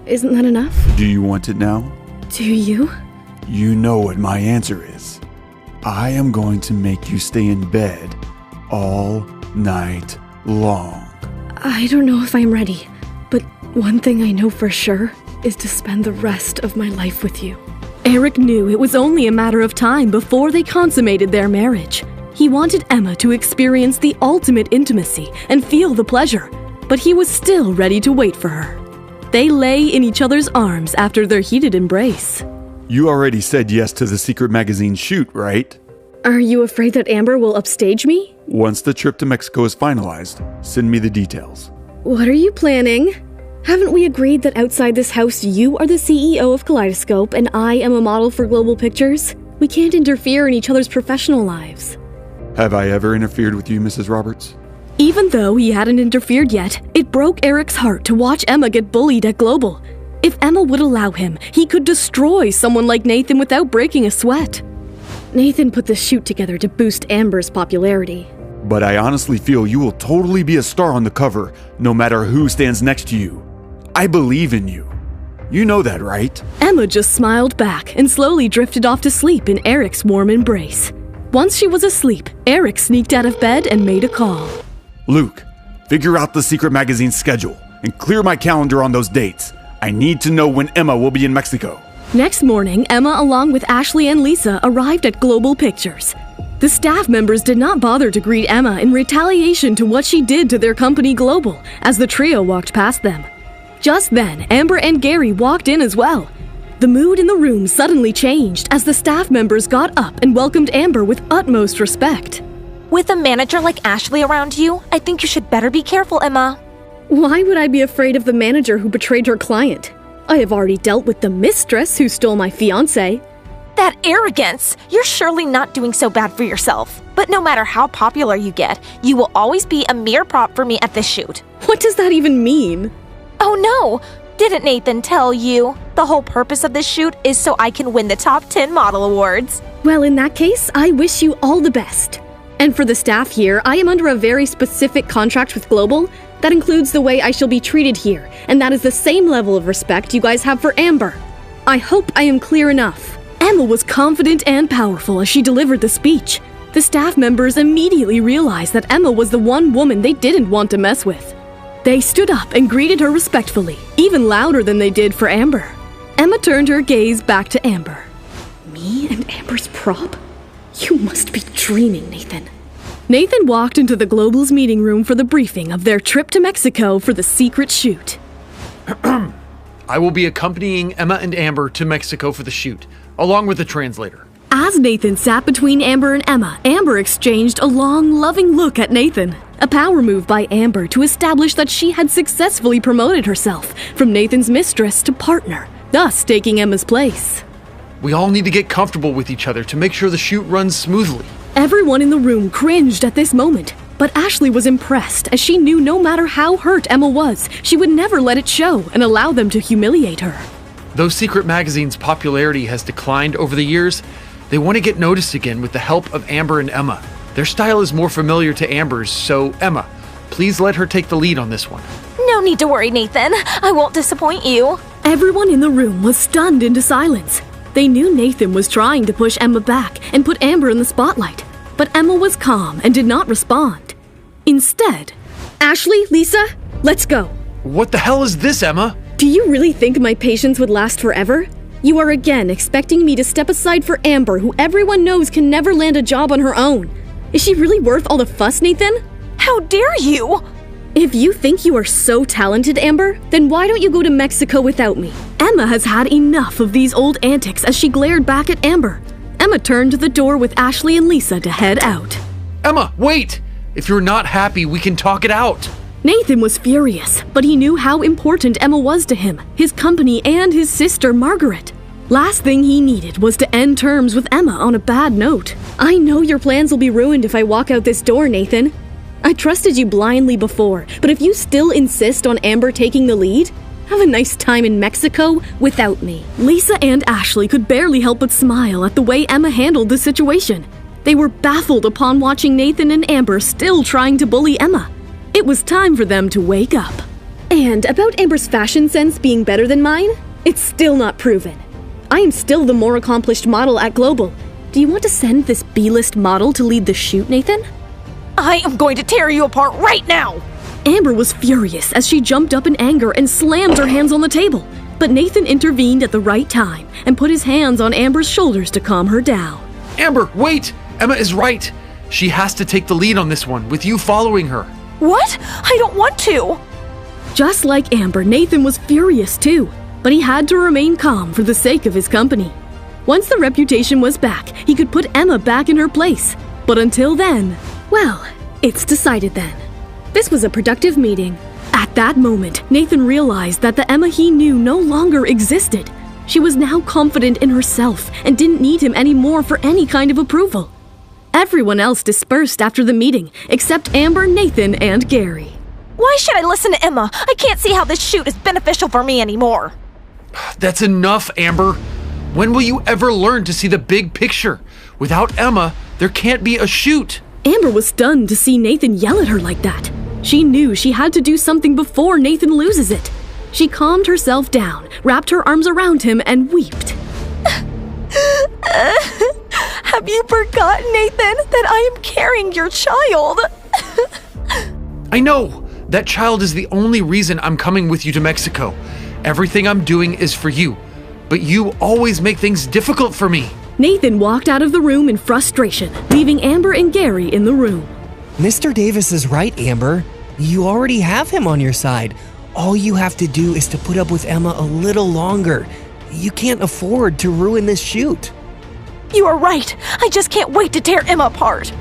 Isn't that enough? Do you want it now? Do you? You know what my answer is. I am going to make you stay in bed all night long. I don't know if I'm ready, but one thing I know for sure is to spend the rest of my life with you. Eric knew it was only a matter of time before they consummated their marriage. He wanted Emma to experience the ultimate intimacy and feel the pleasure, but he was still ready to wait for her. They lay in each other's arms after their heated embrace. You already said yes to the secret magazine shoot, right? Are you afraid that Amber will upstage me? Once the trip to Mexico is finalized, send me the details. What are you planning? Haven't we agreed that outside this house you are the CEO of Kaleidoscope and I am a model for Global Pictures? We can't interfere in each other's professional lives. Have I ever interfered with you, Mrs. Roberts? Even though he hadn't interfered yet, it broke Eric's heart to watch Emma get bullied at Global. If Emma would allow him, he could destroy someone like Nathan without breaking a sweat. Nathan put the shoot together to boost Amber's popularity. But I honestly feel you will totally be a star on the cover, no matter who stands next to you. I believe in you. You know that, right? Emma just smiled back and slowly drifted off to sleep in Eric's warm embrace. Once she was asleep, Eric sneaked out of bed and made a call. Luke, figure out the secret magazine schedule and clear my calendar on those dates. I need to know when Emma will be in Mexico. Next morning, Emma, along with Ashley and Lisa, arrived at Global Pictures. The staff members did not bother to greet Emma in retaliation to what she did to their company Global as the trio walked past them. Just then, Amber and Gary walked in as well. The mood in the room suddenly changed as the staff members got up and welcomed Amber with utmost respect. With a manager like Ashley around you, I think you should better be careful, Emma. Why would I be afraid of the manager who betrayed her client? I have already dealt with the mistress who stole my fiancé. That arrogance! You're surely not doing so bad for yourself. But no matter how popular you get, you will always be a mere prop for me at this shoot. What does that even mean? Oh no! Didn't Nathan tell you? The whole purpose of this shoot is so I can win the top 10 model awards. Well, in that case, I wish you all the best. And for the staff here, I am under a very specific contract with Global that includes the way I shall be treated here, and that is the same level of respect you guys have for Amber. I hope I am clear enough. Emma was confident and powerful as she delivered the speech. The staff members immediately realized that Emma was the one woman they didn't want to mess with. They stood up and greeted her respectfully, even louder than they did for Amber. Emma turned her gaze back to Amber. Me and Amber's prop? You must be dreaming, Nathan. Nathan walked into the Global's meeting room for the briefing of their trip to Mexico for the secret shoot. I will be accompanying Emma and Amber to Mexico for the shoot, along with a translator. As Nathan sat between Amber and Emma, Amber exchanged a long, loving look at Nathan. A power move by Amber to establish that she had successfully promoted herself from Nathan's mistress to partner, thus taking Emma's place. We all need to get comfortable with each other to make sure the shoot runs smoothly. Everyone in the room cringed at this moment, but Ashley was impressed as she knew no matter how hurt Emma was, she would never let it show and allow them to humiliate her. Though Secret Magazine's popularity has declined over the years, they want to get noticed again with the help of Amber and Emma. Their style is more familiar to Amber's, so Emma, please let her take the lead on this one. No need to worry, Nathan. I won't disappoint you. Everyone in the room was stunned into silence. They knew Nathan was trying to push Emma back and put Amber in the spotlight, but Emma was calm and did not respond. Instead, Ashley, Lisa, let's go. What the hell is this, Emma? Do you really think my patience would last forever? You are again expecting me to step aside for Amber, who everyone knows can never land a job on her own. Is she really worth all the fuss, Nathan? How dare you! If you think you are so talented, Amber, then why don't you go to Mexico without me? Emma has had enough of these old antics as she glared back at Amber. Emma turned to the door with Ashley and Lisa to head out. Emma, wait! If you're not happy, we can talk it out. Nathan was furious, but he knew how important Emma was to him, his company, and his sister, Margaret. Last thing he needed was to end terms with Emma on a bad note. I know your plans will be ruined if I walk out this door, Nathan. I trusted you blindly before, but if you still insist on Amber taking the lead, have a nice time in Mexico without me. Lisa and Ashley could barely help but smile at the way Emma handled the situation. They were baffled upon watching Nathan and Amber still trying to bully Emma. It was time for them to wake up. And about Amber's fashion sense being better than mine, it's still not proven. I am still the more accomplished model at Global. Do you want to send this B-list model to lead the shoot, Nathan? I am going to tear you apart right now! Amber was furious as she jumped up in anger and slammed her hands on the table. But Nathan intervened at the right time and put his hands on Amber's shoulders to calm her down. Amber, wait! Emma is right. She has to take the lead on this one, with you following her. What? I don't want to! Just like Amber, Nathan was furious too, but he had to remain calm for the sake of his company. Once the reputation was back, he could put Emma back in her place. But until then, well, it's decided then. This was a productive meeting. At that moment, Nathan realized that the Emma he knew no longer existed. She was now confident in herself and didn't need him anymore for any kind of approval. Everyone else dispersed after the meeting, except Amber, Nathan, and Gary. Why should I listen to Emma? I can't see how this shoot is beneficial for me anymore. That's enough, Amber. When will you ever learn to see the big picture? Without Emma, there can't be a shoot. Amber was stunned to see Nathan yell at her like that. She knew she had to do something before Nathan loses it. She calmed herself down, wrapped her arms around him, and wept. Have you forgotten, Nathan, that I am carrying your child? I know! That child is the only reason I'm coming with you to Mexico. Everything I'm doing is for you, but you always make things difficult for me. Nathan walked out of the room in frustration, leaving Amber and Gary in the room. Mr. Davis is right, Amber. You already have him on your side. All you have to do is to put up with Emma a little longer. You can't afford to ruin this shoot. You are right. I just can't wait to tear Emma apart.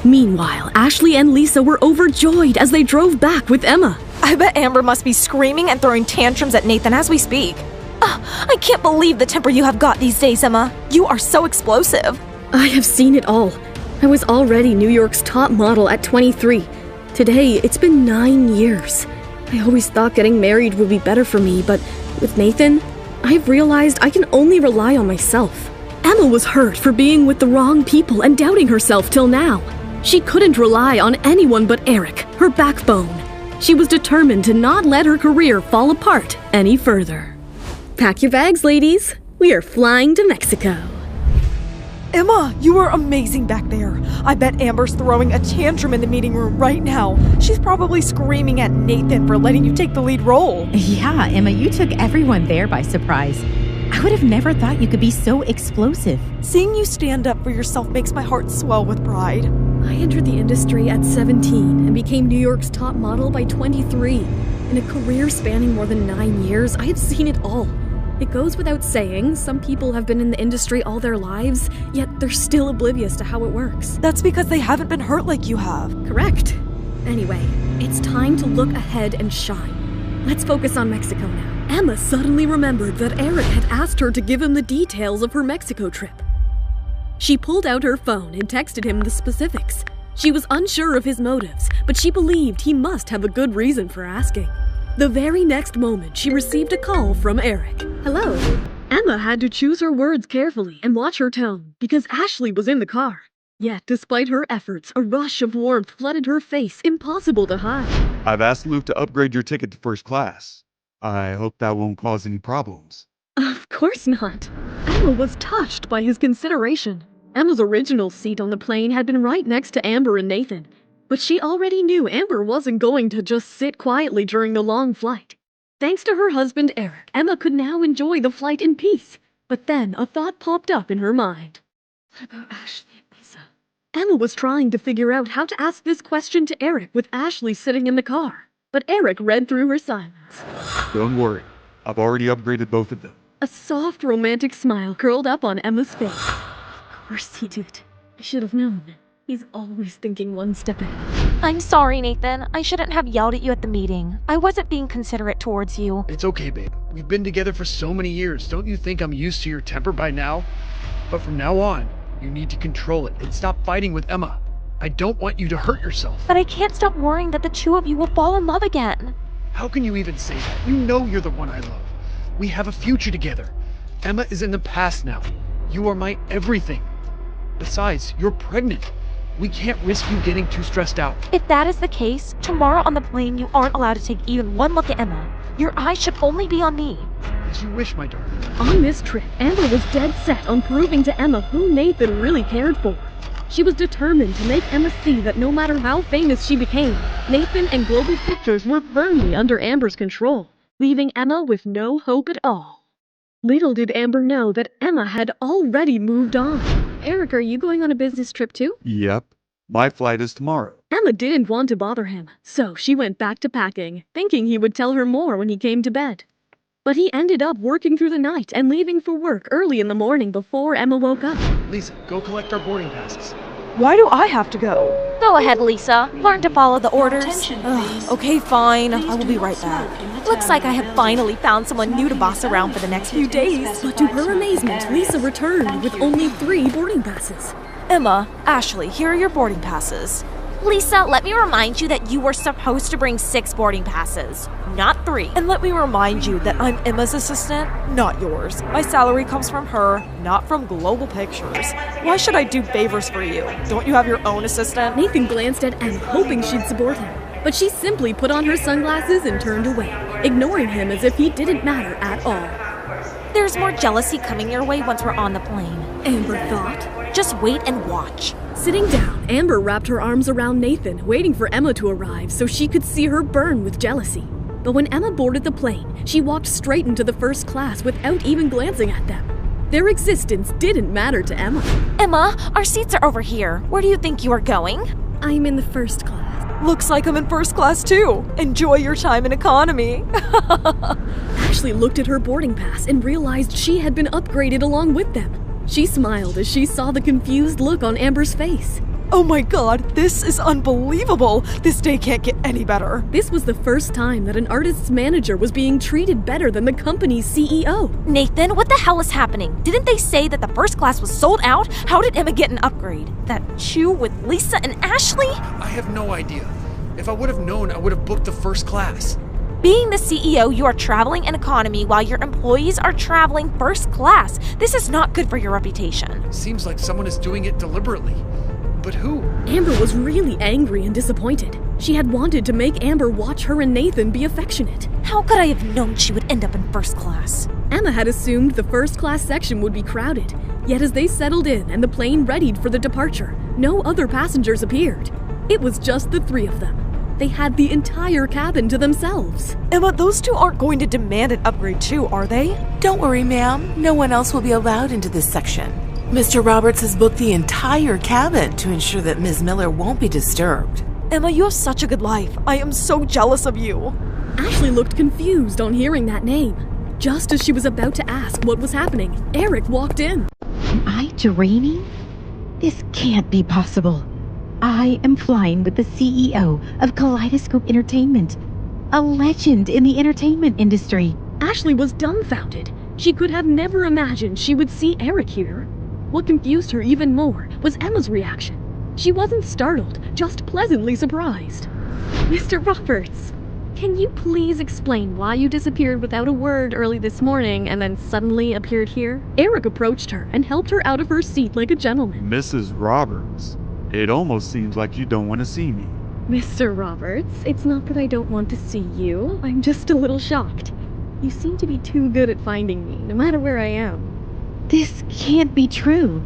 Meanwhile, Ashley and Lisa were overjoyed as they drove back with Emma. I bet Amber must be screaming and throwing tantrums at Nathan as we speak. I can't believe the temper you have got these days, Emma. You are so explosive. I have seen it all. I was already New York's top model at 23. Today, it's been 9 years. I always thought getting married would be better for me, but with Nathan, I've realized I can only rely on myself. Emma was hurt for being with the wrong people and doubting herself till now. She couldn't rely on anyone but Eric, her backbone. She was determined to not let her career fall apart any further. Pack your bags, ladies. We are flying to Mexico. Emma, you are amazing back there. I bet Amber's throwing a tantrum in the meeting room right now. She's probably screaming at Nathan for letting you take the lead role. Yeah, Emma, you took everyone there by surprise. I would have never thought you could be so explosive. Seeing you stand up for yourself makes my heart swell with pride. I entered the industry at 17 and became New York's top model by 23. In a career spanning more than 9 years, I have seen it all. It goes without saying, some people have been in the industry all their lives, yet they're still oblivious to how it works. That's because they haven't been hurt like you have. Correct. Anyway, it's time to look ahead and shine. Let's focus on Mexico now. Emma suddenly remembered that Eric had asked her to give him the details of her Mexico trip. She pulled out her phone and texted him the specifics. She was unsure of his motives, but she believed he must have a good reason for asking. The very next moment, she received a call from Eric. Hello. Emma had to choose her words carefully and watch her tone because Ashley was in the car. Yet, despite her efforts, a rush of warmth flooded her face, impossible to hide. I've asked Luke to upgrade your ticket to first class. I hope that won't cause any problems. Of course not. Emma was touched by his consideration. Emma's original seat on the plane had been right next to Amber and Nathan. But she already knew Amber wasn't going to just sit quietly during the long flight. Thanks to her husband Eric, Emma could now enjoy the flight in peace. But then a thought popped up in her mind. What about Ashley and Lisa? Emma was trying to figure out how to ask this question to Eric with Ashley sitting in the car. But Eric read through her silence. Don't worry. I've already upgraded both of them. A soft, romantic smile curled up on Emma's face. Of course he did. I should have known. He's always thinking one step ahead. I'm sorry, Nathan. I shouldn't have yelled at you at the meeting. I wasn't being considerate towards you. It's okay, babe. We've been together for so many years. Don't you think I'm used to your temper by now? But from now on, you need to control it and stop fighting with Emma. I don't want you to hurt yourself. But I can't stop worrying that the two of you will fall in love again. How can you even say that? You know you're the one I love. We have a future together. Emma is in the past now. You are my everything. Besides, you're pregnant. We can't risk you getting too stressed out. If that is the case, tomorrow on the plane you aren't allowed to take even one look at Emma. Your eyes should only be on me. As you wish, my darling. On this trip, Amber was dead set on proving to Emma who Nathan really cared for. She was determined to make Emma see that no matter how famous she became, Nathan and Global Pictures were firmly under Amber's control, leaving Emma with no hope at all. Little did Amber know that Emma had already moved on. Eric, are you going on a business trip too? Yep. My flight is tomorrow. Emma didn't want to bother him, so she went back to packing, thinking he would tell her more when he came to bed. But he ended up working through the night and leaving for work early in the morning before Emma woke up. Lisa, go collect our boarding passes. Why do I have to go? Go ahead, Lisa. Learn to follow the orders. Okay, fine. I will be right back. Looks like I have finally found someone new to boss around for the next few days. But to her amazement, Lisa returned with only 3 boarding passes. Emma, Ashley, here are your boarding passes. Lisa, let me remind you that you were supposed to bring 6 boarding passes, not 3. And let me remind you that I'm Emma's assistant, not yours. My salary comes from her, not from Global Pictures. Why should I do favors for you? Don't you have your own assistant? Nathan glanced at Emma, hoping she'd support him. But she simply put on her sunglasses and turned away, ignoring him as if he didn't matter at all. There's more jealousy coming your way once we're on the plane, Amber thought. Just wait and watch. Sitting down, Amber wrapped her arms around Nathan, waiting for Emma to arrive so she could see her burn with jealousy. But when Emma boarded the plane, she walked straight into the first class without even glancing at them. Their existence didn't matter to Emma. Emma, our seats are over here. Where do you think you are going? I'm in the first class. Looks like I'm in first class too. Enjoy your time in economy. Ashley looked at her boarding pass and realized she had been upgraded along with them. She smiled as she saw the confused look on Amber's face. Oh my god, this is unbelievable! This day can't get any better. This was the first time that an artist's manager was being treated better than the company's CEO. Nathan, what the hell is happening? Didn't they say that the first class was sold out? How did Emma get an upgrade? That chew with Lisa and Ashley? I have no idea. If I would have known, I would have booked the first class. Being the CEO, you are traveling in economy while your employees are traveling first class. This is not good for your reputation. Seems like someone is doing it deliberately. But who? Amber was really angry and disappointed. She had wanted to make Amber watch her and Nathan be affectionate. How could I have known she would end up in first class? Emma had assumed the first class section would be crowded. Yet as they settled in and the plane readied for the departure, no other passengers appeared. It was just the 3 of them. They had the entire cabin to themselves. Emma, those 2 aren't going to demand an upgrade too, are they? Don't worry, ma'am. No one else will be allowed into this section. Mr. Roberts has booked the entire cabin to ensure that Ms. Miller won't be disturbed. Emma, you have such a good life. I am so jealous of you. Ashley looked confused on hearing that name. Just as she was about to ask what was happening, Eric walked in. Am I dreaming? This can't be possible. I am flying with the CEO of Kaleidoscope Entertainment, a legend in the entertainment industry. Ashley was dumbfounded. She could have never imagined she would see Eric here. What confused her even more was Emma's reaction. She wasn't startled, just pleasantly surprised. Mr. Roberts, can you please explain why you disappeared without a word early this morning and then suddenly appeared here? Eric approached her and helped her out of her seat like a gentleman. Mrs. Roberts, it almost seems like you don't want to see me. Mr. Roberts, it's not that I don't want to see you. I'm just a little shocked. You seem to be too good at finding me, no matter where I am. This can't be true.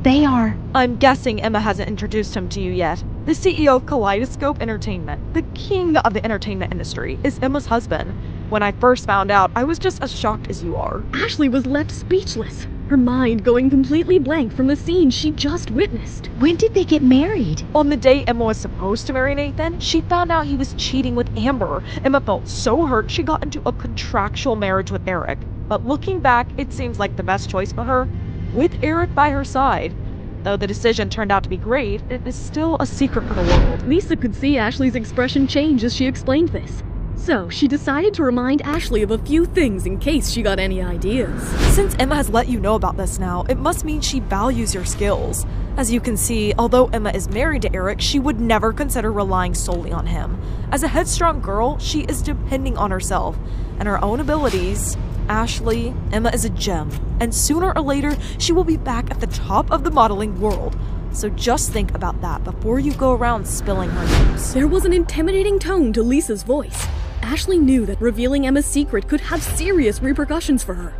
They are... I'm guessing Emma hasn't introduced him to you yet. The CEO of Kaleidoscope Entertainment, the king of the entertainment industry, is Emma's husband. When I first found out, I was just as shocked as you are. Ashley was left speechless, her mind going completely blank from the scene she just witnessed. When did they get married? On the day Emma was supposed to marry Nathan, she found out he was cheating with Amber. Emma felt so hurt she got into a contractual marriage with Eric. But looking back, it seems like the best choice for her, with Eric by her side. Though the decision turned out to be great, it is still a secret for the world. Lisa could see Ashley's expression change as she explained this. So, she decided to remind Ashley of a few things in case she got any ideas. Since Emma has let you know about this now, it must mean she values your skills. As you can see, although Emma is married to Eric, she would never consider relying solely on him. As a headstrong girl, she is depending on herself and her own abilities. Ashley, Emma is a gem, and sooner or later, she will be back at the top of the modeling world. So just think about that before you go around spilling her news. There was an intimidating tone to Lisa's voice. Ashley knew that revealing Emma's secret could have serious repercussions for her.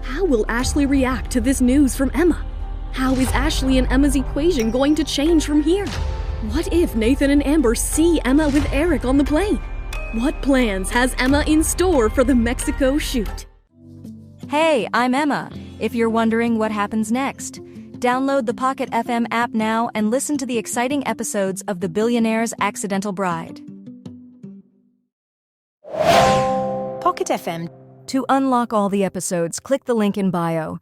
How will Ashley react to this news from Emma? How is Ashley and Emma's equation going to change from here? What if Nathan and Amber see Emma with Eric on the plane? What plans has Emma in store for the Mexico shoot? Hey, I'm Emma. If you're wondering what happens next, download the Pocket FM app now and listen to the exciting episodes of The Billionaire's Accidental Bride. Pocket FM. To unlock all the episodes, click the link in bio.